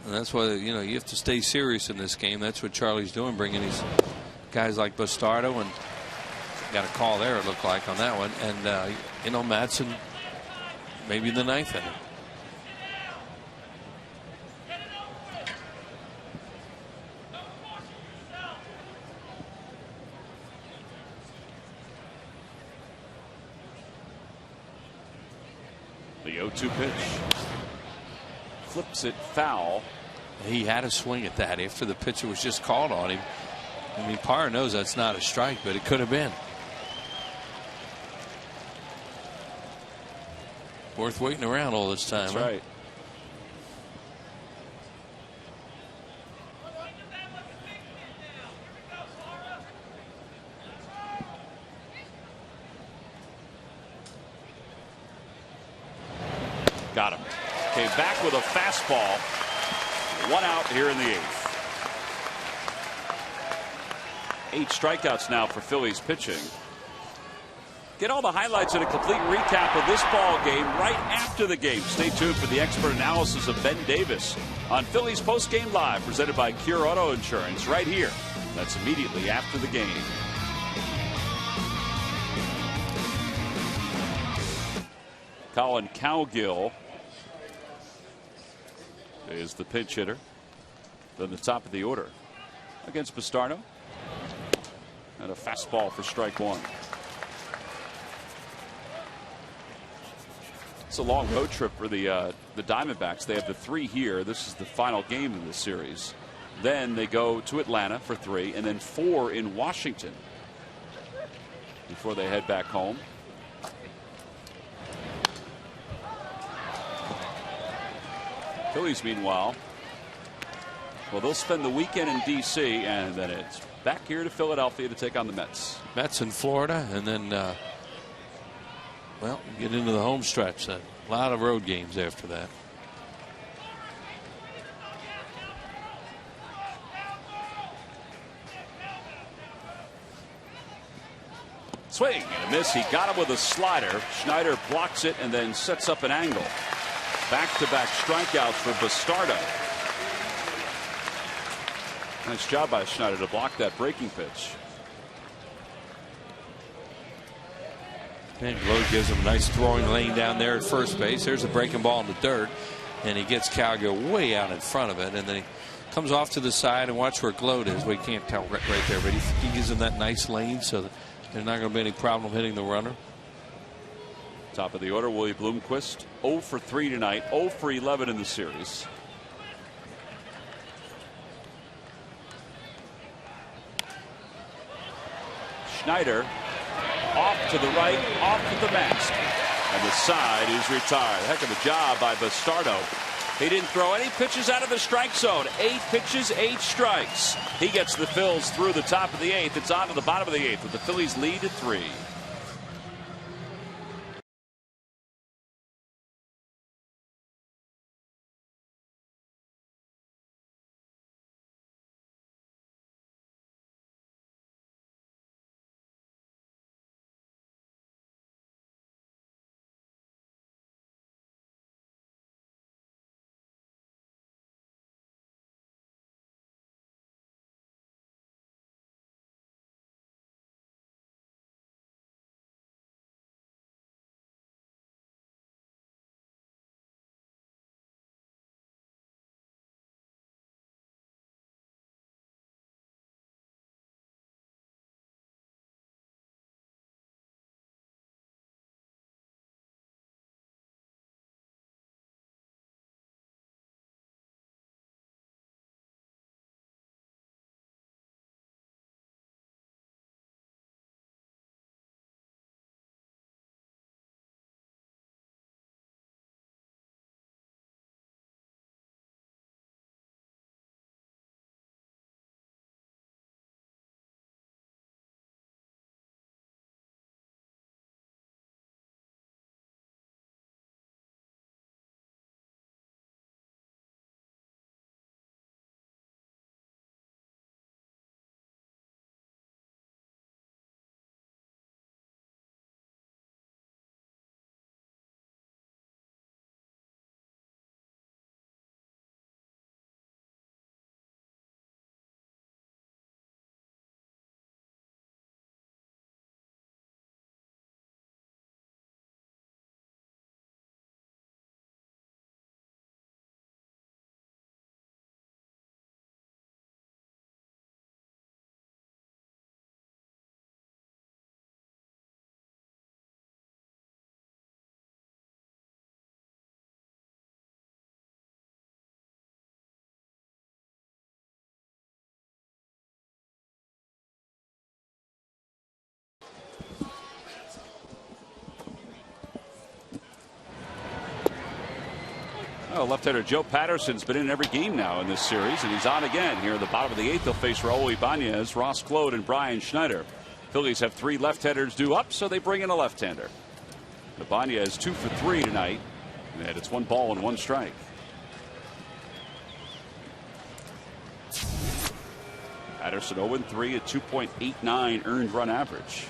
and that's why you have to stay serious in this game. That's what Charlie's doing, bringing these guys like Bastardo, and got a call there it looked like on that one, and Madsen maybe in the 9th inning. The 0-2 pitch. Flips it foul. He had a swing at that after the pitcher was just called on him. I mean, Parra knows that's not a strike, but it could have been. Worth waiting around all this time. That's right. Got him. Came back with a fastball. 1 out here in the 8th. 8 strikeouts now for Phillies pitching. Get all the highlights and a complete recap of this ball game right after the game. Stay tuned for the expert analysis of Ben Davis on Phillies Postgame Live, presented by Cure Auto Insurance, right here. That's immediately after the game. Colin Cowgill is the pinch hitter. Then the top of the order against Bastardo. And a fastball for strike one. It's a long road trip for the Diamondbacks. They have the 3 here. This is the final game in this series. Then they go to Atlanta for 3, and then 4 in Washington before they head back home. Phillies, meanwhile, well, they'll spend the weekend in D.C., and then it's back here to Philadelphia to take on the Mets. Mets in Florida, and then, well, get into the home stretch then. A lot of road games after that. Swing and a miss. He got him with a slider. Schneider blocks it and then sets up an angle. Back-to-back strikeouts for Bastardo. Nice job by Schneider to block that breaking pitch. And Glow gives him a nice throwing lane down there at first base. There's a breaking ball in the dirt, and he gets Cowgill way out in front of it, and then he comes off to the side, and watch where Glow is. We can't tell right there, but he gives him that nice lane so that there's not going to be any problem hitting the runner. Top of the order, Willie Bloomquist, 0 for 3 tonight, 0 for 11 in the series. Schneider off to the right, off to the mast, and the side is retired. Heck of a job by Bastardo. He didn't throw any pitches out of the strike zone. 8 pitches, 8 strikes. He gets the Phils through the top of the 8th. It's on to the bottom of the 8th with the Phillies lead at 3. Well, left-hander Joe Patterson's been in every game now in this series, and he's on again here at the bottom of the 8th. They'll face Raul Ibanez, Ross Claude, and Brian Schneider. Phillies have 3 left-handers due up, so they bring in a left-hander. Ibanez 2 for 3 tonight, and it's 1 ball and 1 strike. Patterson 0-3 at 2.89 earned run average.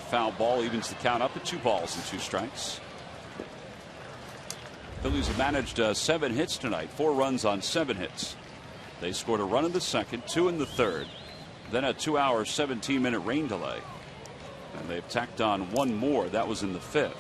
foul ball evens the count up at 2 balls and 2 strikes. Phillies have managed 7 hits tonight, 4 runs on 7 hits. They scored a run in the second, 2 in the third, then a 2-hour 17-minute rain delay, and they've tacked on 1 more. That was in the 5th.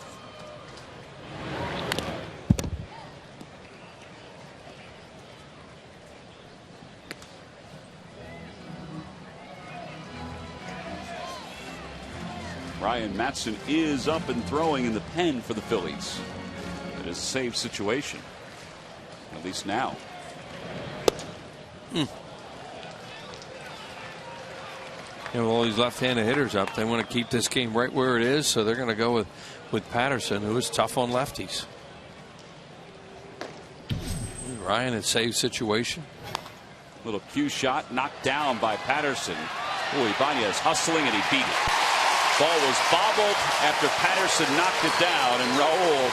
Ryan Matson is up and throwing in the pen for the Phillies. It is a save situation, at least now. You know, all these left-handed hitters up, they want to keep this game right where it is, so they're going to go with Patterson, who is tough on lefties. Ryan in save situation. Little cue shot knocked down by Patterson. Oh, Ibanez hustling, and he beat it. Ball was bobbled after Patterson knocked it down, and Raul,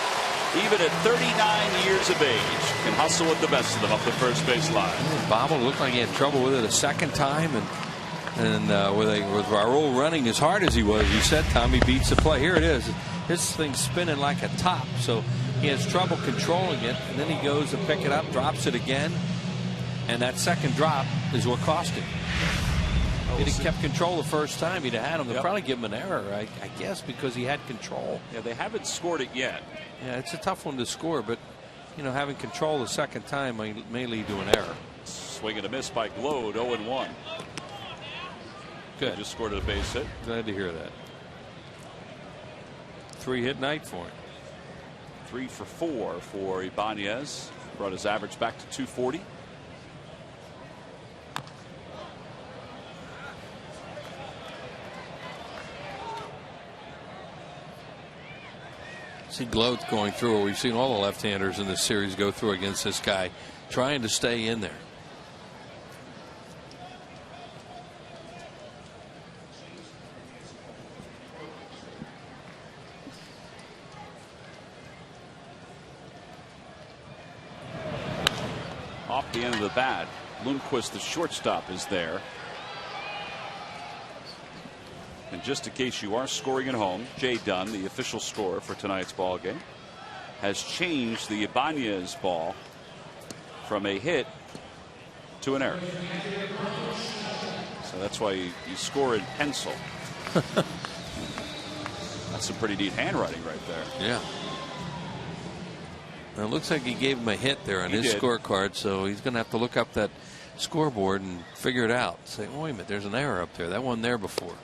even at 39 years of age, can hustle with the best of them up the first base line. Bobbled, looked like he had trouble with it a second time, and with Raul running as hard as he was, you said, Tommy beats the play. Here it is. His thing's spinning like a top, so he has trouble controlling it, and then he goes to pick it up, drops it again, and that second drop is what cost him. If he kept control the first time, he'd have had him. They'll probably give him an error, I guess, because he had control. Yeah, they haven't scored it yet. Yeah, it's a tough one to score, but you know, having control the second time may lead to an error. Swing and a miss by Glode, 0-1. Good. He just scored a base hit. Glad to hear that. 3-hit night for him. 3 for 4 for Ibanez. Brought his average back to 240. See Glode going through. We've seen all the left-handers in this series go through against this guy, trying to stay in there. Off the end of the bat, Lundqvist, the shortstop, is there. And just in case you are scoring at home, Jay Dunn, the official scorer for tonight's ball game, has changed the Ibanez ball from a hit to an error. So that's why you score in pencil. That's some pretty neat handwriting right there. Yeah. Now, it looks like he gave him a hit there on his scorecard, so he's going to have to look up that scoreboard and figure it out. Say, oh, wait a minute, there's an error up there. That wasn't there before.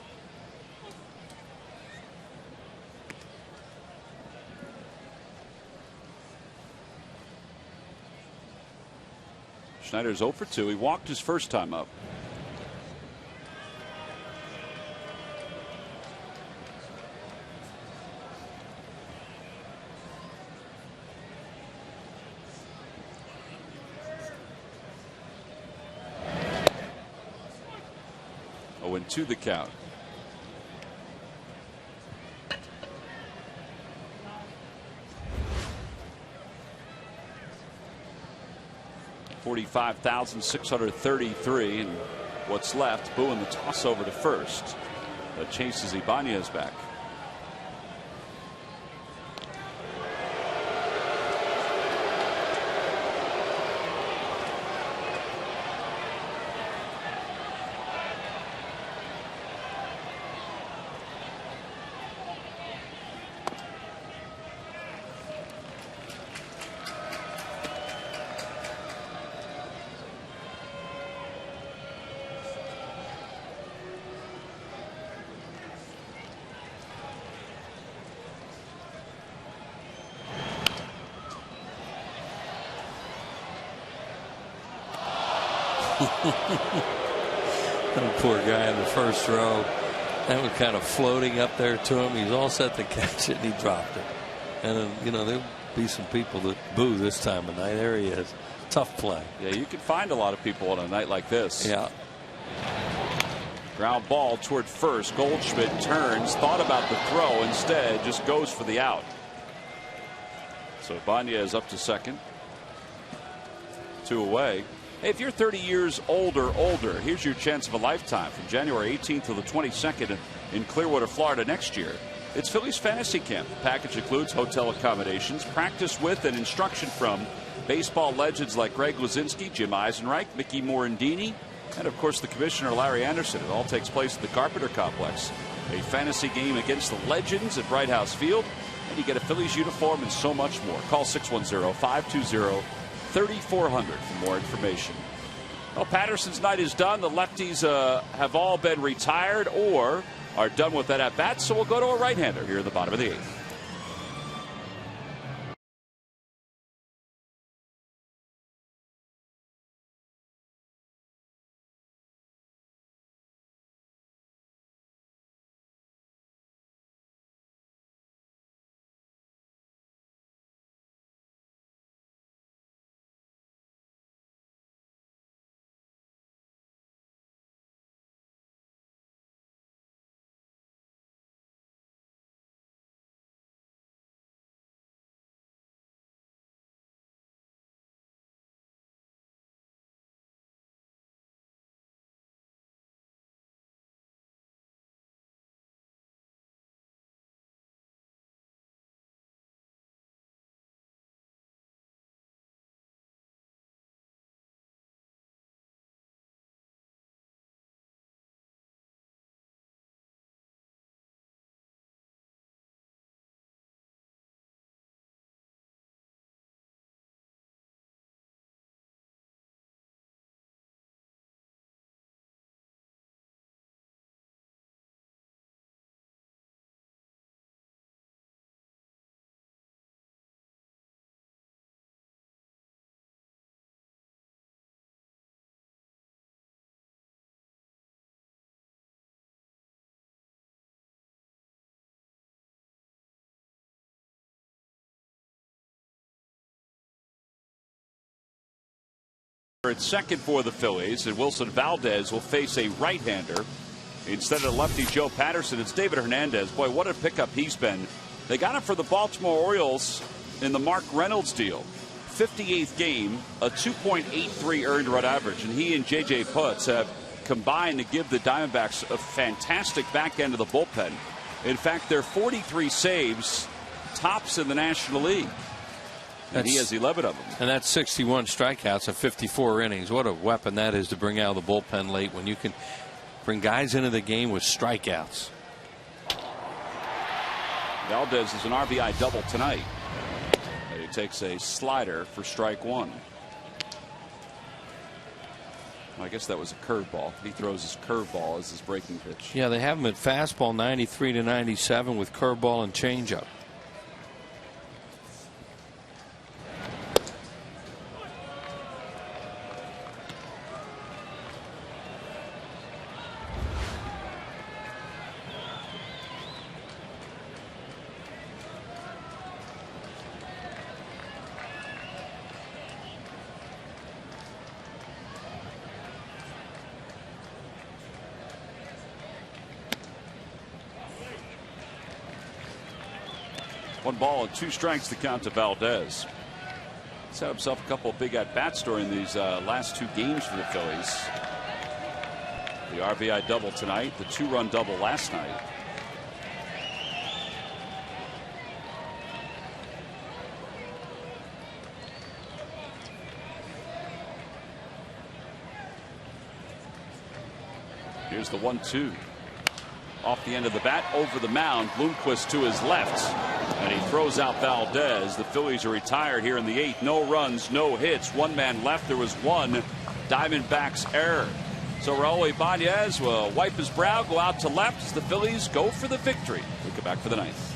Schneider's 0 for 2. He walked his first time up. Oh, and 2 the count. $45,633, and what's left. Boone the toss over to first. That chases Ibanez back. That poor guy in the first row. That was kind of floating up there to him. He's all set to catch it, and he dropped it. And you know, there'll be some people that boo this time of night. There he is. Tough play. Yeah, you can find a lot of people on a night like this. Yeah. Ground ball toward first. Goldschmidt turns, thought about the throw, instead just goes for the out. So Ibanez up to second. 2 away. Hey, if you're 30 years old or older, here's your chance of a lifetime from January 18th to the 22nd in Clearwater, Florida next year. It's Phillies Fantasy Camp. The package includes hotel accommodations, practice with and instruction from baseball legends like Greg Luzinski, Jim Eisenreich, Mickey Morandini, and of course the commissioner Larry Anderson. It all takes place at the Carpenter Complex. A fantasy game against the legends at Bright House Field, and you get a Phillies uniform and so much more. Call 610-520-3400 for more information. Well, Patterson's night is done. The lefties have all been retired or are done with that at bat, so we'll go to a right-hander here in the bottom of the 8th. At second for the Phillies, and Wilson Valdez will face a right-hander. Instead of lefty Joe Patterson, it's David Hernandez. Boy, what a pickup he's been. They got him for the Baltimore Orioles in the Mark Reynolds deal. 58th game, a 2.83 earned run average, and he and J.J. Putz have combined to give the Diamondbacks a fantastic back end of the bullpen. In fact, their 43 saves tops in the National League. And he has 11 of them. And that's 61 strikeouts of 54 innings. What a weapon that is to bring out of the bullpen late when you can bring guys into the game with strikeouts. Valdez is an RBI double tonight. And he takes a slider for strike one. I guess that was a curveball. He throws his curveball as his breaking pitch. Yeah, they have him at fastball 93 to 97 with curveball and changeup. One ball and two strikes to count to Valdez. He's had himself a couple of big at-bats during these last two games for the Phillies. The RBI double tonight, the two-run double last night. Here's the 1-2. Off the end of the bat, over the mound. Bloomquist to his left, and he throws out Valdez. The Phillies are retired here in the 8th. No runs, no hits. One man left. There was one Diamondbacks error. So Raul Ibanez will wipe his brow, go out to left as the Phillies go for the victory. We'll get back for the 9th.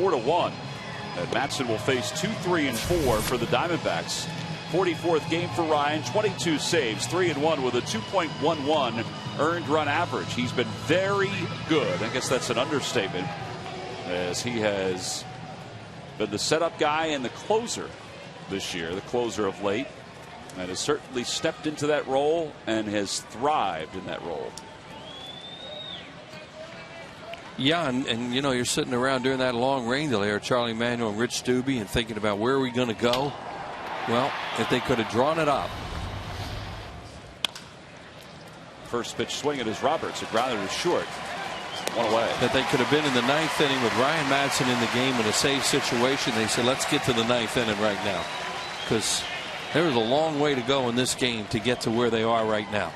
4-1. And Matson will face 2, 3, and 4 for the Diamondbacks. 44th game for Ryan, 22 saves, 3-1 with a 2.11 earned run average. He's been very good. I guess that's an understatement, as he has been the setup guy and the closer this year, the closer of late, and has certainly stepped into that role and has thrived in that role. Yeah, and you know, you're sitting around during that long rain delay, or Charlie Manuel and Rich Stubbe, and thinking about where are we going to go. Well, if they could have drawn it up. First pitch swing at his Roberts. It grounded to short. One away. That they could have been in the ninth inning with Ryan Madson in the game in a safe situation. They said, let's get to the ninth inning right now, because there was a long way to go in this game to get to where they are right now.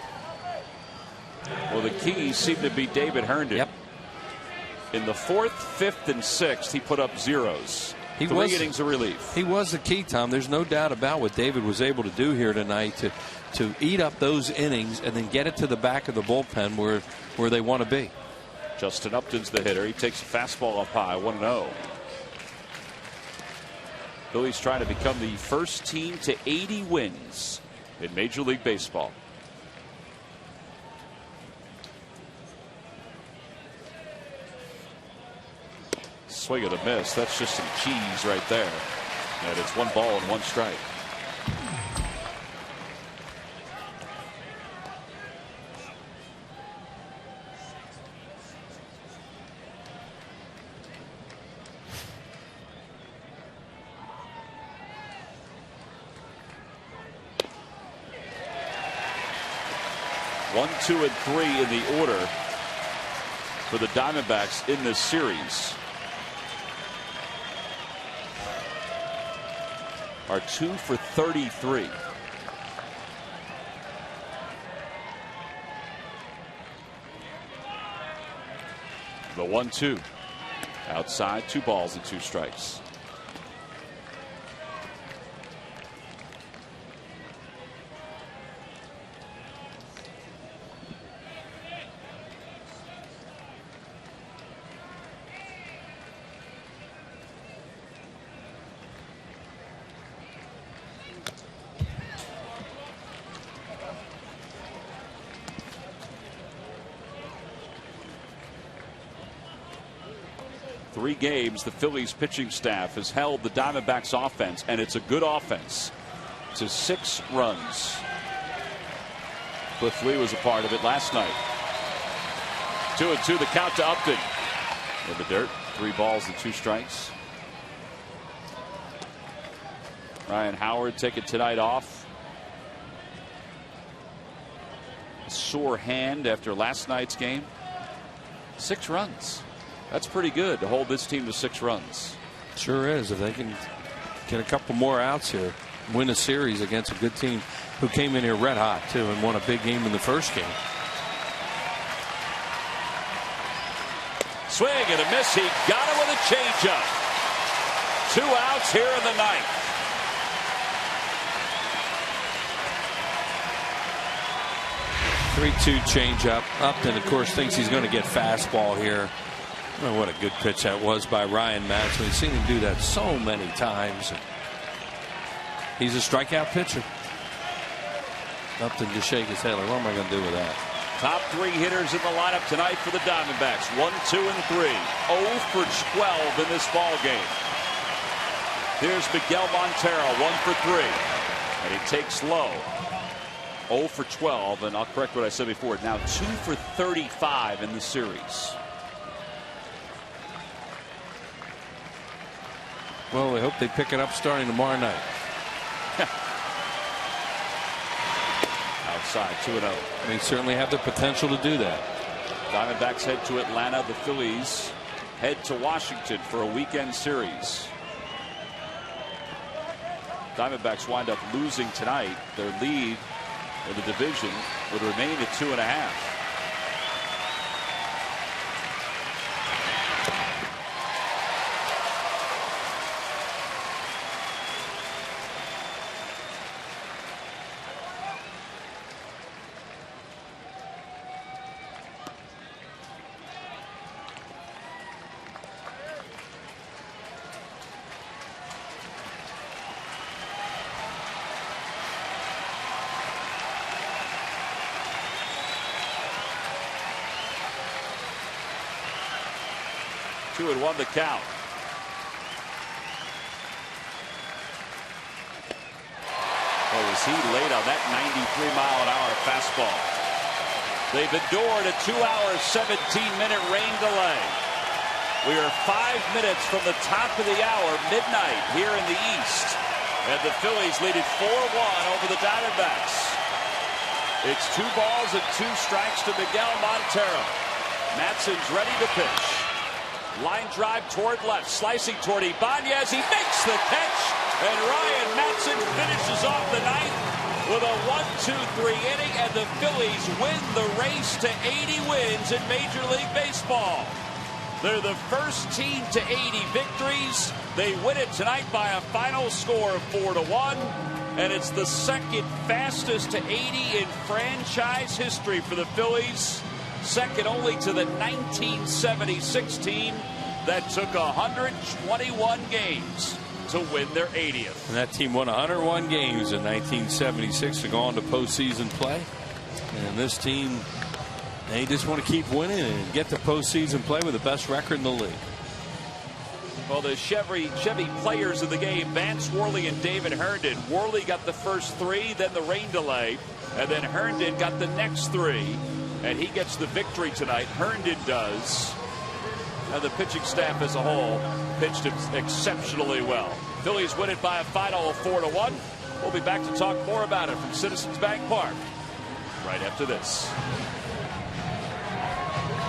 Well, the keys seem to be David Herndon. Yep. In the 4th, 5th, and 6th, he put up zeros. 3 innings of relief. He was the key, Tom. There's no doubt about what David was able to do here tonight to eat up those innings and then get it to the back of the bullpen where they want to be. Justin Upton's the hitter. He takes a fastball up high, 1-0. Phillies trying to become the first team to 80 wins in Major League Baseball. Swing and a miss. That's just some cheese right there. And it's 1 ball and 1 strike. One, 2, and 3 in the order for the Diamondbacks in this series are 2 for 33. The 1-2 outside, 2 balls and 2 strikes. Three games, the Phillies pitching staff has held the Diamondbacks offense, and it's a good offense, to 6 runs. Cliff Lee was a part of it last night. 2-2 the count to Upton. In the dirt, 3 balls and 2 strikes. Ryan Howard taking tonight off. A sore hand after last night's game. 6 runs. That's pretty good to hold this team to 6 runs. Sure is. If they can get a couple more outs here, win a series against a good team who came in here red hot too and won a big game in the first game. Swing and a miss. He got it with a changeup. 2 outs here in the ninth. Three-2 changeup. Upton, of course, thinks he's going to get fastball here. Oh, what a good pitch that was by Ryan Madson. We've seen him do that so many times. He's a strikeout pitcher. Upton just shake his head like, what am I going to do with that? Top 3 hitters in the lineup tonight for the Diamondbacks. 1, 2, and 3. 0 for 12 in this ball game. Here's Miguel Montero, 1 for 3. And he takes low. 0 for 12, and I'll correct what I said before. Now 2 for 35 in the series. Well, we hope they pick it up starting tomorrow night. Outside, 2-0. They certainly have the potential to do that. Diamondbacks head to Atlanta. The Phillies head to Washington for a weekend series. Diamondbacks wind up losing tonight. Their lead in the division would remain at 2.5. 2-1 the count. Oh, was he late on that 93-mile-an-hour fastball? They've endured a 2-hour, 17-minute rain delay. We are 5 minutes from the top of the hour, midnight here in the East. And the Phillies lead it 4-1 over the Diamondbacks. It's 2 balls and 2 strikes to Miguel Montero. Matson's ready to pitch. Line drive toward left, slicing toward Ibanez. He makes the catch, and Ryan Matson finishes off the ninth with a 1-2-3 inning, and the Phillies win the race to 80 wins in Major League Baseball. They're the first team to 80 victories. They win it tonight by a final score of 4-1, and it's the second fastest to 80 in franchise history for the Phillies, second only to the 1976 team that took 121 games to win their 80th. And that team won 101 games in 1976 to go on to postseason play. And this team, they just want to keep winning and get to postseason play with the best record in the league. Well, the Chevy players of the game, Vance Worley and David Herndon. Worley got the first 3, then the rain delay, and then Herndon got the next 3, and he gets the victory tonight. Herndon does. And the pitching staff as a whole pitched exceptionally well. Phillies win it by a final of 4-1. We'll be back to talk more about it from Citizens Bank Park right after this.